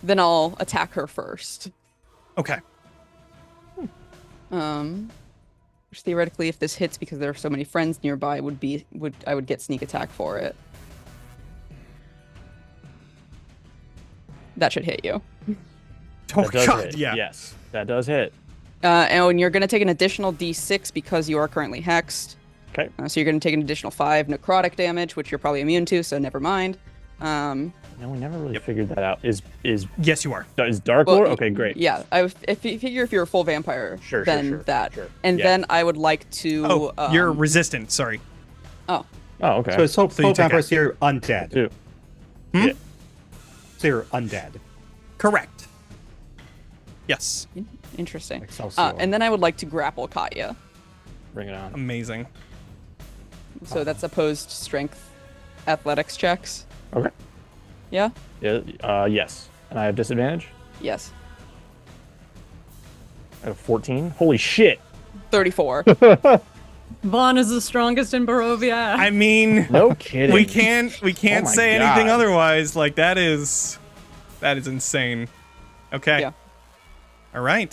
Then I'll attack her first. Okay. Which theoretically, if this hits because there are so many friends nearby, I would get sneak attack for it. That should hit you. Oh That does god, hit. yeah. Yes, that does hit. And you're going to take an additional d6 because you are currently hexed. Okay. So you're going to take an additional 5 necrotic damage, which you're probably immune to, so never mind. No, we never really figured that out. Is Yes, you are. Is Dark Well, Lord? Okay, great. Yeah, if you figure if you're a full vampire, Sure, then that. sure. And Yeah. then I would like to. Oh, you're resistant. Sorry. Oh. Oh, okay. So you full take vampires, you're undead. Two. Yeah. So you're undead. Correct. Yes. Interesting. Excelsior. And then I would like to grapple Katya. Bring it on. Amazing. So that's opposed strength athletics checks. Okay. Yeah? Yeah. Yes. And I have disadvantage. Yes. I have 14. Holy shit. 34. Vaughn is the strongest in Barovia. I mean, No kidding. we can't Oh my say anything God. otherwise. Like that is insane. Okay. Yeah. All right.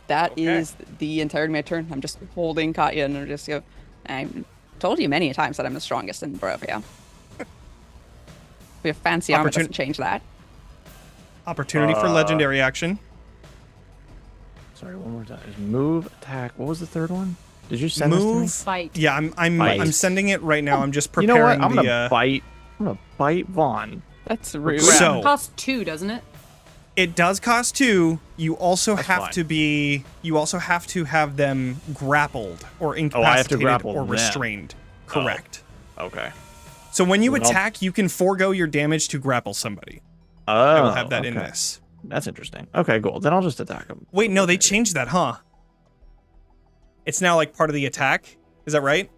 That Okay. is the entirety of my turn. I'm just holding Katya and I just go, I told you many times that I'm the strongest in Barovia. We have fancy armor, doesn't change that. Opportunity for legendary action. Sorry, one more time. Is move, attack. What was the third one? Did you send Move. this to Fight. Yeah, I'm Fight. sending it right now. I'm just me? You know preparing what? I'm the. gonna bite. I'm gonna bite Vaughn. That's rude. So- It costs 2, doesn't it? It does cost 2. You also That's have fine. to be. You also have to have them grappled or incapacitated grapple or them. restrained. Oh. Correct. Okay. So when you Well, I'll- attack, you can forego your damage to grapple somebody. Oh, I will have that in okay. this. That's interesting. Okay, cool. Then I'll just attack him. Wait, no, they changed that, huh? It's now like part of the attack. Is that right?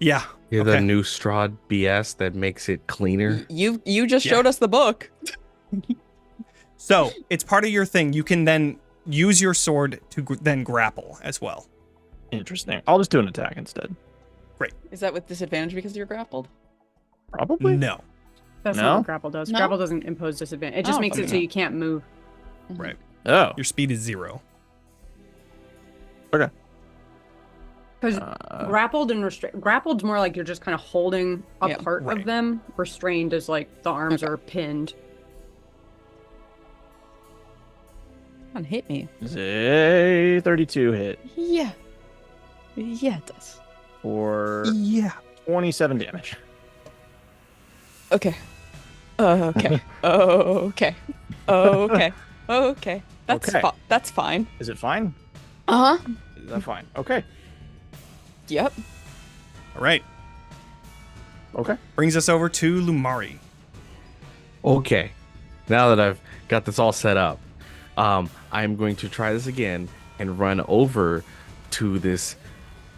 Yeah. You're okay. the new Strahd BS that makes it cleaner. You just showed us the book. So it's part of your thing. You can then use your sword to then grapple as well. Interesting. I'll just do an attack instead. Is that with disadvantage because you're grappled? Probably. No. That's No? not what grapple does. No? Grapple doesn't impose disadvantage. It just Oh, makes it so okay. you can't move. Right. Oh. Your speed is 0. Okay. Because grappled and grappled's more like you're just kind of holding a part of them. Restrained is like the arms are pinned. Come on, hit me. Is a 32 hit? Yeah. Yeah, it does. For 27 damage. Okay. Okay. Okay. Okay. Okay. That's fine. Is it fine? Uh-huh. Is that fine? Okay. Yep. All right. Okay. Brings us over to Lumari. Okay. Now that I've got this all set up, I'm going to try this again and run over to this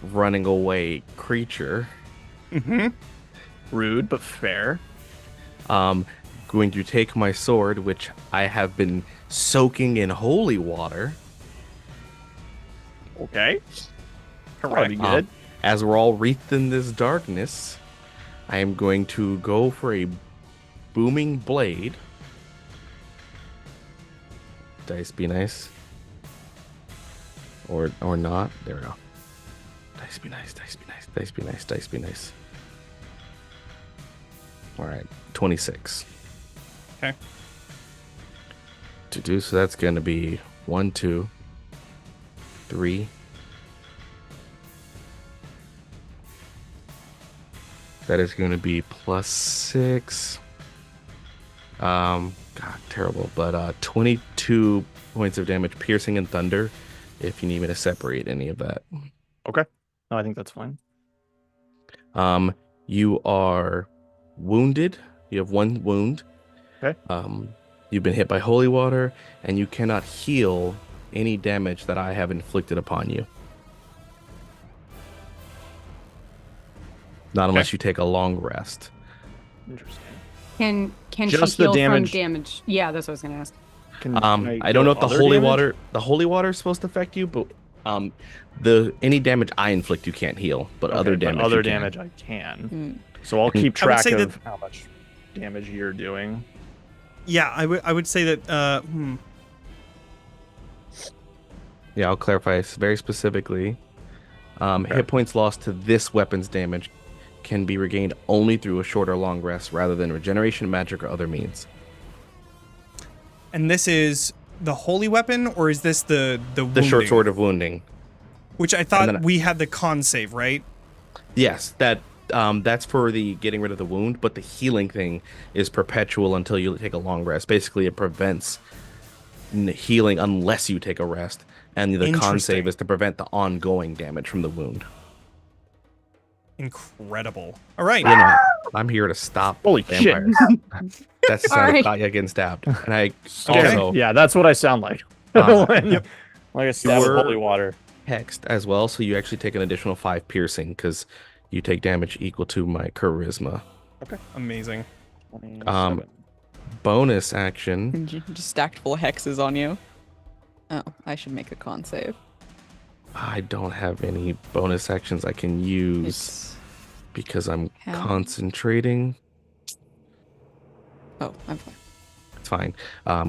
running away creature. Mm-hmm. Rude, but fair. Going to take my sword, which I have been soaking in holy water. Okay. Correct. That'd be good. As we're all wreathed in this darkness, I am going to go for a booming blade. Dice be nice. Or not. There we go. Dice be nice, dice be nice, dice be nice, dice be nice. Alright, 26. Okay. To do so, that's going to be 1, 2, 3. That is going to be +6. God, terrible. But 22 points of damage, piercing and thunder, if you need me to separate any of that. Okay. No, I think that's fine. You are wounded. You have 1 wound. Okay. You've been hit by holy water, and you cannot heal any damage that I have inflicted upon you. Not unless you take a long rest. Interesting. Can Just she heal the damage? from damage? Yeah, that's what I was gonna ask. I don't know if the holy water is supposed to affect you, but any damage I inflict you can't heal, but Okay, other but damage other you can. damage I can. So I'll keep I would track say of that- how much damage you're doing. Yeah, I would say that. Yeah, I'll clarify very specifically. Hit points lost to this weapon's damage can be regained only through a short or long rest rather than regeneration, magic, or other means. And this is the holy weapon, or is this the The short wounding? sword of wounding. Which I thought we had the con save, right? Yes, that's for the getting rid of the wound, but the healing thing is perpetual until you take a long rest. Basically, it prevents healing unless you take a rest, and the con save is to prevent the ongoing damage from the wound. Incredible. All right. You know, I'm here to stop Holy vampires. That's the sound of Katya getting stabbed. And I also... Yeah, that's what I sound like. Like a stab of holy water. Hexed as well, so you actually take an additional 5 piercing because you take damage equal to my charisma. Okay. Amazing. Bonus action. Just stacked full of hexes on you. Oh, I should make a con save. I don't have any bonus actions I can use because I'm concentrating. Oh, I'm fine. It's fine.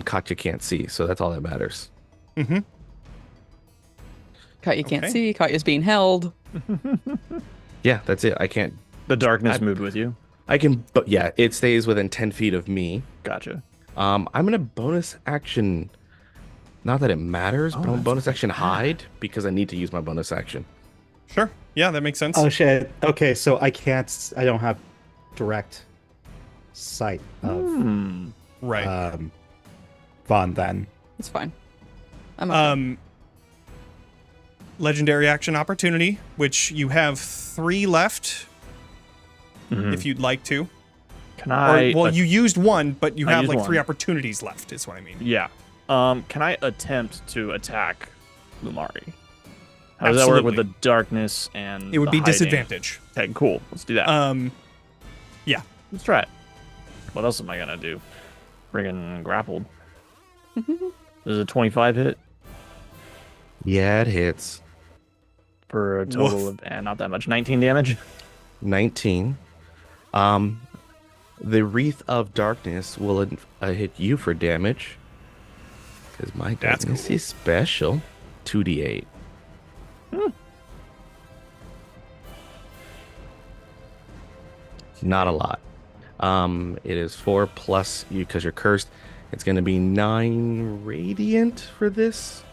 Katya can't see, so that's all that matters. Mm-hmm. Katya can't see. Katya's being held. Yeah, that's it. I can't. The darkness moved with you. I can, but yeah, it stays within 10 feet of me. Gotcha. I'm gonna bonus action. Not that it matters, but I'm gonna bonus action hide because I need to use my bonus action. Sure. Yeah, that makes sense. Oh shit. Okay, so I don't have direct sight of right. Vaughn then. It's fine. I'm okay. Legendary action opportunity, which you have 3 left if you'd like to. Can I? Well, you used 1, but you I have used like 3 one. opportunities left, is what I mean. Yeah. Can I attempt to attack Lumari? How does that work with the darkness and It would the be hiding? disadvantage. Okay, cool. Let's do that. Yeah. Let's try it. What else am I gonna do? Friggin' grappled. Does a 25 hit? Yeah, it hits. For a total of not that much. 19 damage? 19. The Wreath of Darkness will hit you for damage. Because my darkness is special. 2d8. Not a lot. It is 4 plus you because you're cursed. It's going to be 9 radiant for this.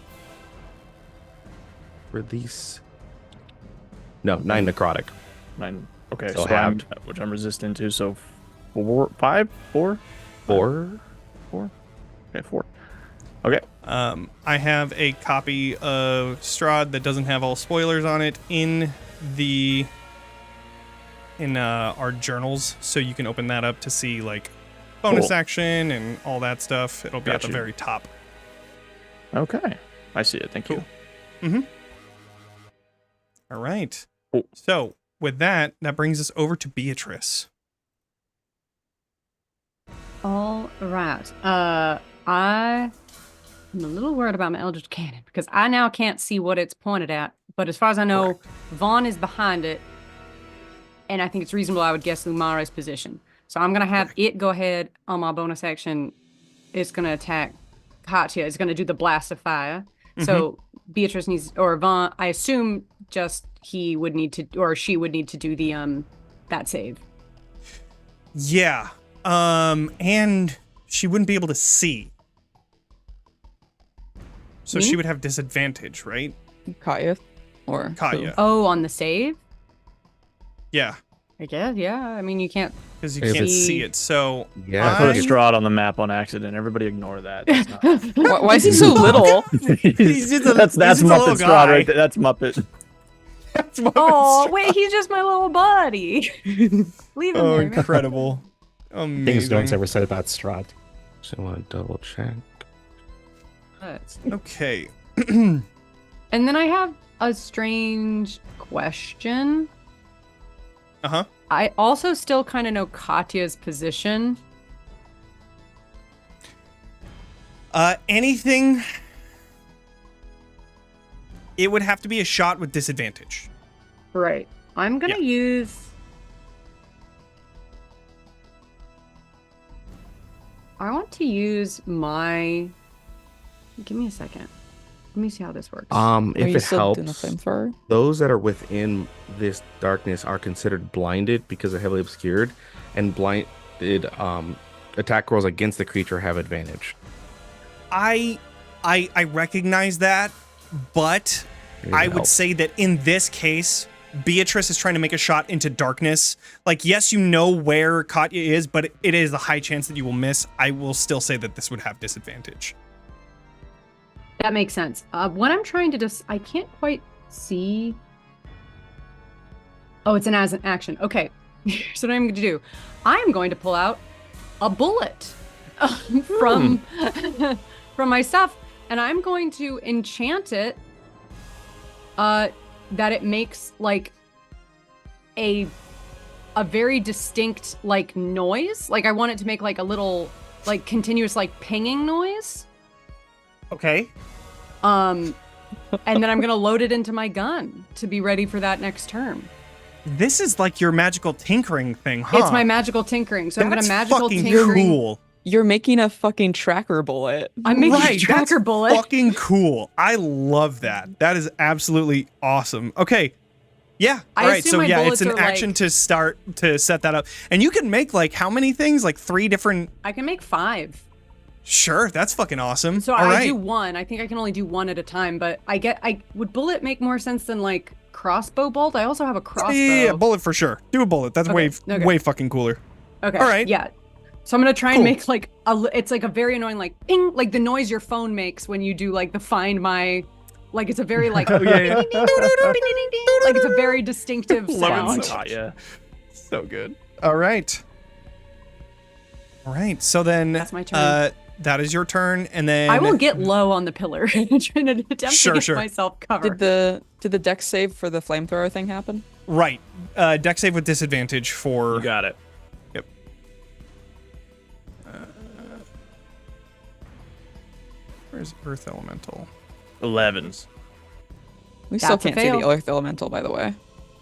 For these. No, 9 necrotic. 9. Okay, So so halved. which I'm resistant to. So 4, 5, 4, 4. 4. Okay, 4. Okay. I have a copy of Strahd that doesn't have all spoilers on it in our journals, so you can open that up to see like bonus Cool. action and all that stuff. It'll be at Gotcha. the very top. Okay. I see it. Thank you. Mm-hmm. All right. Cool. So with that brings us over to Beatrice. All right. I'm a little worried about my Eldritch Cannon because I now can't see what it's pointed at. But as far as I know, Vaughn is behind it. And I think it's reasonable I would guess Lumari's position. So I'm going to have it go ahead on my bonus action. It's going to attack Katya. It's going to do the blast of fire. So Beatrice needs, or Vaughn, I assume just he would need to, or she would need to do the, that save. Yeah. And she wouldn't be able to see. So Me? she would have disadvantage, right? Katya? Or Katya. Oh, on the save? Yeah. I guess, yeah. I mean, you can't. Because you can't see it. So Yeah. I put a Strahd on the map on accident. Everybody ignore that. That's not... Why is he so little? He's just a- that's he's just a Muppet little Strahd guy. right there. That's Muppet. Oh, wait, he's just my little buddy. Leave him Oh, there. incredible. Things no one's Amazing. ever said about Strahd. So I want to double check. Okay. And then I have a strange question. Uh-huh. I also still kind of know Katya's position. Anything. It would have to be a shot with disadvantage. Right. I'm going to use... I want to use my... Give me a second. Let me see how this works. If it helps, flamethrower? those that are within this darkness are considered blinded because they're heavily obscured, and blinded attack rolls against the creature have advantage. I recognize that, but I would say that in this case, Beatrice is trying to make a shot into darkness. Like, yes, you know where Katya is, but it is a high chance that you will miss. I will still say that this would have disadvantage. That makes sense. What I'm trying to I can't quite see. Oh, it's as an action. Okay. Here's what I'm going to do. I'm going to pull out a bullet from my stuff, and I'm going to enchant it that it makes like a very distinct like noise. Like I want it to make like a little like continuous like pinging noise. Okay. And then I'm gonna load it into my gun to be ready for that next turn. This is like your magical tinkering thing, huh? It's my magical tinkering. So I'm That's gonna magical fucking tinkering. cool. You're making a fucking tracker bullet. I'm making a Right, tracker that's bullet. fucking cool. I love that. That is absolutely awesome. Okay. Yeah. I All right. assume So my yeah, it's bullets an are, action like- to start to set that up. And you can make like how many things? Like 3 different. I can make 5. Sure, that's fucking awesome. So All I right. do 1. I think I can only do 1 at a time, but would bullet make more sense than like crossbow bolt? I also have a crossbow. Yeah, bullet for sure. Do a bullet. That's Okay, way fucking cooler. Okay. All right. Yeah. So I'm gonna try Cool. and make like it's like a very annoying like ping, like the noise your phone makes when you do like the find my, like it's a very like Oh, yeah, yeah. ding, ding, ding, ding, ding, ding, ding. Like it's a very distinctive Love sound. it. Yeah. So good. All right. All right. So then That's my turn. that is your turn, and then I will get low on the pillar trying to attempt Sure, to get sure. myself covered. Did the dex save for the flamethrower thing happen? Right. Dex save with disadvantage for. You got it. Yep. Where's Earth Elemental? 11s. We still That's a can't see the fail. Earth Elemental, by the way.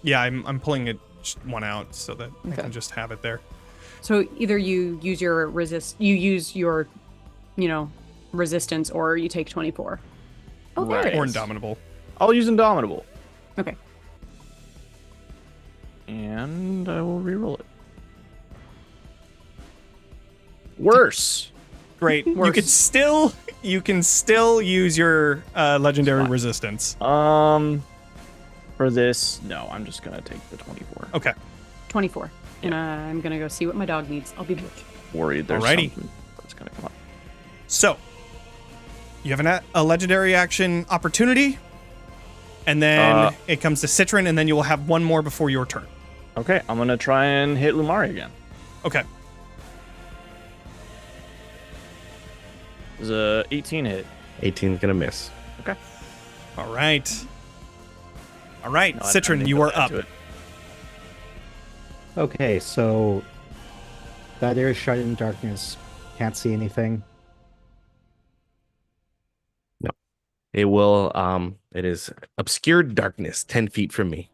Yeah, I'm pulling it one out so that I Okay. can just have it there. So either you use your resistance, or you take 24. Oh, there Right. it Or is. Indomitable. I'll use Indomitable. Okay. And I will reroll it. Worse. Great. Worse. You can still use your legendary resistance. For this, no, I'm just gonna take the 24. Okay. 24. And I'm going to go see what my dog needs. I'll be back. Worried there's Alrighty. something that's gonna come up. So, you have a legendary action opportunity, and then it comes to Citron, and then you will have one more before your turn. Okay, I'm gonna try and hit Lumari again. Okay. There's a 18 hit. 18's gonna miss. Okay. All right. All right, No, I Citron, need you to are add up. to it. Okay, so that area is shut in darkness. Can't see anything. No. It will, it is obscured darkness 10 feet from me.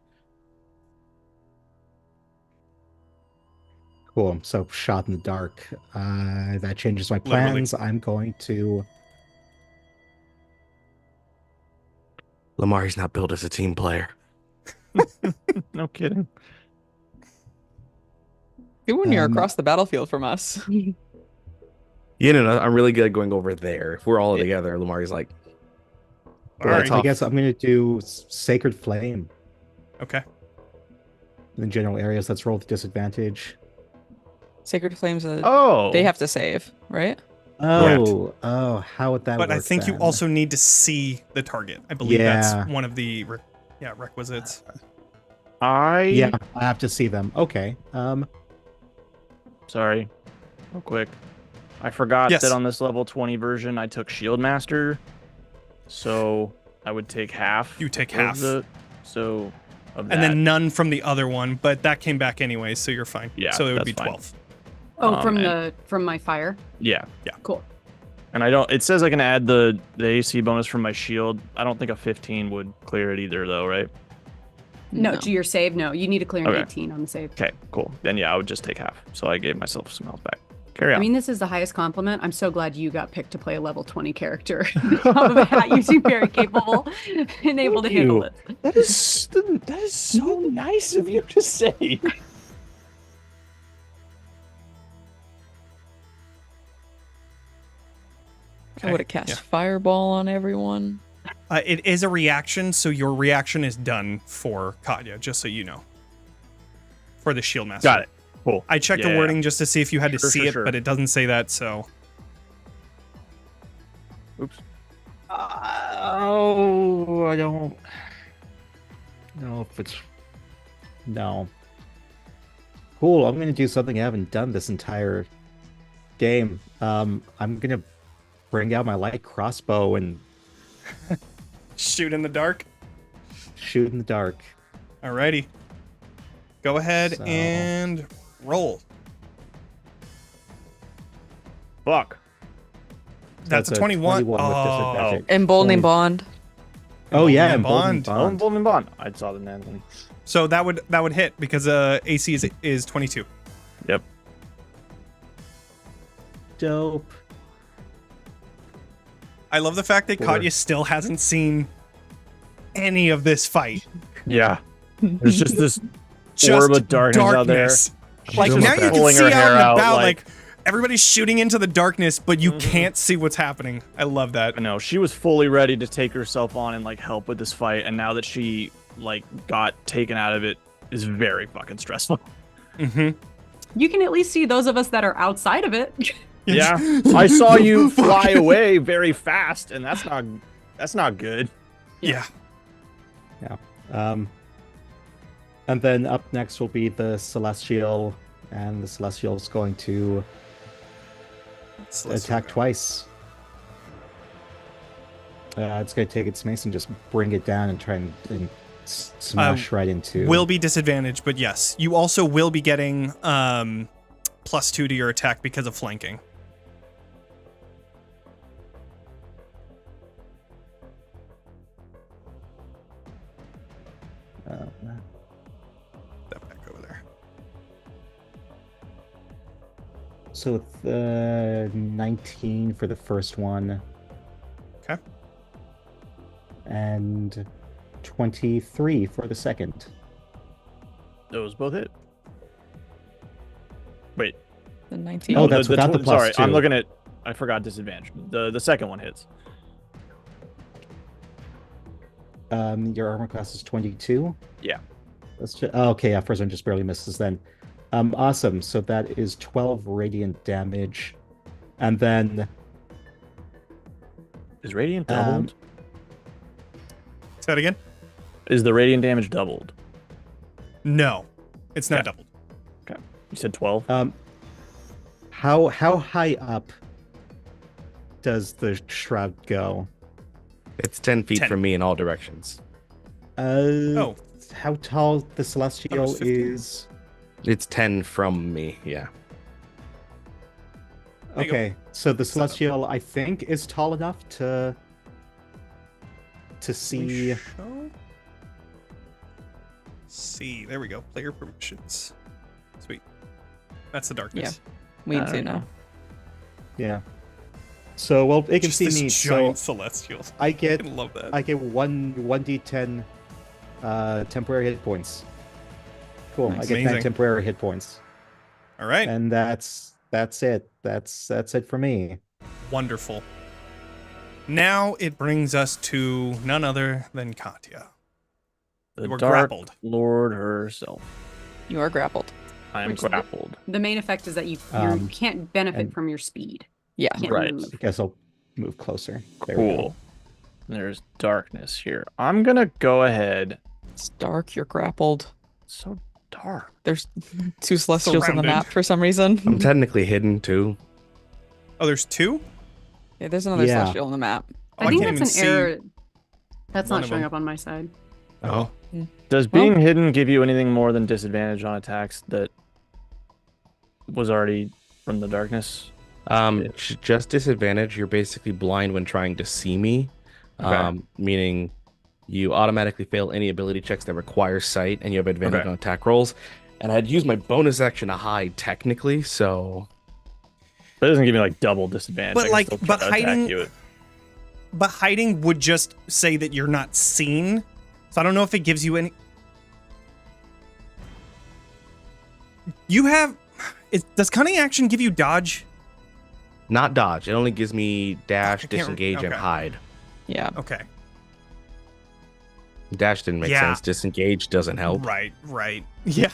Cool. So shot in the dark. That changes my Literally. plans. I'm going to. Lamari's not built as a team player. No kidding. Good when you're across the battlefield from us. You know, I'm really good at going over there. If we're all together, Lamari's like, All right. I guess I'm going to do Sacred Flame Okay. in the general areas. Let's roll with disadvantage. Sacred Flames, Oh, they have to save, right? Oh, how would that work? But I think you then? also need to see the target. I believe Yeah. that's one of the requisites. Yeah, I have to see them. Okay. Sorry, real quick. I forgot Yes. that on this level 20 version, I took Shield Master, so I would take half. You take of half. of that. And then none from the other one, but that came back anyway, so you're fine. Yeah, So it would that's be fine. 12. Oh, from my fire? Yeah. Cool. And I don't. It says I can add the AC bonus from my shield. I don't think a 15 would clear it either, though, right? No, to your save, no. You need to clear an Okay. 18 on the save. Okay, cool. Then yeah, I would just take half. So I gave myself some health back. Carry on. I mean, this is the highest compliment. I'm so glad you got picked to play a level 20 character. Top of the hat, you seem very capable and able to handle it. That is so nice of you to say. I would have cast Fireball on everyone. It is a reaction, so your reaction is done for Katya, just so you know. For the Shield Master. Got it. Cool. I checked the Yeah. wording just to see if you had to Sure, see sure, it, sure. but it doesn't say that, so. Oops. Oh, I don't know if it's. No. Cool. I'm going to do something I haven't done this entire game. I'm going to bring out my light crossbow and Shoot in the dark. shoot in the dark. Alrighty. Go ahead So- and roll. Fuck. That's a 21. with Oh, disadvantage. Emboldening Only- Bond. Oh yeah, Emboldening Emboldening Bond. Oh, Bond. Bolden Bond. I saw the name. so that would hit because AC is 22. Yep. Dope. I love the fact that Four. Katya still hasn't seen any of this fight. Yeah. There's just this Just orb of darkness out there. Like She's now you can pulling see her out hair and out, about, like- like everybody's shooting into the darkness, but you can't see what's happening. I love that. I know she was fully ready to take herself on and like help with this fight, and now that she like got taken out of it, is very fucking stressful. Mm-hmm. You can at least see those of us that are outside of it. Yeah, I saw you fly away very fast, and that's not good. Yeah. And then up next will be the Celestial, and the Celestial is going to attack twice. It's going to take its mace and just bring it down and try and smash right into. Will be disadvantaged, but yes, you also will be getting +2 to your attack because of flanking. Step back over there. So with 19 for the first one. Okay. And 23 for the second. Those both hit. Wait. The 19. Oh, that's without the plus Sorry, 2. I'm looking at. I forgot disadvantage. The second one hits. Your armor class is 22. Yeah. Let's just, okay, yeah, first one just barely misses then. Awesome. So that is 12 radiant damage, and then is radiant doubled? Say that again. Is the radiant damage doubled? No, it's not doubled. Okay. You said 12. How high up does the shroud go? It's 10 feet 10. from me in all directions. How tall the celestial 15. is? It's 10 from me, yeah. There you Okay, so the celestial, I think, is tall enough to see. See, there we go. Player permissions. Sweet. That's the darkness. We can see now. Yeah. So well, it can Just see this me. giant So celestial. I get. I love that. I get 1d10 temporary hit points. Cool. Nice. I get 10 Amazing. temporary hit points. All right. And that's it. That's it for me. Wonderful. Now it brings us to none other than Katya. The You are Dark grappled. Lord herself. You are grappled. I am Which grappled. The main effect is that you can't benefit from your speed. Yeah. You can't Right. move. I guess I'll move closer. There we go. Cool. There's darkness here. I'm gonna go ahead. It's dark. You're grappled. It's so dark. There's 2 celestials on the Surrounded. map for some reason. I'm technically hidden too. Oh, there's 2? Yeah, there's another Yeah. celestial on the map. Oh, I think can't that's even an see error. That's one not of showing them. up on my side. Oh. Does being hidden give you anything more than disadvantage on attacks that was already from the darkness? Just disadvantage. You're basically blind when trying to see me, Okay. meaning you automatically fail any ability checks that require sight, and you have advantage Okay. on attack rolls. And I'd use my bonus action to hide technically, so But it doesn't give me like double disadvantage. But, I can like, still try but to attack hiding- you. But hiding would just say that you're not seen. So I don't know if it gives you any. You have. Does cunning action give you dodge? not dodge. It only gives me dash, can't disengage, and okay. hide. Yeah. Okay. Dash didn't make Yeah. sense. Disengage doesn't help. Right. Yeah.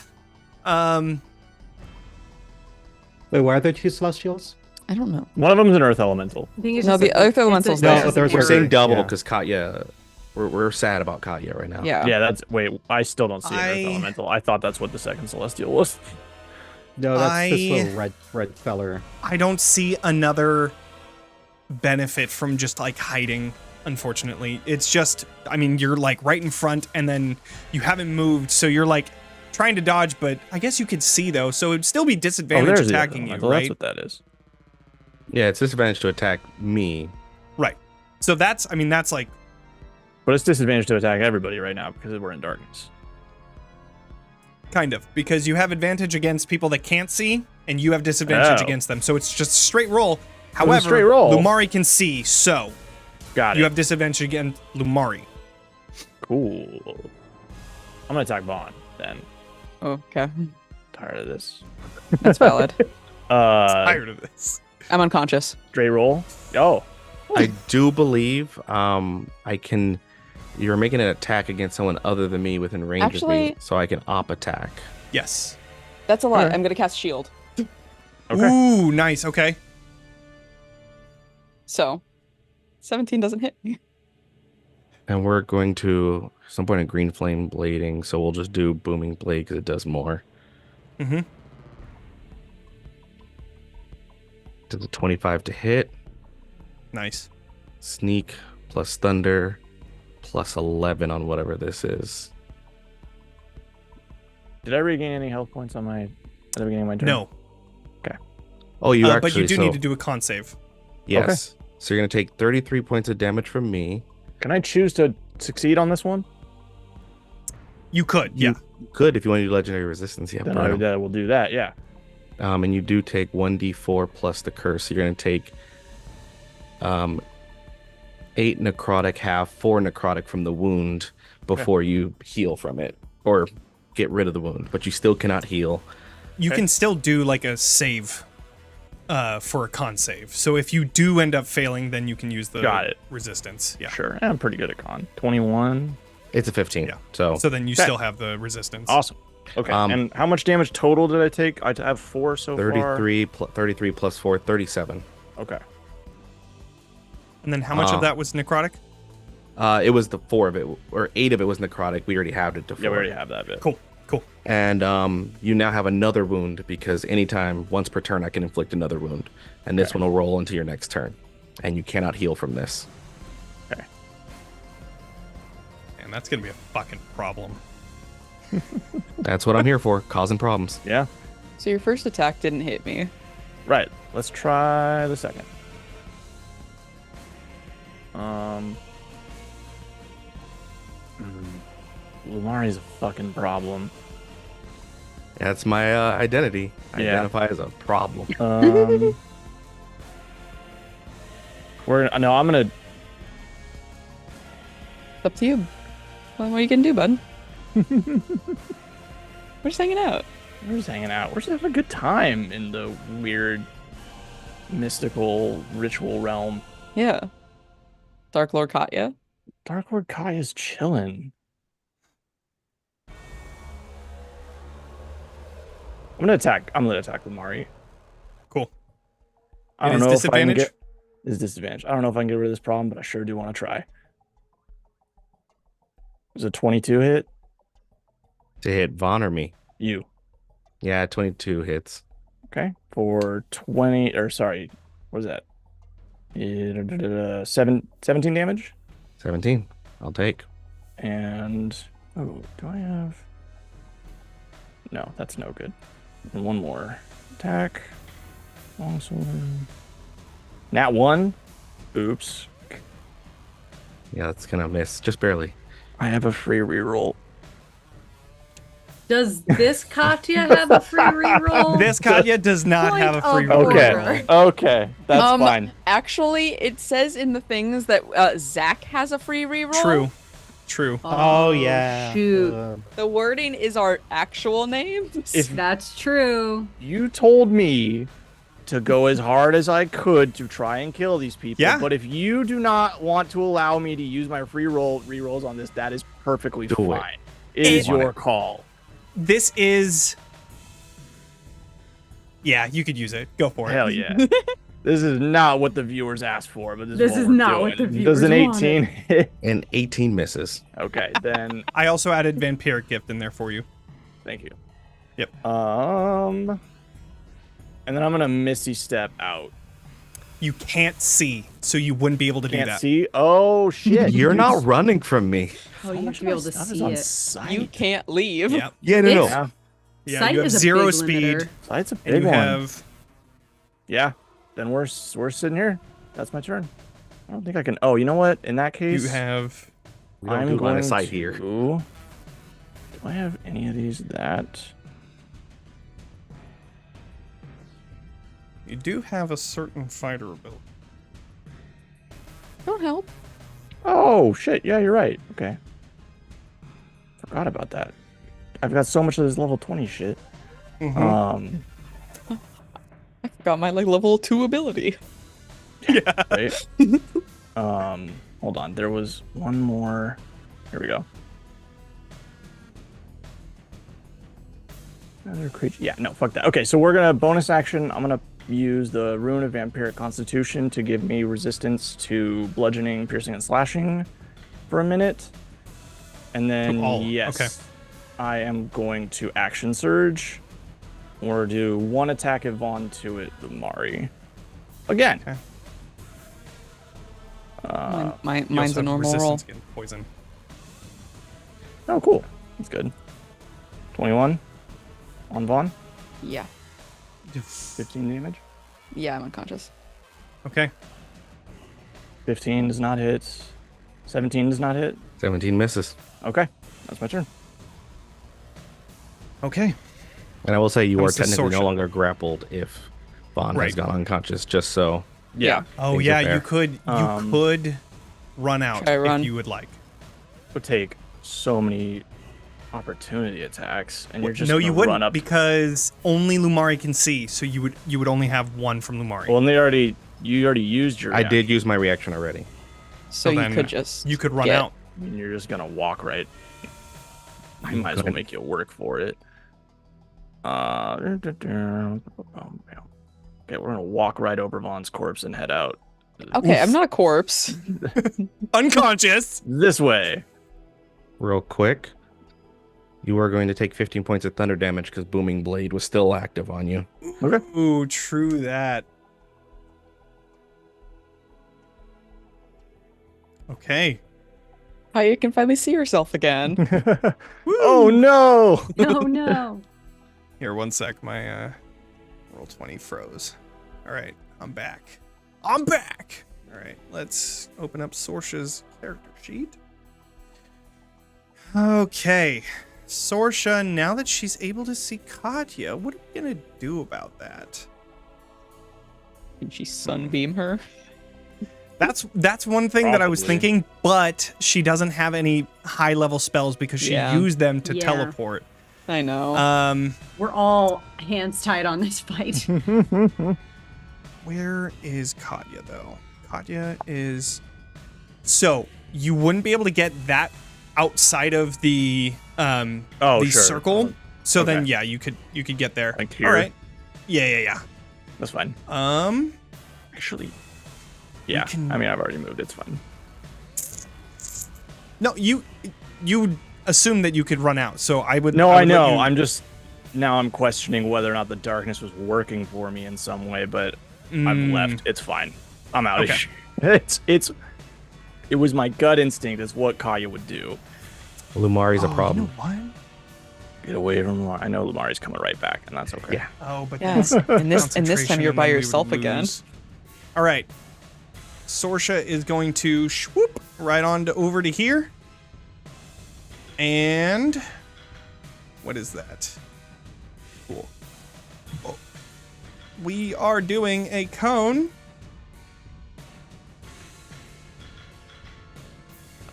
Wait, why are there 2 celestials? I don't know. One of them is an earth elemental. I think it's No, just the a- Earth it's a- Elemental's it's there. just No, an there's We're a error. saying double Yeah. because Katya. We're sad about Katya right now. Yeah. Yeah, that's wait. I still don't see an earth I- elemental. I thought that's what the second celestial was. No, that's this I- little red feller. I don't see another benefit from just like hiding, unfortunately. It's just, I mean, you're like right in front and then you haven't moved, so you're like trying to dodge, but I guess you could see though, so it'd still be disadvantage there's the attacking you, elemental. right? That's what that is. Yeah, it's disadvantage to attack me. Right. So that's, I mean, that's like, But it's disadvantage to attack everybody right now because we're in darkness. kind of, because you have advantage against people that can't see, and you have disadvantage Oh. against them, so it's just a straight roll. a However, straight roll. Lumari can see, so Got it. you have disadvantage against Lumari. Cool. I'm gonna attack Vaughn then. Okay. Tired of this. That's valid. Tired of this. I'm unconscious. Straight roll. Oh, I do believe I can. You're making an attack against someone other than me within range of me, Actually- so I can op attack. Yes. That's a lot. Alright. I'm gonna cast shield. okay. Ooh, nice. Okay. So 17 doesn't hit. And we're going to some point in green flame blading, so we'll just do booming blade because it does more. Mm-hmm. Does a 25 to hit, Nice. sneak plus thunder plus 11 on whatever this is. Did I regain any health points on my at the beginning of my turn? No. Oh, you actually. But you do so, need to do a con save. Yes. So you're gonna take 33 points of damage from me. Can I choose to succeed on this one? You could, You yeah. could if you want to do legendary resistance. Yeah, Then burn 'em. I will do that. Yeah. And you do take 1d4 plus the curse. So you're going to take 8 necrotic, half 4 necrotic from the wound, before you heal from it or get rid of the wound, but you still cannot heal. You can still do like a save for a con save. So if you do end up failing, then you can use the resistance. Yeah. Sure. I'm pretty good at con. 21. It's a 15. Yeah. So then you still have the resistance. Awesome. Okay. And how much damage total did I take? I have 4 so 33 far. 33 plus 4, 37. Okay. And then how much of that was necrotic? It was the 4 of it, or 8 of it was necrotic. We already halved it to 4. Yeah, we already have that bit. Cool. And you now have another wound because anytime, once per turn, I can inflict another wound. And this one will roll into your next turn. And you cannot heal from this. Okay. And that's going to be a fucking problem. That's what I'm here for, causing problems. Yeah. So your first attack didn't hit me. Right. Let's try the second. Lumari's a fucking problem. That's my identity. I Yeah. identify as a problem. I'm gonna. It's up to you. Well, what are you gonna do, bud? We're just hanging out. We're just hanging out. We're just having a good time in the weird, mystical ritual realm. Yeah. Dark Lord Katya. Dark Lord Kaya's chilling. I'm gonna attack Lumari. Cool. I don't It is know if I can disadvantage? get. It's disadvantage. I don't know if I can get rid of this problem, but I sure do want to try. Is a 22 hit? To hit Vaughn or me? You. Yeah, 22 hits. Okay. For 20, or sorry, what is that? 17 damage? 17. I'll take. And, oh, do I have? No, that's no good. And one more. Attack. Longsword. Nat 1. Oops. Yeah, that's gonna miss. Just barely. I have a free reroll. Does this Katya have a free reroll? This Katya does not have a free roll. Okay. That's fine. Actually, it says in the things that Zach has a free reroll. True. Oh, yeah. Shoot. The wording is our actual names. That's true. You told me to go as hard as I could to try and kill these people. Yeah. But if you do not want to allow me to use my rerolls on this, that is perfectly fine. It is your call. This is... Yeah, you could use it. Go for it. Hell yeah. This is not what the viewers asked for, but This is not what the viewers Does an 18 wanted. hit? And 18 misses. Okay, then I also added Vampiric Gift in there for you. thank you. Yep. And then I'm gonna Misty Step out. You can't see, so you wouldn't be able to do Can't that. see? Oh shit. You're not running from me. Oh, you have to be able to see on it. sight. You can't leave. Yep. Yeah, no. Yeah. Yeah, Sight you have is a 0 big speed. limiter. Sight's a And big you one. have... Yeah. Then we're sitting here. That's my turn. I don't think I can. Oh, you know what? In that case, You have... We don't I'm do line going of sight to... here. Do I have any of these that? You do have a certain fighter ability. Don't help. Oh shit! Yeah, you're right. Okay. Forgot about that. I've got so much of this level 20 shit. Mm-hmm. I forgot my level 2 ability. Yeah. Right. Hold on. There was one more. Here we go. Another creature. Yeah, no, fuck that. Okay, so we're gonna bonus action. I'm gonna use the Rune of Vampiric Constitution to give me resistance to bludgeoning, piercing, and slashing for a minute. And then, yes, okay. I am going to action surge or do one attack at Vaughn, two at Lumari. Again. Okay. Mine's You also a have normal resistance roll. against poison. Oh, cool. That's good. 21 on Vaughn. Yeah. 15 damage. Yeah, I'm unconscious. Okay. 15 does not hit. 17 does not hit. 17 misses. Okay, that's my turn. Okay. And I will say you are Comes to technically no sorcerer. longer grappled if Vaughn Right. has gone unconscious, just so. Yeah. Oh Things yeah, are fair. you could run out Try run. if you would like. Would take so many opportunity attacks, and you're just no, gonna you run wouldn't up. because only Lumari can see, so you would only have one from Lumari. Well, and you already used your. I did reaction. use my reaction already. So you then could just you could run get- out. I mean, you're just gonna walk right. I might as well make you work for it. Okay, we're gonna walk right over Vaughn's corpse and head out. Okay, I'm not a corpse. Unconscious. This way. Real quick, you are going to take 15 points of thunder damage because Booming Blade was still active on you. Okay. Ooh, true that. Okay. You can finally see yourself again. Oh no! No, no. Here, one sec. My roll 20 froze. All right, I'm back. I'm back. All right, let's open up Sorsha's character sheet. Okay, Sorsha. Now that she's able to see Katya, what are we gonna do about that? Can she sunbeam her? That's one thing that I was Probably. thinking, but she doesn't have any high level spells because she Yeah. used them to Yeah. teleport. I know. We're all hands tied on this fight. Where is Katya though? Katya is. So you wouldn't be able to get that outside of the Oh, the sure. circle. So then okay. yeah, you could get there. Like here? All right. Yeah. That's fine. Actually, Yeah. can- I mean, I've already moved. It's fine. no, you assume that you could run out. So I would. No, would I let know. you- I'm questioning whether or not the darkness was working for me in some way, but I've left. It's fine. I'm out of Okay. here. It was my gut instinct. It's what Kaya would do. Lumari's a Oh, problem. You know what? Get away from Lumari. I know Lumari's coming right back, and that's okay. Yeah. Oh, but Yeah. that's And this time concentration, you're and by then we would yourself again. lose. All right. Sorsha is going to swoop right on over to here. And what is that? Cool. Oh. We are doing a cone.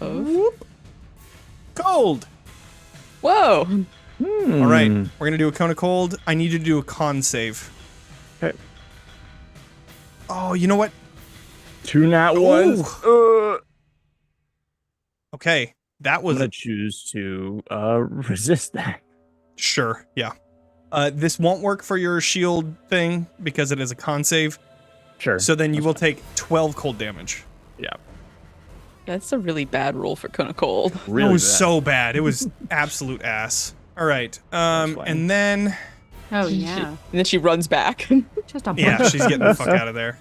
Whoop. Cold. Whoa. All right, we're gonna do a cone of cold. I need you to do a con save. Okay. Oh, you know what? 2 nat ones. Okay, that I'm was gonna choose to resist that. sure. Yeah. This won't work for your shield thing because it is a con save. Sure. So then you will take 12 cold damage. Yeah. That's a really bad roll for Kona Cold. Really it was bad. so bad. It was absolute ass. All right. And then Oh, And yeah. then she runs back. Just a yeah, bunch. she's getting the fuck out of there.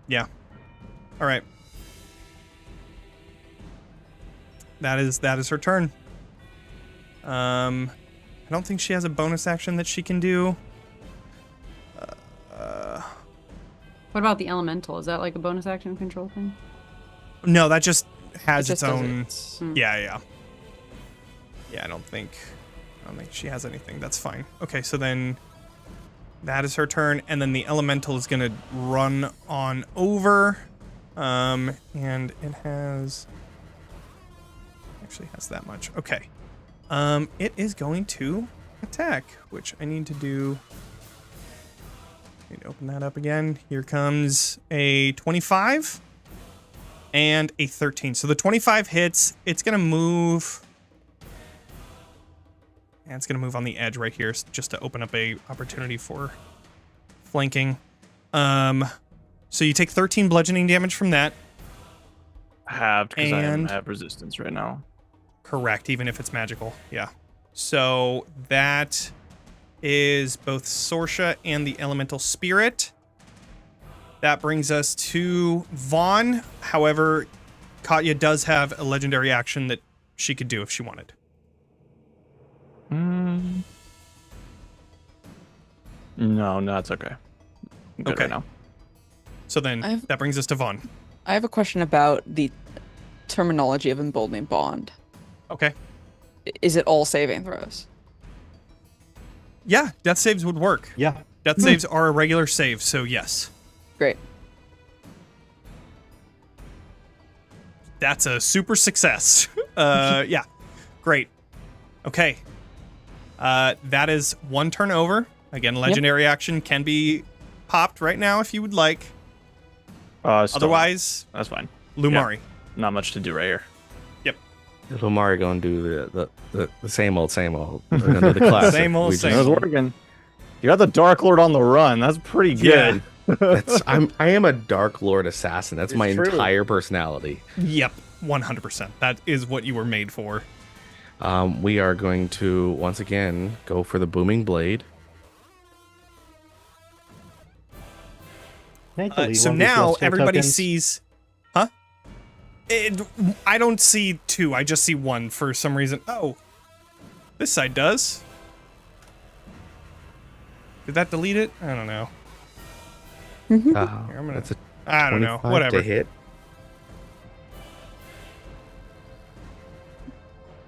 Yeah. All right. That is her turn. I don't think she has a bonus action that she can do. What about the elemental? Is that like a bonus action control thing? No, that just has It just its does own. it. Yeah. I don't think she has anything. That's fine. Okay, so then that is her turn, and then the elemental is gonna run on over, and it has actually has that much. Okay, it is going to attack, which I need to do. Need to open that up again. Here comes a 25 and a 13. So the 25 hits. It's gonna move. And it's going to move on the edge right here just to open up a opportunity for flanking. So you take 13 bludgeoning damage from that. Halved because I And- have resistance right now. Correct, even if it's magical. Yeah. So that is both Sorsha and the Elemental Spirit. That brings us to Vaughn. However, Katya does have a legendary action that she could do if she wanted. No, it's okay. I'm good Okay. right now. So then that brings us to Vaughn. I have a question about the terminology of emboldening bond. Okay. Is it all saving throws? Yeah, death saves would work. Yeah. Death saves are a regular save, so yes. Great. That's a super success. Yeah, great. Okay. That is one turn over. Again, legendary action can be popped right now if you would like. Otherwise, that's fine. Lumari. Yeah, not much to do right here. Yep. Lumari gonna do the same old, same old. We're gonna do the classic. Same old, We same just- It's working. You got the Dark Lord on the run. That's pretty good. I am a Dark Lord assassin. That's my true. entire personality. Yep, 100%. That is what you were made for. We are going to once again go for the booming blade. So now everybody sees, huh? I don't see two. I just see one for some reason. Oh, this side does. Did that delete it? I don't know. Here, I'm gonna. That's a I don't know. 25 Whatever. to hit.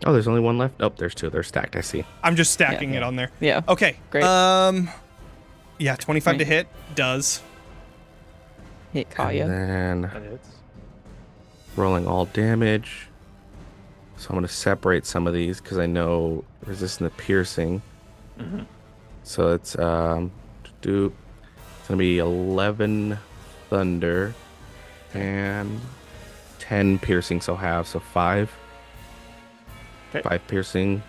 Oh, there's only one left. Oh, there's two. They're stacked. I see. I'm just stacking it on there. Yeah. Okay. Great. Yeah, 25 to hit does. Hit Kaya. And then rolling all damage. So I'm going to separate some of these because I know resistant to piercing. So it's it's going to be 11 thunder and 10 piercing. So half, so 5. Okay. 5 piercing.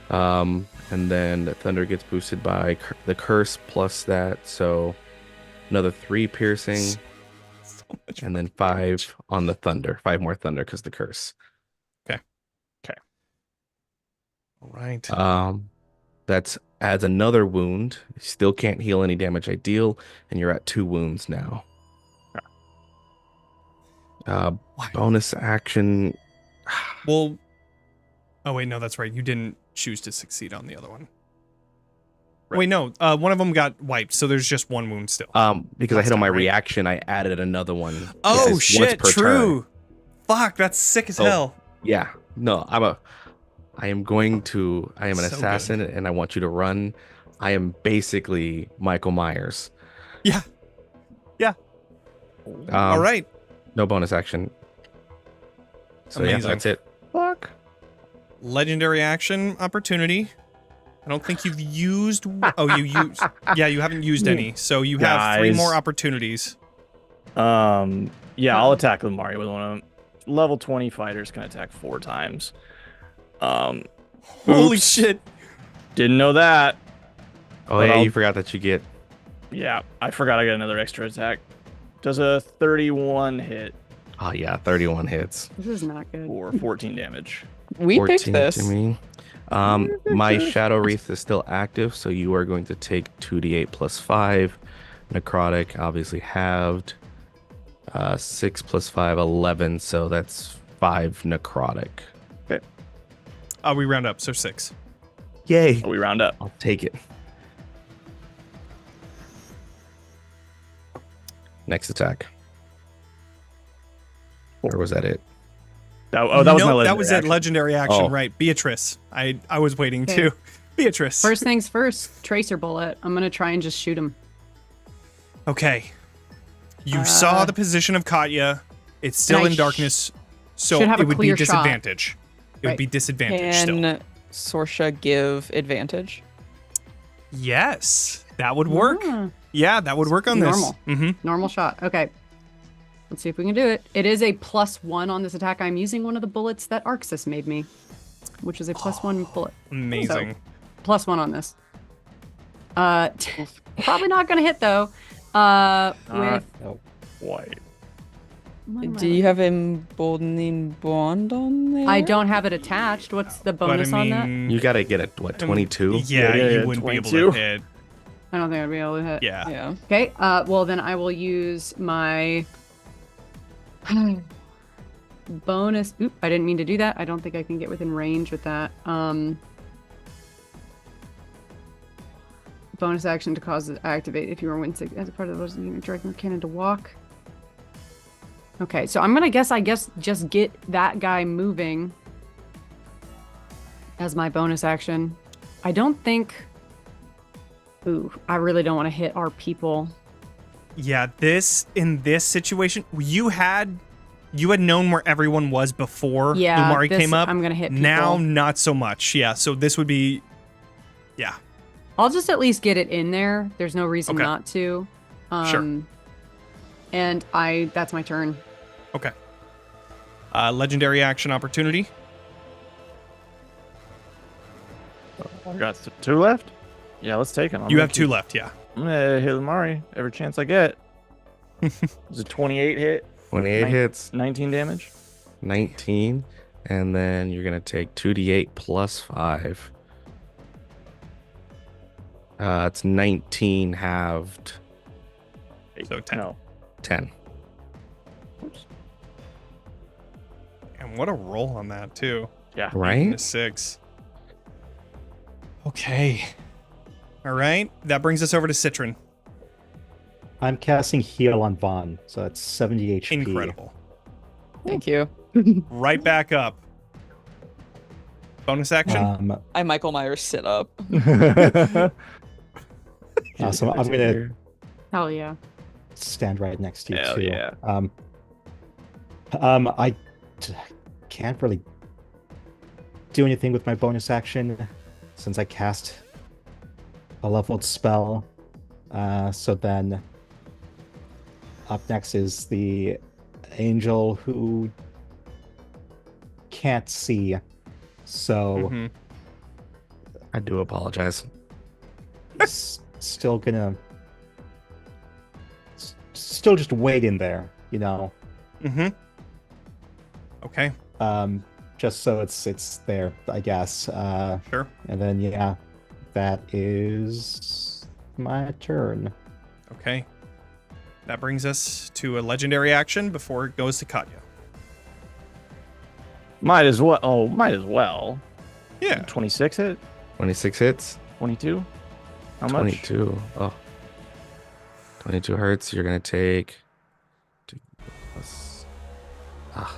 And then the thunder gets boosted by the curse plus that, so another 3 piercing, and then 5 on the thunder. 5 more thunder because the curse. Okay. All right. That's adds another wound. You still can't heal any damage I deal, and you're at 2 wounds now. Bonus action. Well. Oh wait, no, that's right. You didn't choose to succeed on the other one. Right. Wait, no. One of them got wiped, so there's just 1 wound still. Because I hit on my time, right? reaction, I added another one. Oh Once shit! per True. turn. Fuck, that's sick as So, hell. Yeah. No, I am an So assassin, and I want you to run. I am basically Michael Myers. Yeah. All right. No bonus action. So yeah, Amazing. that's it. Fuck. Legendary action opportunity. I don't think you've used. Oh, you used. Yeah, you haven't used any. So you have 3 Guys. more opportunities. Yeah, I'll attack Lumari with one of them. Level 20 fighters can attack 4 times. Holy Oops. shit. Didn't know that. Oh But yeah, I'll- you forgot that you get. Yeah, I forgot I got another extra attack. Does a 31 hit Oh yeah, 31 hits. This is not good. for 14 damage. We picked 14 this. to me. My Shadow Wreath is still active, so you are going to take 2d8 plus 5. Necrotic, obviously halved. 6 plus 5, 11, so that's 5 necrotic. We round up, so 6. Yay! We round up. I'll take it. Next attack. Or was that it? That was my legendary that was that action. legendary action, Oh. right? Beatrice. I was waiting Okay. too. Beatrice. First things first, tracer bullet. I'm gonna try and just shoot him. Okay. You saw the position of Katya. It's still And I in darkness, so should have it a would be clear shot. disadvantage. It would Right. be disadvantage still. Can Sorsha give advantage? Yes, that would work. Ah, Yeah, that would work on Normal. this. Mm-hmm. normal shot. Okay. Let's see if we can do it. It is a +1 on this attack. I'm using one of the bullets that Arxis made me, which is a +1 bullet. Amazing. +1 on this. Probably not gonna hit though. With White. what am I Do you have emboldening bond on there? I don't have it attached. What's the But I bonus on that? mean, You gotta get a, what, 22? Yeah, Yeah, you wouldn't be able to 22. hit. I don't think I'd be able to hit. Yeah. Yeah. Okay. Well then I will use my bonus. Oop! I didn't mean to do that. I don't think I can get within range with that. Bonus action to cause it activate if you were wincing as a part of the bonus unit directing your cannon to walk. Okay, so I'm gonna guess just get that guy moving as my bonus action. I don't think. Ooh, I really don't want to hit our people. Yeah, in this situation, you had you had known where everyone was before Yeah, Lumari this- came up. I'm gonna hit Now, people. not so much. Yeah, so this would be, yeah. I'll just at least get it in there. There's no reason Okay. not to. Sure. And that's my turn. Okay. Legendary action opportunity. I got 2 left. Yeah, let's take them. You have 2 left, yeah. I'm gonna hit Mari every chance I get. It's a 28 hit. 28 hits. 19 damage. 19. And then you're going to take 2d8 plus 5. It's 19 halved. So 10. No. 10. And what a roll on that, too. Yeah. Right? A 6. Okay. All right. That brings us over to Citron. I'm casting Heal on Vaughn, so that's 70 HP. Incredible. Thank you. Right back up. Bonus action? I Michael Myers sit up. So I'm gonna Hell yeah. stand right next to you Hell too. yeah. I can't really do anything with my bonus action since I cast a leveled spell. So then up next is the angel who can't see. So Mhm. I do apologize. still gonna still just wait in there, you know. Mm-hmm. Okay. Just so it's there, I guess. Sure. And then yeah, that is my turn. Okay. That brings us to a legendary action before it goes to Katya. Might as well. Oh, might as well. Yeah. 26 hit. 26 hits. 22. How much? 22. Oh. 22 hurts. You're going to take 2 plus.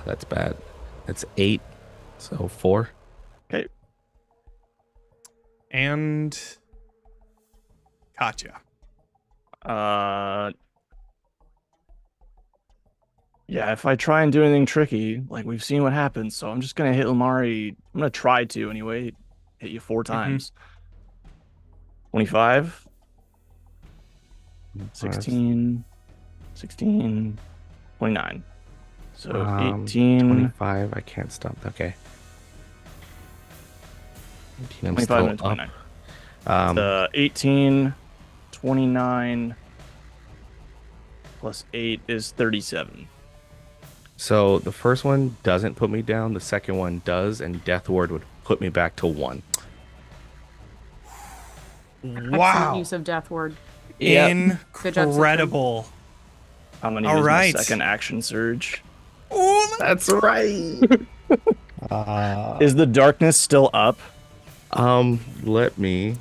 That's bad. That's 8. So 4. Okay. And Katya. Yeah, if I try and do anything tricky, like we've seen what happens, so I'm just gonna hit Lumari. I'm gonna try to anyway. Hit you 4 times. 25. 16. 29. So 18. 25. I can't stop. Okay. 18, I'm 25 still and 29. up. 18, 29 plus 8 is 37. So the first one doesn't put me down. The second one does, and Death Ward would put me back to 1. Excellent use of Death Word. Incredible. Good job, Incredible. I'm gonna All use right. my second action surge. Oh, that's right. Is the darkness still up? Let me.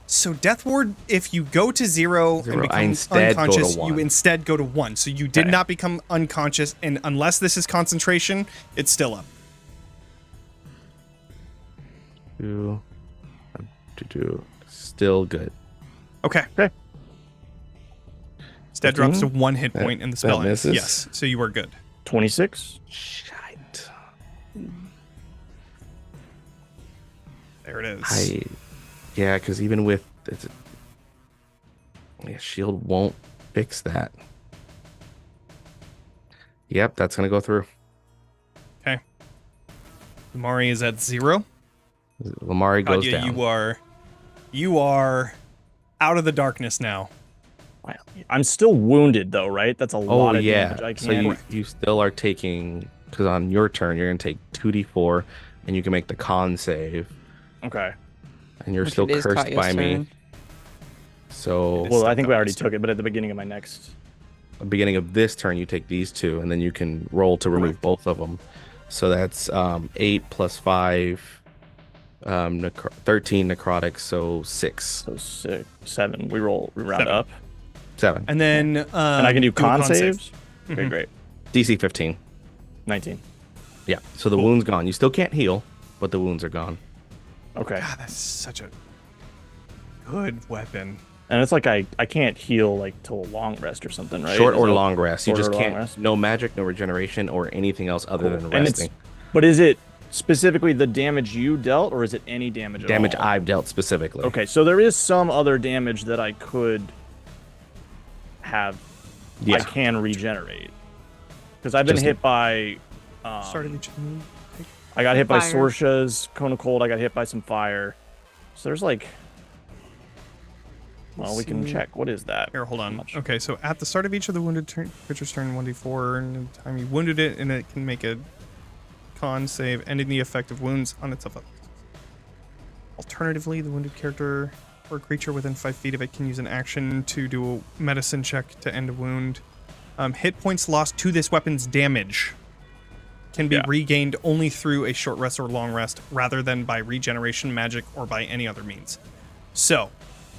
So Death Ward, if you go to 0 and I become instead go to unconscious, 1. you instead go to 1. So you did not become unconscious, and unless this is concentration, it's still up. 2. Still good. Okay. Instead drops to 1 hit point in the spell ends. misses? Yes, so you are good. 26. Shite. There it is. Yeah, because even with shield won't fix that. Yep, that's gonna go through. Okay. Lumari is at 0. Lumari goes Katya, down. you are out of the darkness now. I'm still wounded though, right? That's a lot of yeah. damage. I So can't. you still are taking, because on your turn you're gonna take 2d4, and you can make the con save, Okay. and you're Which still it is cursed Katya's by me. turn. So Well, I think we already took it, but at the beginning of my next. the beginning of this turn you take these 2, and then you can roll to remove both of them. So that's 8 plus 5, 13 necrotic, so 6. So 7. We round 7. up. 7. And then And I can do a con save. saves? Okay, Mhm. great. DC 15. 19. Yeah. So the wound's gone. You still can't heal, but the wounds are gone. Okay. God, that's such a good weapon. And it's like I can't heal like till a long rest or something, right? Short Is or that long rest. You short just or long can't. rest? No magic, no regeneration, or anything else other Cool. than And resting. but is it specifically the damage you dealt, or is it any damage at Damage all? I've dealt specifically. Okay, so there is some other damage that I could have. Yeah. I can regenerate because I've been Just- hit by. Start of each move. I got hit by Fire. Sorsha's Cone of Cold. I got hit by some fire. So there's like. Well, we can see. check. What is that? Here, hold on. Much? Okay, so at the start of each of the wounded creature's turn, 1d4, and the time you wounded it, and it can make a con save, ending the effect of wounds on itself. Alternatively, the wounded character or creature within 5 feet of it can use an action to do a medicine check to end a wound. Hit points lost to this weapon's damage can be regained only through a short rest or long rest, rather than by regeneration, magic, or by any other means. So,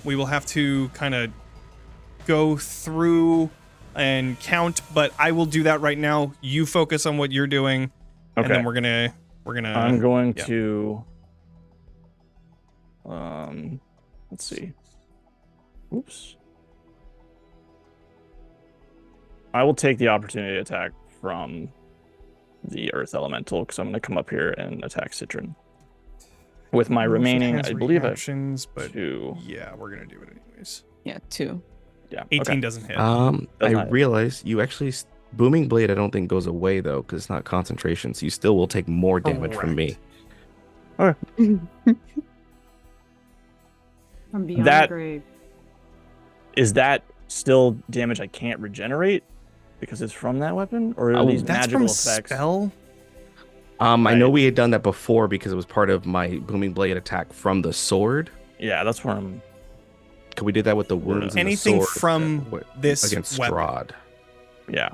we will have to kind of go through and count, but I will do that right now. You focus on what you're doing, and then we're gonna. I'm going to. Let's see. Oops. I will take the opportunity attack from the Earth Elemental because I'm going to come up here and attack Citron. With my remaining, I believe, actions, but 2. Yeah, we're gonna do it anyways. Yeah, 2. Yeah, 18 doesn't hit. I realize you actually Booming Blade. I don't think goes away though because it's not concentration, so you still will take more damage from me. Okay. From beyond That- the grave. Is that still damage I can't regenerate because it's from that weapon, or are these That's magical from effects? spell. I know we had done that before because it was part of my Booming Blade attack from the sword. Yeah, that's where I'm. Could we do that with the wounds? and Anything the sword from this against weapon. Strahd? Yeah.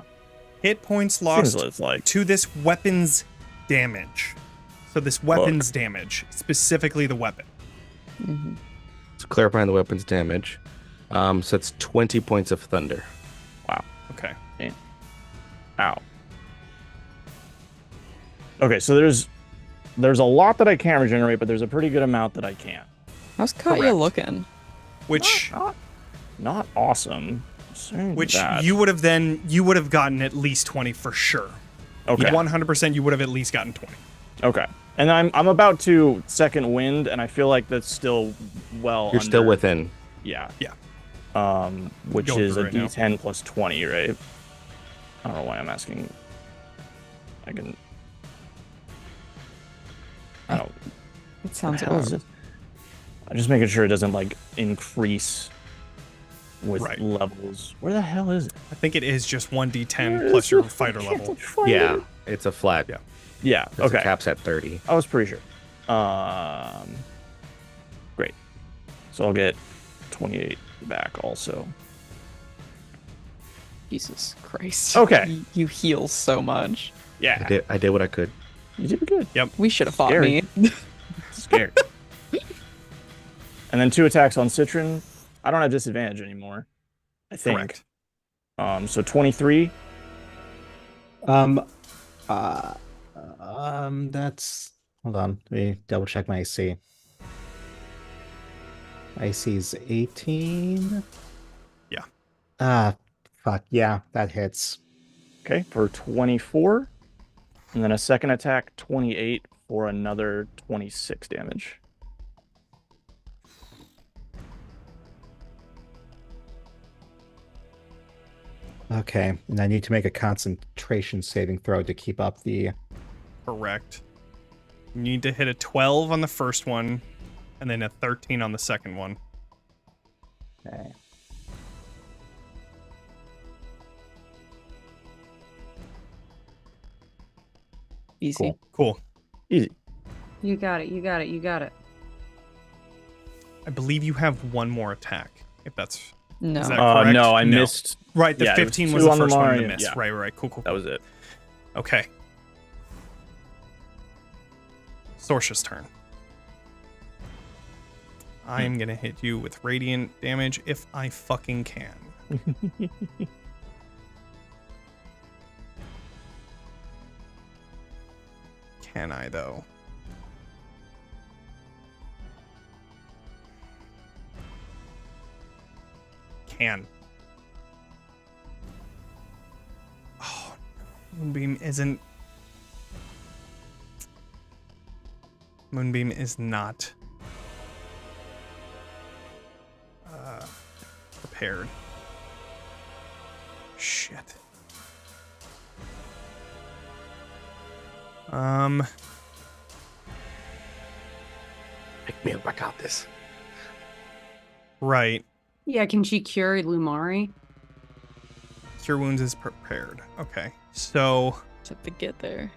Hit points lost Seems like to this weapon's damage. So this weapon's damage, specifically the weapon. So clarifying the weapon's damage. So that's 20 points of thunder. Wow. Okay. Damn. Ow. Okay, so there's a lot that I can't regenerate, but there's a pretty good amount that I can't. How's Katya looking? Which Not awesome. Saying which that. you would have gotten at least 20 for sure. Okay. 100% you would have at least gotten 20. Okay. And I'm about to second wind, and I feel like that's still well. You're still under- within. Yeah. Yeah. Which Going is through a right now. D10 plus 20, right? I don't know why I'm asking. I don't. It sounds What the hell is about. it? I'm just making sure it doesn't like increase with Right. levels. Where the hell is it? I think it is just 1d10 Where plus is your the fighter fucking level. fighter? Yeah, it's a flat. Yeah. Yeah. Because Okay. the cap's at 30. I was pretty sure. Great. So I'll get 28 back also. Jesus Christ. Okay. You heal so much. Yeah. I did what I could. You did good. Yep. We should have fought Scary. me. Scared. And then 2 attacks on Citron. I don't have disadvantage anymore. I think. Correct. So 23. That's hold on. Let me double check my AC. IC's 18. Yeah. Fuck yeah, that hits. Okay, for 24. And then a second attack, 28 for another 26 damage. Okay, and I need to make a concentration saving throw to keep up the. Correct. You need to hit a 12 on the first one, and then a 13 on the second one. Okay. Easy. Cool. Easy. You got it. You got it. You got it. I believe you have one more attack, if that's... No. Is that correct? No, I missed. Right, the Yeah, it was 15 was two the on the first one to Mario, miss. yeah. Right, cool. That was it. Okay. Sorsha's turn. I am gonna hit you with radiant damage if I fucking can. Can I, though? can. Oh, Moonbeam isn't. Moonbeam is not prepared. Shit. Pick me up, I got this. Right. Yeah, can she cure Lumari? Cure wounds is prepared. Okay. So. Just have to get there.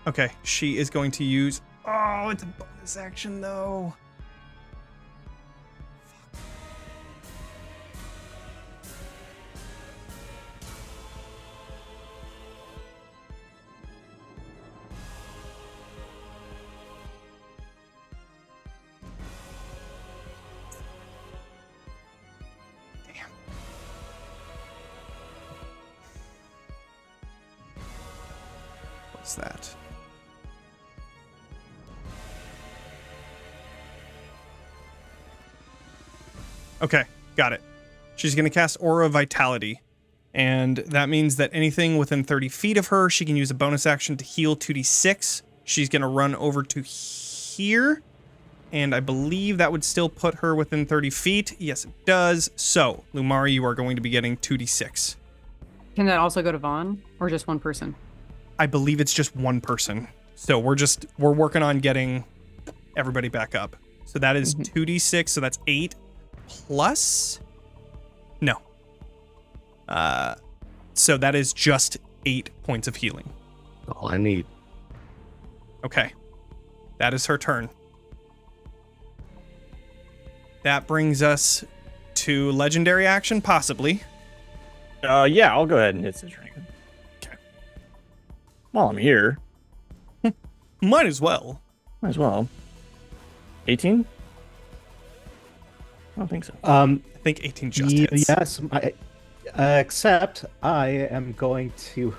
Okay, she is going to use. Oh, it's a bonus action though. What's that? Okay, got it. She's going to cast Aura of Vitality, and that means that anything within 30 feet of her, she can use a bonus action to heal 2d6. She's going to run over to here, and I believe that would still put her within 30 feet. Yes, it does. So, Lumari, you are going to be getting 2d6. Can that also go to Vaughn, or just one person? I believe it's just one person. So we're working on getting everybody back up. So that is 2d6, so that's 8 plus? No. So that is just 8 points of healing. All I need. Okay. That is her turn. That brings us to legendary action, possibly. Yeah, I'll go ahead and hit Citragan. Okay. While I'm here. Might as well. Might as well. 18? I don't think so. I think 18 just hits. Yes, except I am going to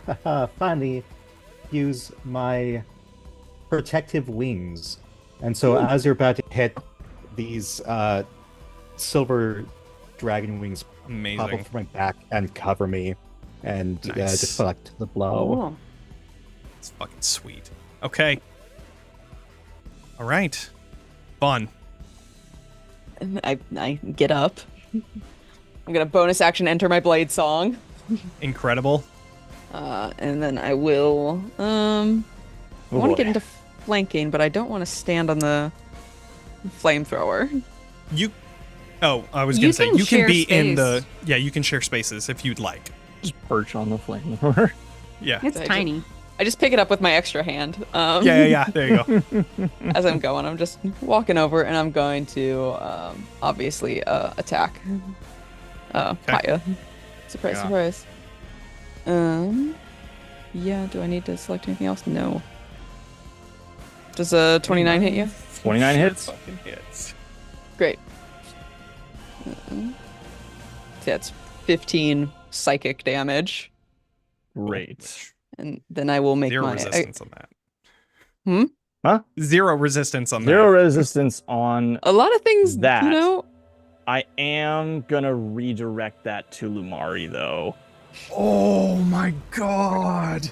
finally use my protective wings. And so as you're about to hit, these silver dragon wings pop up from my back and cover me and deflect the blow. It's fucking sweet. Okay. All right. Fun. I get up. I'm gonna bonus action enter my blade song. Incredible. And then I will I want to get into flanking, but I don't want to stand on the flamethrower. I was gonna say you can be in the. space. Yeah, you can share spaces if you'd like. Just perch on the flamethrower. Yeah. It's tiny. I just pick it up with my extra hand. Yeah. There you go. As I'm going, I'm just walking over and I'm going to obviously attack Kaya. Surprise, surprise. Yeah, do I need to select anything else? No. Does a 29 hit you? 29 hits? Fucking hits. Great. That's 15 psychic damage. Great. And then I will make Zero my resistance on that. Huh? Zero resistance on Zero that. resistance on a lot of things that. You know? I am gonna redirect that to Lumari though. Oh my god.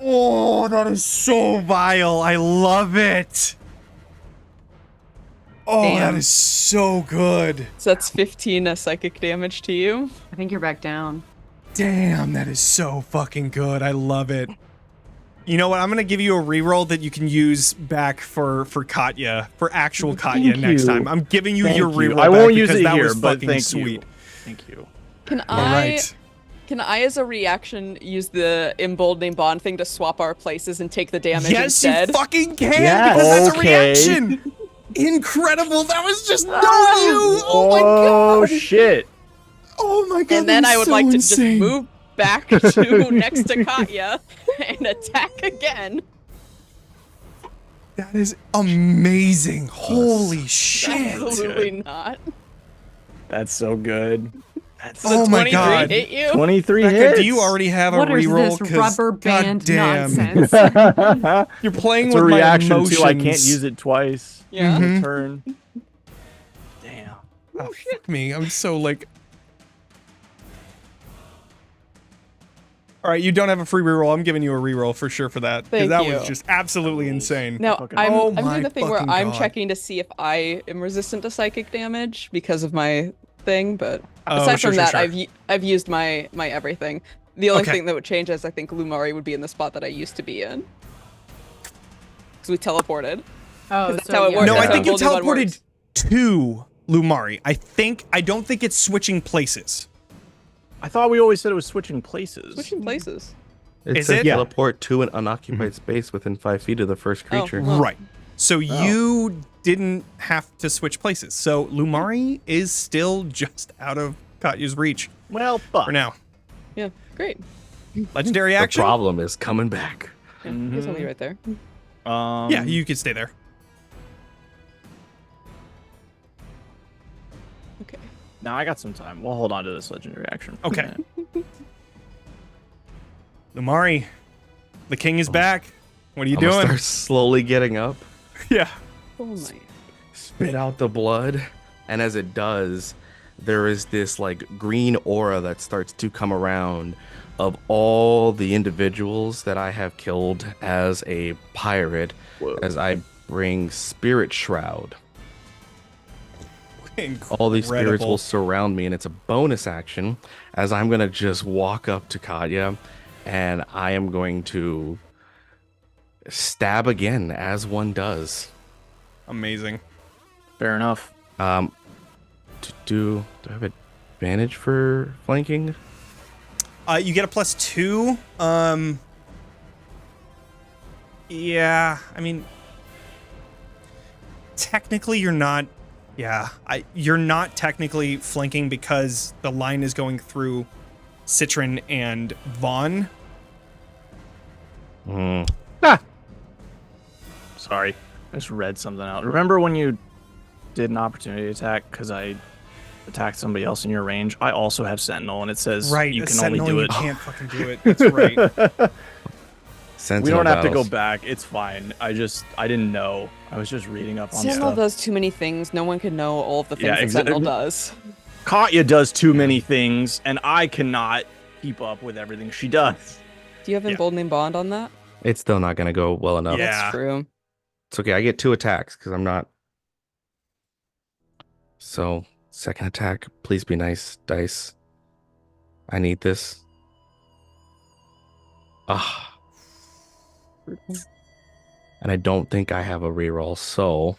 Oh, that is so vile. I love it. Oh, Damn. that is so good. So that's 15 psychic damage to you. I think you're back down. Damn, that is so fucking good. I love it. You know what? I'm gonna give you a reroll that you can use back for Katya, for actual Katya next time. I'm giving you your reroll. I won't use because it that here, was but fucking thank sweet. you. Thank you. Can All I right. Can I, as a reaction, use the emboldening bond thing to swap our places and take the damage Yes, instead? you fucking can, Yes. because that's a Okay. reaction. Incredible. That was just no you. Oh my Oh god. shit. Oh my god. And then that I was would so like to insane. just move back to next to Katya and attack again. That is amazing. Holy shit. Absolutely not. That's so good. That's Oh my 23 god. hit you? 23 Becca, hits. do you already have What a is reroll? this 'Cause rubber band goddamn, nonsense? You're playing It's with a reaction my emotions. too. I can't use it twice. Yeah. In a turn. Damn. Oh, shit. Me. I'm so like. All right, you don't have a free reroll. I'm giving you a reroll for sure for that. Because Thank that you. was just absolutely insane. Now, Oh I'm my doing the thing where fucking I'm God. checking to see if I am resistant to psychic damage because of my thing, but Oh, aside sure, from sure, that, sure. I've used my everything. The only Okay. thing that would change is I think Lumari would be in the spot that I used to be in. Because we teleported. Oh, that's so how it yeah. works. No, I That's think how you Golden One teleported works. to Lumari. I don't think it's switching places. I thought we always said it was switching places. Switching places. It Is says it? teleport to an unoccupied space within 5 feet of the first creature. well. Right. So you didn't have to switch places. So Lumari is still just out of Katya's reach Well, fuck. for now. Yeah, great. Legendary The action? problem is coming back. Yeah, you can tell me right there. Yeah, you can stay there. Okay. Now I got some time. We'll hold on to this legendary action. Okay. Lumari, the king is back. What are you I'm gonna doing? start slowly getting up, Yeah. Oh my. spit out the blood, and as it does, there is this like green aura that starts to come around of all the individuals that I have killed as a pirate. As I bring Spirit Shroud. All these spirits Incredible. will surround me, and it's a bonus action as I'm going to just walk up to Katya and I am going to stab again, as one does. Amazing. Fair enough. Do I have advantage for flanking? You get a +2. Yeah, I mean, technically you're not. Yeah, you're not technically flanking because the line is going through Citron and Vaughn. Sorry. I just read something out. Remember when you did an opportunity attack because I attacked somebody else in your range? I also have Sentinel, and it says Right, you a can Sentinel, only do you it. can't fucking do it. That's right. We don't have to go back. It's fine. I didn't know. I was just reading up on Sentinel stuff. does too many things. No one can know all of the things Yeah, that exactly. Sentinel does. Katya does too many things, and I cannot keep up with everything she does. Do you have Emboldening Bond on that? It's still not going to go well enough. Yeah. That's true. It's okay. I get 2 attacks because I'm not. So, second attack. Please be nice, dice. I need this. Ah. And I don't think I have a reroll, so.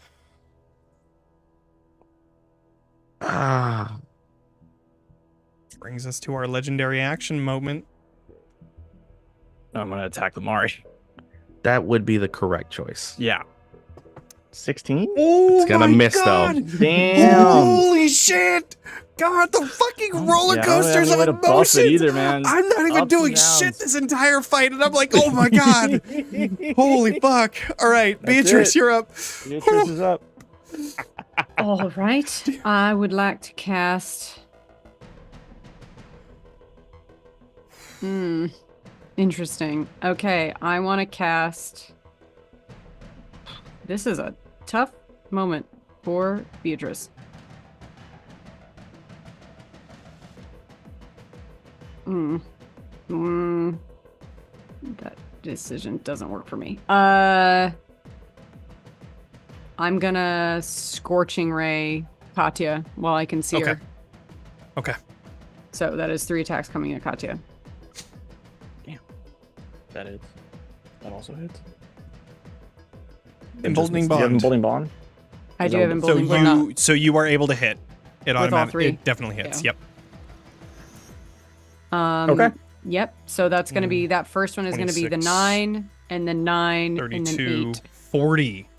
Brings us to our legendary action moment. I'm going to attack the Mari. That would be the correct choice. Yeah. 16? Oh, It's gonna my miss, God. though. Damn. Holy shit! God, the fucking roller Yeah, I don't have coasters any of way to buff it emotions. either, man. I'm not even Ups and doing downs. shit this entire fight, and I'm like, oh my God. Holy fuck. All right, That's Beatrice, it. you're up. Beatrice is up. All right. I would like to cast. Interesting. Okay, I want to cast. This is a tough moment for Beatrice. That decision doesn't work for me. I'm gonna Scorching Ray Katya while I can see Okay. her. Okay. So that is 3 attacks coming at Katya. That hits. That also hits. Emboldening Do you have Bond. Emboldening Bond? I do have So Emboldening Bond. Not so you are able to hit. It With all automatically. three. It definitely hits. Yeah. Yep. Okay. Yep. So that's going to be that first one is going to be the 26, 9 and then 9 and then 32, 8. 40.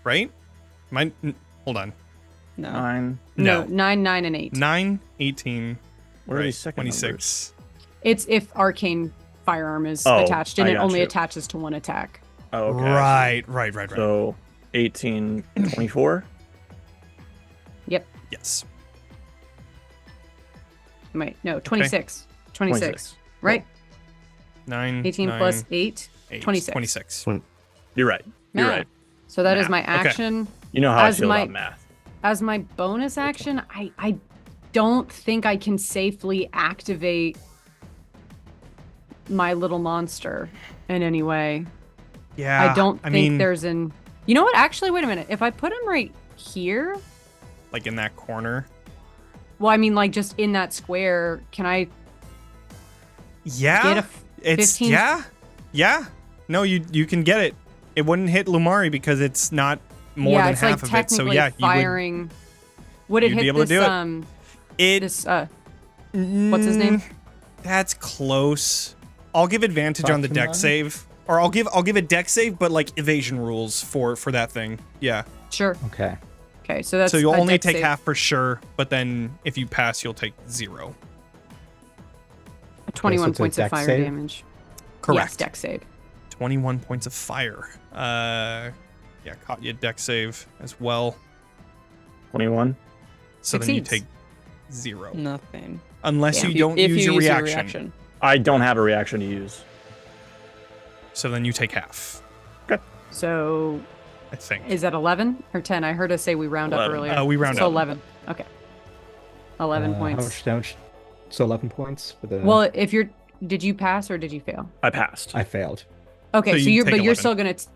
Right? Hold on. No. 9. No, No. 9, 9 and 8. 9, 18. What are these second 26. It's if arcane firearm is Oh, attached and I it got only you. attaches to one attack. Oh, okay. Right. So 18, 24. Yep. Yes. Wait, no, 26. 26. Right? 9. 18 9, plus 8, 8, 26. 26. You're right. You're Math. right. So that is Math. my Okay. action. You know how I As feel my- about math. as my bonus action, I don't think I can safely activate my little monster in any way. Yeah. I don't think mean, there's an... You know what? Actually, wait a minute. If I put him right here... Like in that corner? Well, I mean, like, just in that square, can I... Yeah. Get a it's 15? Yeah. No, you can get it. It wouldn't hit Lumari because it's not more than it's half like of it. So technically yeah, firing... Would it you'd hit be able this, to do it. this, what's his name? That's close. I'll give advantage on the deck Pokemon? save. Or I'll give a deck save, but like evasion rules for that thing. Yeah. Sure. Okay. Okay, so that's So you'll a only dex take save. half for sure, but then if you pass, you'll take 0. 21 it's a points of dex fire save? damage. Correct. Yes, deck save. 21 points of fire. Yeah, Katya deck save as well. 21. So then you Succeeds. take 0. Nothing. Unless Damn. you don't If use you your use reaction. I don't have a reaction to use. So then you take half, So I think. is that 11 or 10? I heard us say we round up 11. earlier. We round so up. 11. Okay. 11 points. How much? So 11 points for the... Well, if you're... Did you pass or did you fail? I passed. I failed. Okay, So so, you you're take but 11.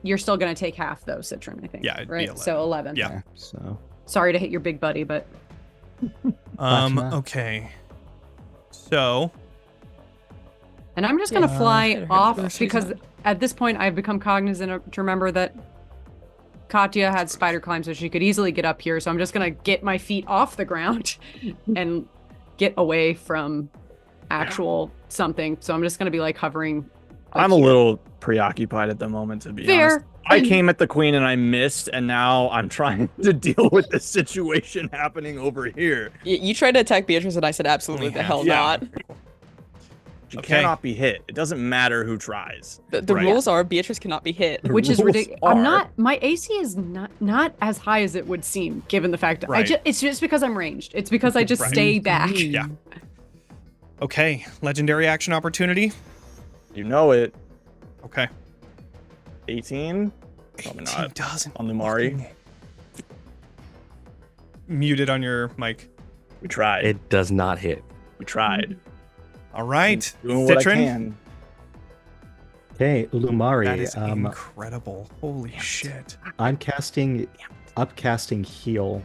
you're still gonna take half though, Citron, I think. Yeah, it'd be right. 11. So 11. Yeah. Okay, so... Sorry to hit your big buddy, but Fatima? Okay. So and I'm just gonna Yeah, fly hit her off first, because reason. at this point I've become cognizant to remember that Katya had spider climb, so she could easily get up here. So I'm just gonna get my feet off the ground and get away from actual something. So I'm just gonna be like hovering. Like I'm a here. little preoccupied at the moment, to be Fair. honest. I came at the queen and I missed, and now I'm trying to deal with the situation happening over here. You tried to attack Beatrice, and I said absolutely Only the half. hell Yeah. not. She Okay. cannot be hit. It doesn't matter who tries. The Right. rules are Beatrice cannot be hit. The Which is rules ridiculous. are- I'm not. My AC is not as high as it would seem, given the fact that Right. it's just because I'm ranged. It's because I just Right. stay back. yeah. Okay, legendary action opportunity. You know it. Okay. 18? Probably not. Doesn't On Lumari. muted on your mic. We tried. It does not hit. We tried. All right, Doing what I Citron. can. Okay, Lumari. That is incredible. Holy shit. I'm upcasting heal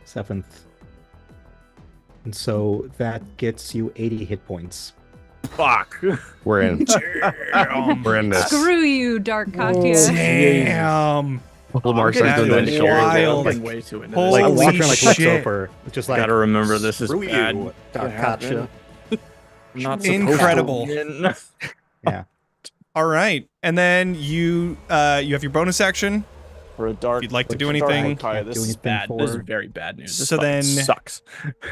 7th. And so that gets you 80 hit points. Fuck. We're in. Damn. We're in this. Screw you, Dark Katya. Damn. Lamar That starts doing is that wild. getting way too into Holy this. Like Holy Walker like looks shit. over, just like Gotta remember this is screw bad. you, Dark It happened. Katya. I'm not Incredible. supposed to win. All right, and then you have your bonus action. For a dark. If you'd like to do dark anything. Hokkai, Can't this do is anything bad. This is for- very bad news. This So fucking then- sucks.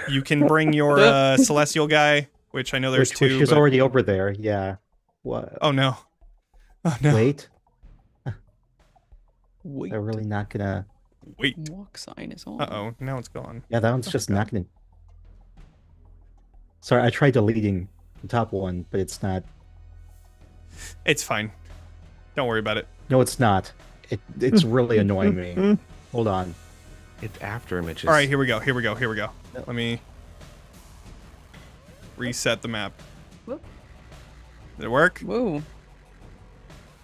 You can bring your celestial guy, which I know there's Which two. is but- already over there. Yeah. What? Oh no. Oh no. Wait. Wait. They're really not gonna. Wait. Walk sign is on. Uh-oh, now it's gone. Yeah, that one's just not gonna. Sorry, I tried deleting the top one, but it's not. It's fine. Don't worry about it. No, it's not. It's really annoying me. Hold on. It's after images. All right, here we go. Let me reset the map. Whoop. Did it work? Whoa.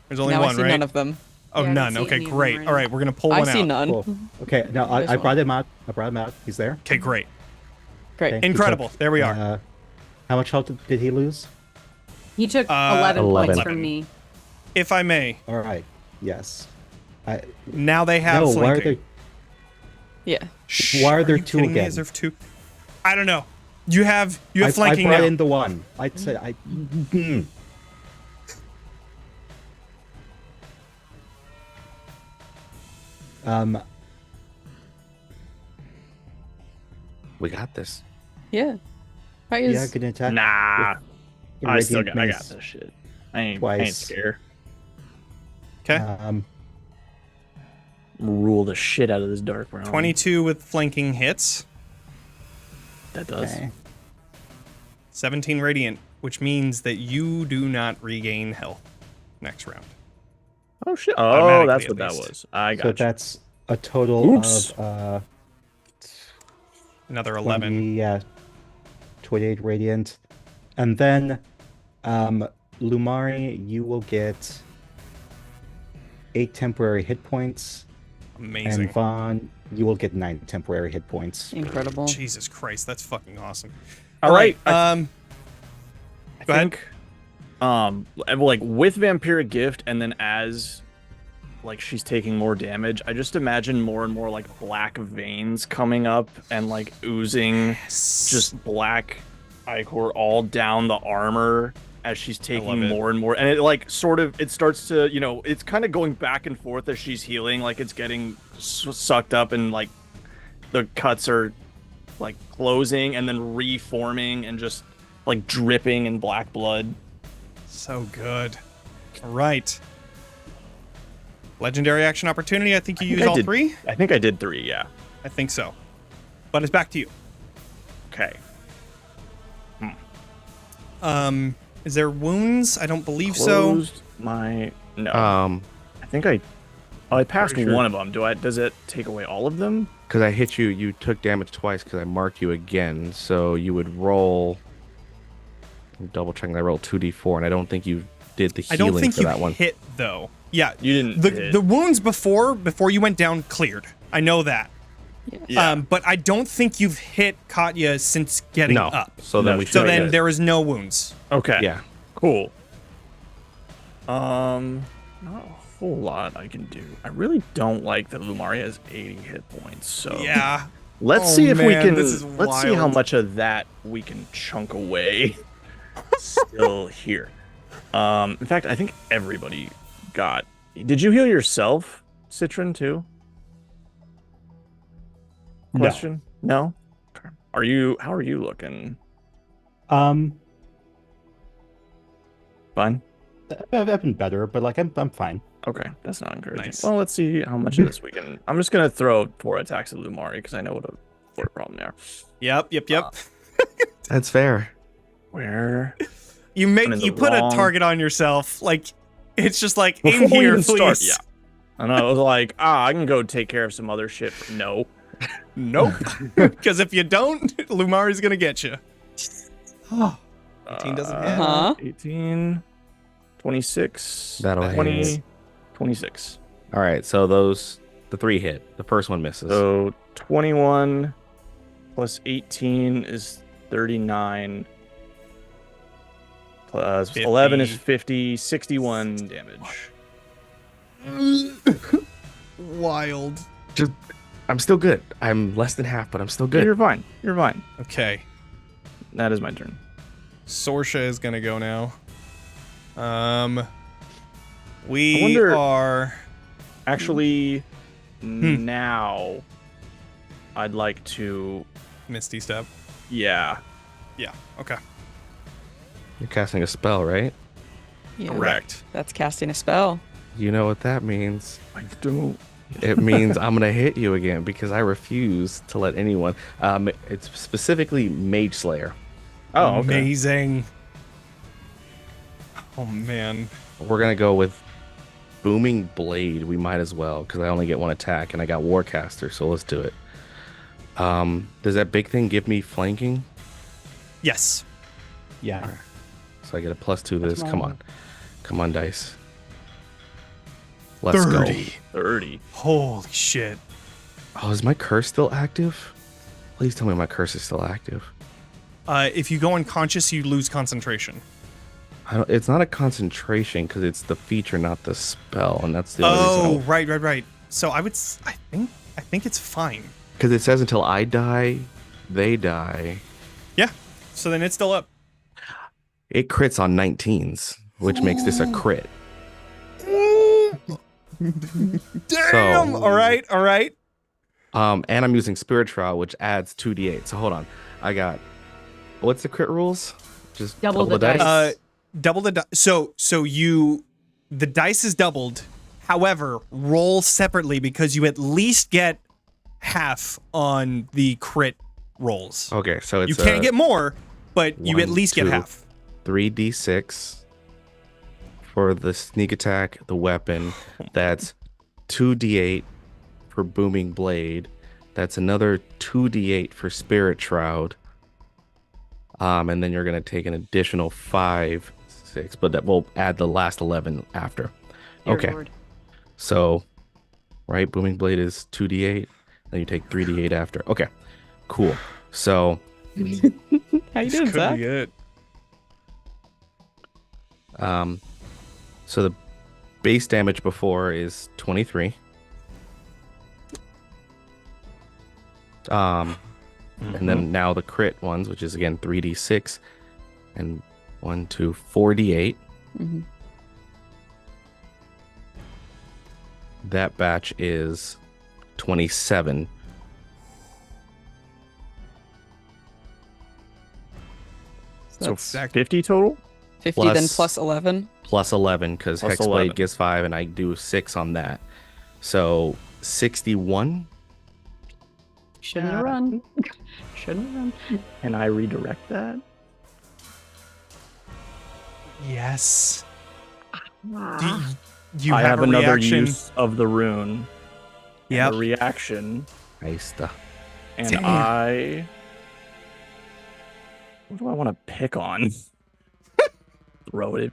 There's only Now one, I see right? none of them. Oh, Yeah, I don't none. see Okay, any of them great. right All right, we're gonna pull I one see out. none. Cool. Okay, no, There's I one. brought him out. I brought him out. He's there. Okay, great. Great. Okay, he Incredible. took, There we are. How much health did he lose? He took 11 points 11. from me. If I may, All right. Yes. now they have No, why are flanking. Yeah. Why are there you two kidding me? again? Is there two? I don't know. You have I flanking brought now. in the one. I said I. We got this. Yeah. Right Yeah, is... can attack. Nah. with I still Radiant got. I Mace got this shit. I ain't twice. scared. Okay. Rule the shit out of this dark realm. 22 with flanking hits. That does. Okay. 17 radiant, which means that you do not regain health next round. Oh shit. Oh, Automatically, that's at what that least. was. I So got you. that's a total Oops. of Another 11. 20, yeah, 28 radiant. And then, Lumari, you will get 8 temporary hit points. Amazing. And Vaughn, you will get 9 temporary hit points. Incredible. Jesus Christ, that's fucking awesome. All right. Go I ahead. think, like with Vampiric Gift, and then as like she's taking more damage, I just imagine more and more like black veins coming up and like oozing just black ichor all down the armor as she's taking more and more, and it like sort of it starts to, you know, it's kind of going back and forth as she's healing, like it's getting sucked up and like the cuts are like closing and then reforming and just like dripping in black blood. So good. All right. Legendary action opportunity. I think you used all 3. I think I did 3, yeah. I think so. But it's back to you. Okay. Is there wounds? I don't believe Closed so. No. I think I passed one of them. Does it take away all of them? Because I hit you, you took damage twice because I marked you again. So you would roll. I'm double checking. I rolled 2d4, and I don't think you did the healing I don't think for you that one. hit though. Yeah, you didn't. The wounds before you went down cleared. I know that. Yeah. But I don't think you've hit Katya since getting up. So then there is no wounds. Okay. Yeah. Cool. Not a whole lot I can do. I really don't like that Lumari has 80 hit points. So yeah. Let's see if we can. Let's see how much of that we can chunk away. Still here. In fact, I think everybody got. Did you heal yourself, Citron, too? Question? No. Okay. How are you looking? Fine. Fine. I've been better, but like I'm fine. Okay, that's not encouraging. Nice. Well, let's see how much of this we can. I'm just gonna throw 4 attacks at Lumari because I know what a problem there. Yep. That's fair. Where you put a target on yourself, like it's just like in here, please. Start, yeah. And I was like, I can go take care of some other shit. No. Nope. Because if you don't, Lumari's gonna get you. 18 doesn't hit. 18, 26, That'll 20, hit. 26. All right, so the 3 hit. The first one misses. So 21 plus 18 is 39. Plus 11 is 50, 61 damage. Wild. I'm still good. I'm less than half, but I'm still good. You're fine. You're fine. Okay. That is my turn. Sorsha is gonna go now. Actually, now I'd like to Misty Step. Yeah. Yeah. Okay. You're casting a spell, right? Yeah, Correct. That's casting a spell. You know what that means. I don't. It means I'm gonna hit you again because I refuse to let anyone. It's specifically Mage Slayer. Oh, okay. Amazing. Oh man. We're gonna go with Booming Blade. We might as well because I only get 1 attack and I got Warcaster, so let's do it. Does that big thing give me flanking? Yes. Yeah. So I get a +2 to this. That's Come on, dice. Let's 30. go. 30. Holy shit. Oh, is my curse still active? Please tell me my curse is still active. If you go unconscious, you lose concentration. It's not a concentration because it's the feature, not the spell, and that's the only reason. Right. So I think it's fine. Because it says until I die, they die. Yeah. So then it's still up. It crits on 19s, which makes this a crit. Damn. All right. And I'm using Spirit Trial, which adds 2d8. So hold on. I got. What's the crit rules? Just Double the dice. Double the dice. So the dice is doubled. However, roll separately because you at least get half on the crit rolls. Okay, so it's you can't get more, but you 1, at least get 2, half. 3d6 for the sneak attack, the weapon. That's 2d8 for Booming Blade. That's another 2d8 for Spirit Shroud. And then you're going to take an additional 5, 6, but that will add the last 11 after. Dear Okay. Lord. So, right, Booming Blade is 2d8, then you take 3d8 after. Okay, cool. So, How you This doing, could Zach? be it. so the base damage before is 23. And then now the crit ones, which is again 3d6 and 1, 2, 4d8. Mm-hmm. That batch is 27. So That's 50 total? 50 then plus- plus 11. Plus 11 because Plus Hexblade 11. gives 5 and I do 6 on that. So 61. Shouldn't have run. Shouldn't have run. Can I redirect that? Yes. Ah. You I have a another reaction. use of the rune. Yep. And a reaction. Ahí está. And Damn. what do I want to pick on? Throw it.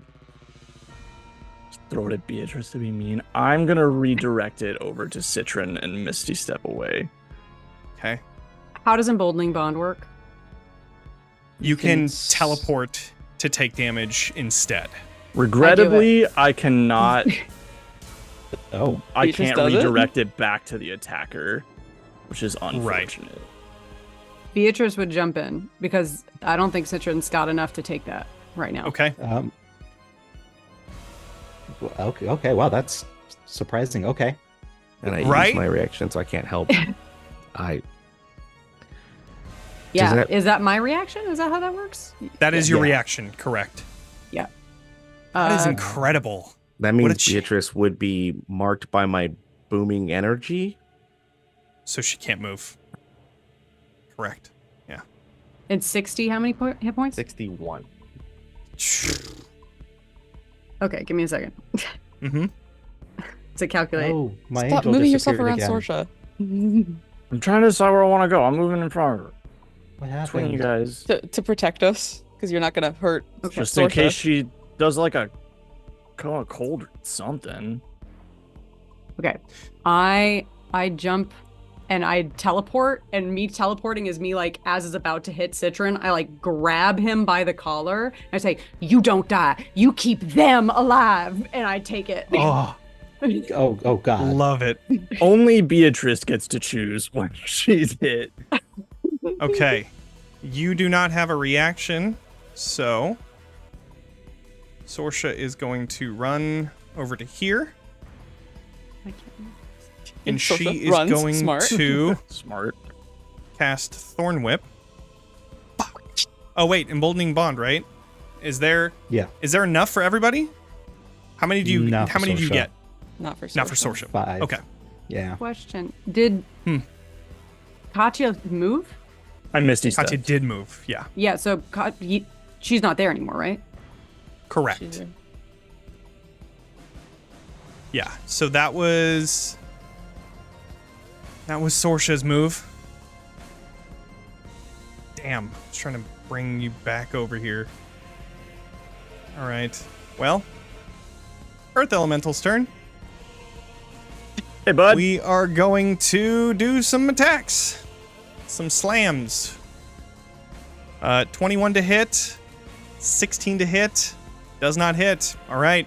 Just throw it at Beatrice to be mean. I'm gonna redirect it over to Citron and Misty Step away. Okay. How does emboldening bond work? You can can s- teleport to take damage instead. Regrettably, I cannot. Oh, I Beatrice can't does it? redirect it back to the attacker, which is unfortunate. Beatrice would jump in because I don't think Citron's got enough to take that right now. Okay. Okay. Wow, that's surprising. Okay. and I Right? use my reaction, so I can't help. I Yeah. that- Is that my reaction? Is that how that works? That is your Yeah. reaction, correct? Yeah. That is incredible. that What a means ch- Beatrice would be marked by my booming energy. So she can't move. Correct. Yeah. It's 60. How many hit points? 61. Okay, give me a second Mm-hmm. to calculate. Oh, my Stop angel moving yourself disappeared around, again. Sorsha. I'm trying to decide where I want to go. I'm moving in front of her. What Between you happened? guys. to protect us, because you're not going to hurt Just in Sorsha. case she does like a cold or something. Okay. I jump and I teleport, and me teleporting is me like as is about to hit Citron, I like grab him by the collar and I say, "You don't die. You keep them alive." And I take it. Oh, Oh God. love it. Only Beatrice gets to choose when she's hit. Okay. You do not have a reaction, so Sorsha is going to run over to here. And she Sorsha is runs, going smart. to Smart. cast Thorn Whip. Oh wait, emboldening bond, right? Is there Yeah. enough for everybody? How many do you Not how for many do you Sorsha. get? Not for Sorsha. Not for Sorsha. 5. Okay. Yeah. Question. Did Katya move? I Misty Step. Katya did move. Yeah. Yeah, so she's not there anymore, right? Correct. Jesus. Yeah. So that was Sorsha's move. Damn. I was trying to bring you back over here. All right. Well, Earth Elemental's turn. Hey, bud. We are going to do some attacks. Some slams. 21 to hit. 16 to hit. Does not hit. All right.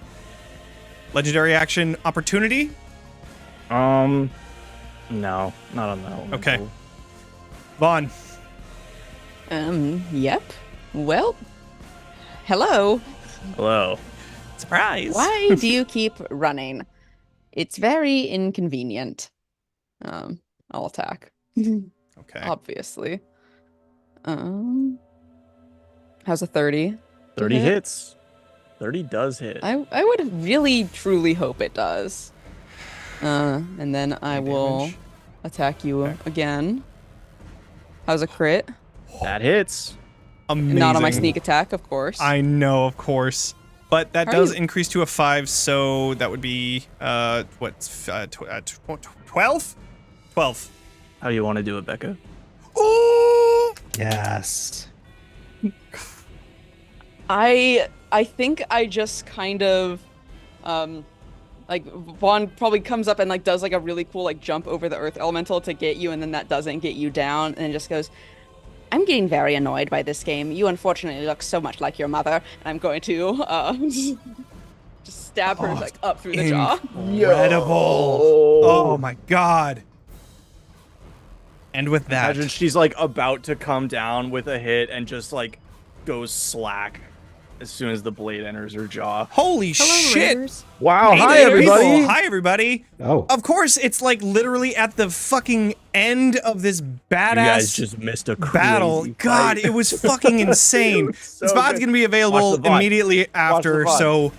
Legendary action opportunity. No, not on that one. Okay. Vaughn. Yep. Well, hello. Hello. Surprise. Why do you keep running? It's very inconvenient. I'll attack. Okay. Obviously. How's a 30? 30 hit? hits. 30 does hit. I would really truly hope it does. And then I will damage. attack you again. How's a crit? That hits. Amazing. Not on my sneak attack, of course. I know, of course. But that How does you- increase to a 5, so that would be 12? 12. How you want to do it, Becca? Ooh! Yes. I think I just kind of like Vaughn probably comes up and like does like a really cool like jump over the earth elemental to get you, and then that doesn't get you down, and just goes, I'm getting very annoyed by this game. You unfortunately look so much like your mother, and I'm going to just stab her like up through the jaw. Incredible. Oh my god. And with that, Imagine she's like about to come down with a hit and just like goes slack as soon as the blade enters her jaw. Holy shit. Raiders. Wow, Hey, hi Raiders. everybody. Hi everybody. Oh. Of course, it's like literally at the fucking end of this badass You guys just missed a crazy battle. fight. God, it was fucking insane. So This VOD's good. gonna be Watch available the VOD. immediately Watch the after, VOD. so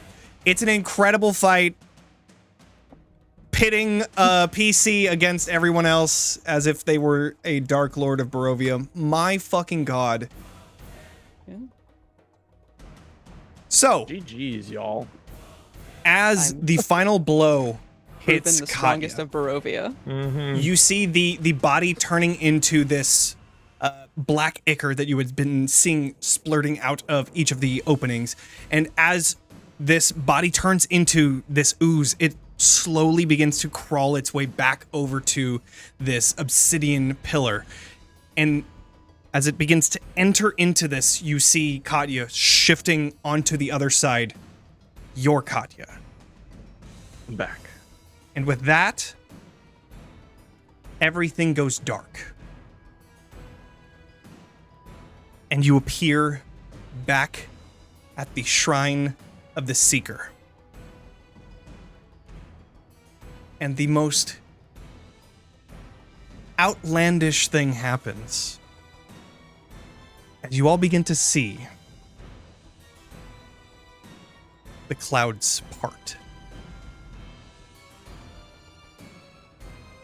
it's an incredible fight. Pitting PC against everyone else as if they were a Dark Lord of Barovia. My fucking god. Yeah. So, GG's, y'all. as the final blow hits Proven the strongest Katya, of Barovia. you see the body turning into this black ichor that you had been seeing splurting out of each of the openings. And as this body turns into this ooze, it slowly begins to crawl its way back over to this obsidian pillar. And as it begins to enter into this, you see Katya shifting onto the other side. Your Katya. I'm back. And with that, everything goes dark. And you appear back at the shrine of the Seeker. And the most outlandish thing happens. As you all begin to see the clouds part.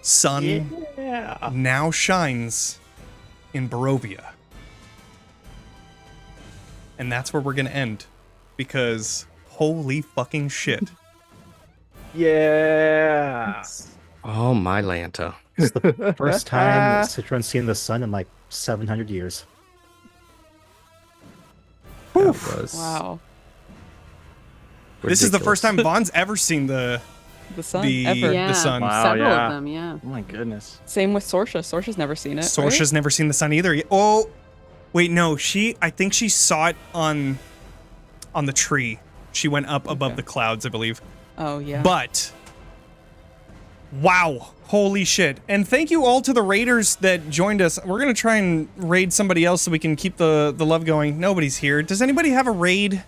Sun now shines in Barovia. And that's where we're going to end. Because holy fucking shit. Yeah. Oh, my Lanta. It's the first time Citron's seen the sun in like 700 years. That was Wow. This is the first ridiculous. time Vaughn's ever seen the sun the, ever. Yeah, the sun. Wow, several yeah. of them, yeah. Oh my goodness. Same with Sorsha. Sorsha's never seen it. Sorsha's never seen the sun either. Oh, wait, no. I think she saw it on the tree. She went up above the clouds, I believe. Oh, yeah. But, wow. Holy shit. And thank you all to the raiders that joined us. We're going to try and raid somebody else so we can keep the love going. Nobody's here. Does anybody have a raid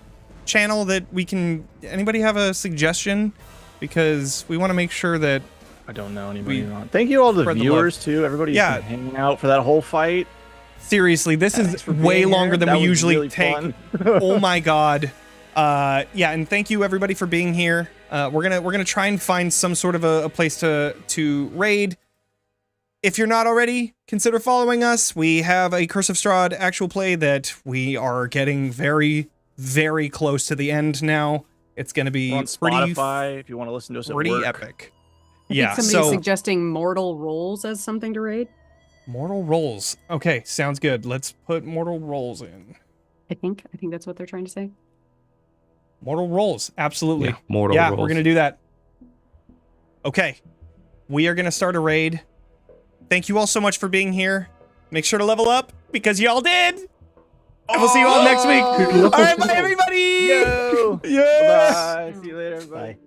channel that we can... Anybody have a suggestion? Because we want to make sure that... I don't know anybody. Thank you all the spread the viewers too. Everybody's been hanging out for that whole fight. Seriously, this is way being longer here. than That we was usually really take. fun. Oh my god. Yeah, and thank you everybody for being here. We're gonna try and find some sort of a place to raid. If you're not already, consider following us. We have a Curse of Strahd actual play that we are getting very, very close to the end now. It's gonna be We're on pretty Spotify if you want to listen to us at pretty work. epic. I Yeah, think somebody's so suggesting Mortal Rolls as something to raid. Mortal Rolls. Okay, sounds good. Let's put Mortal Rolls in. I think that's what they're trying to say. Mortal Rolls, absolutely. Yeah, Mortal Yeah, Rolls. we're gonna do that. Okay, we are gonna start a raid. Thank you all so much for being here. Make sure to level up because y'all did. And we'll see you all next week. All right, bye everybody. Yo. Yeah. Bye. See you later. Bye.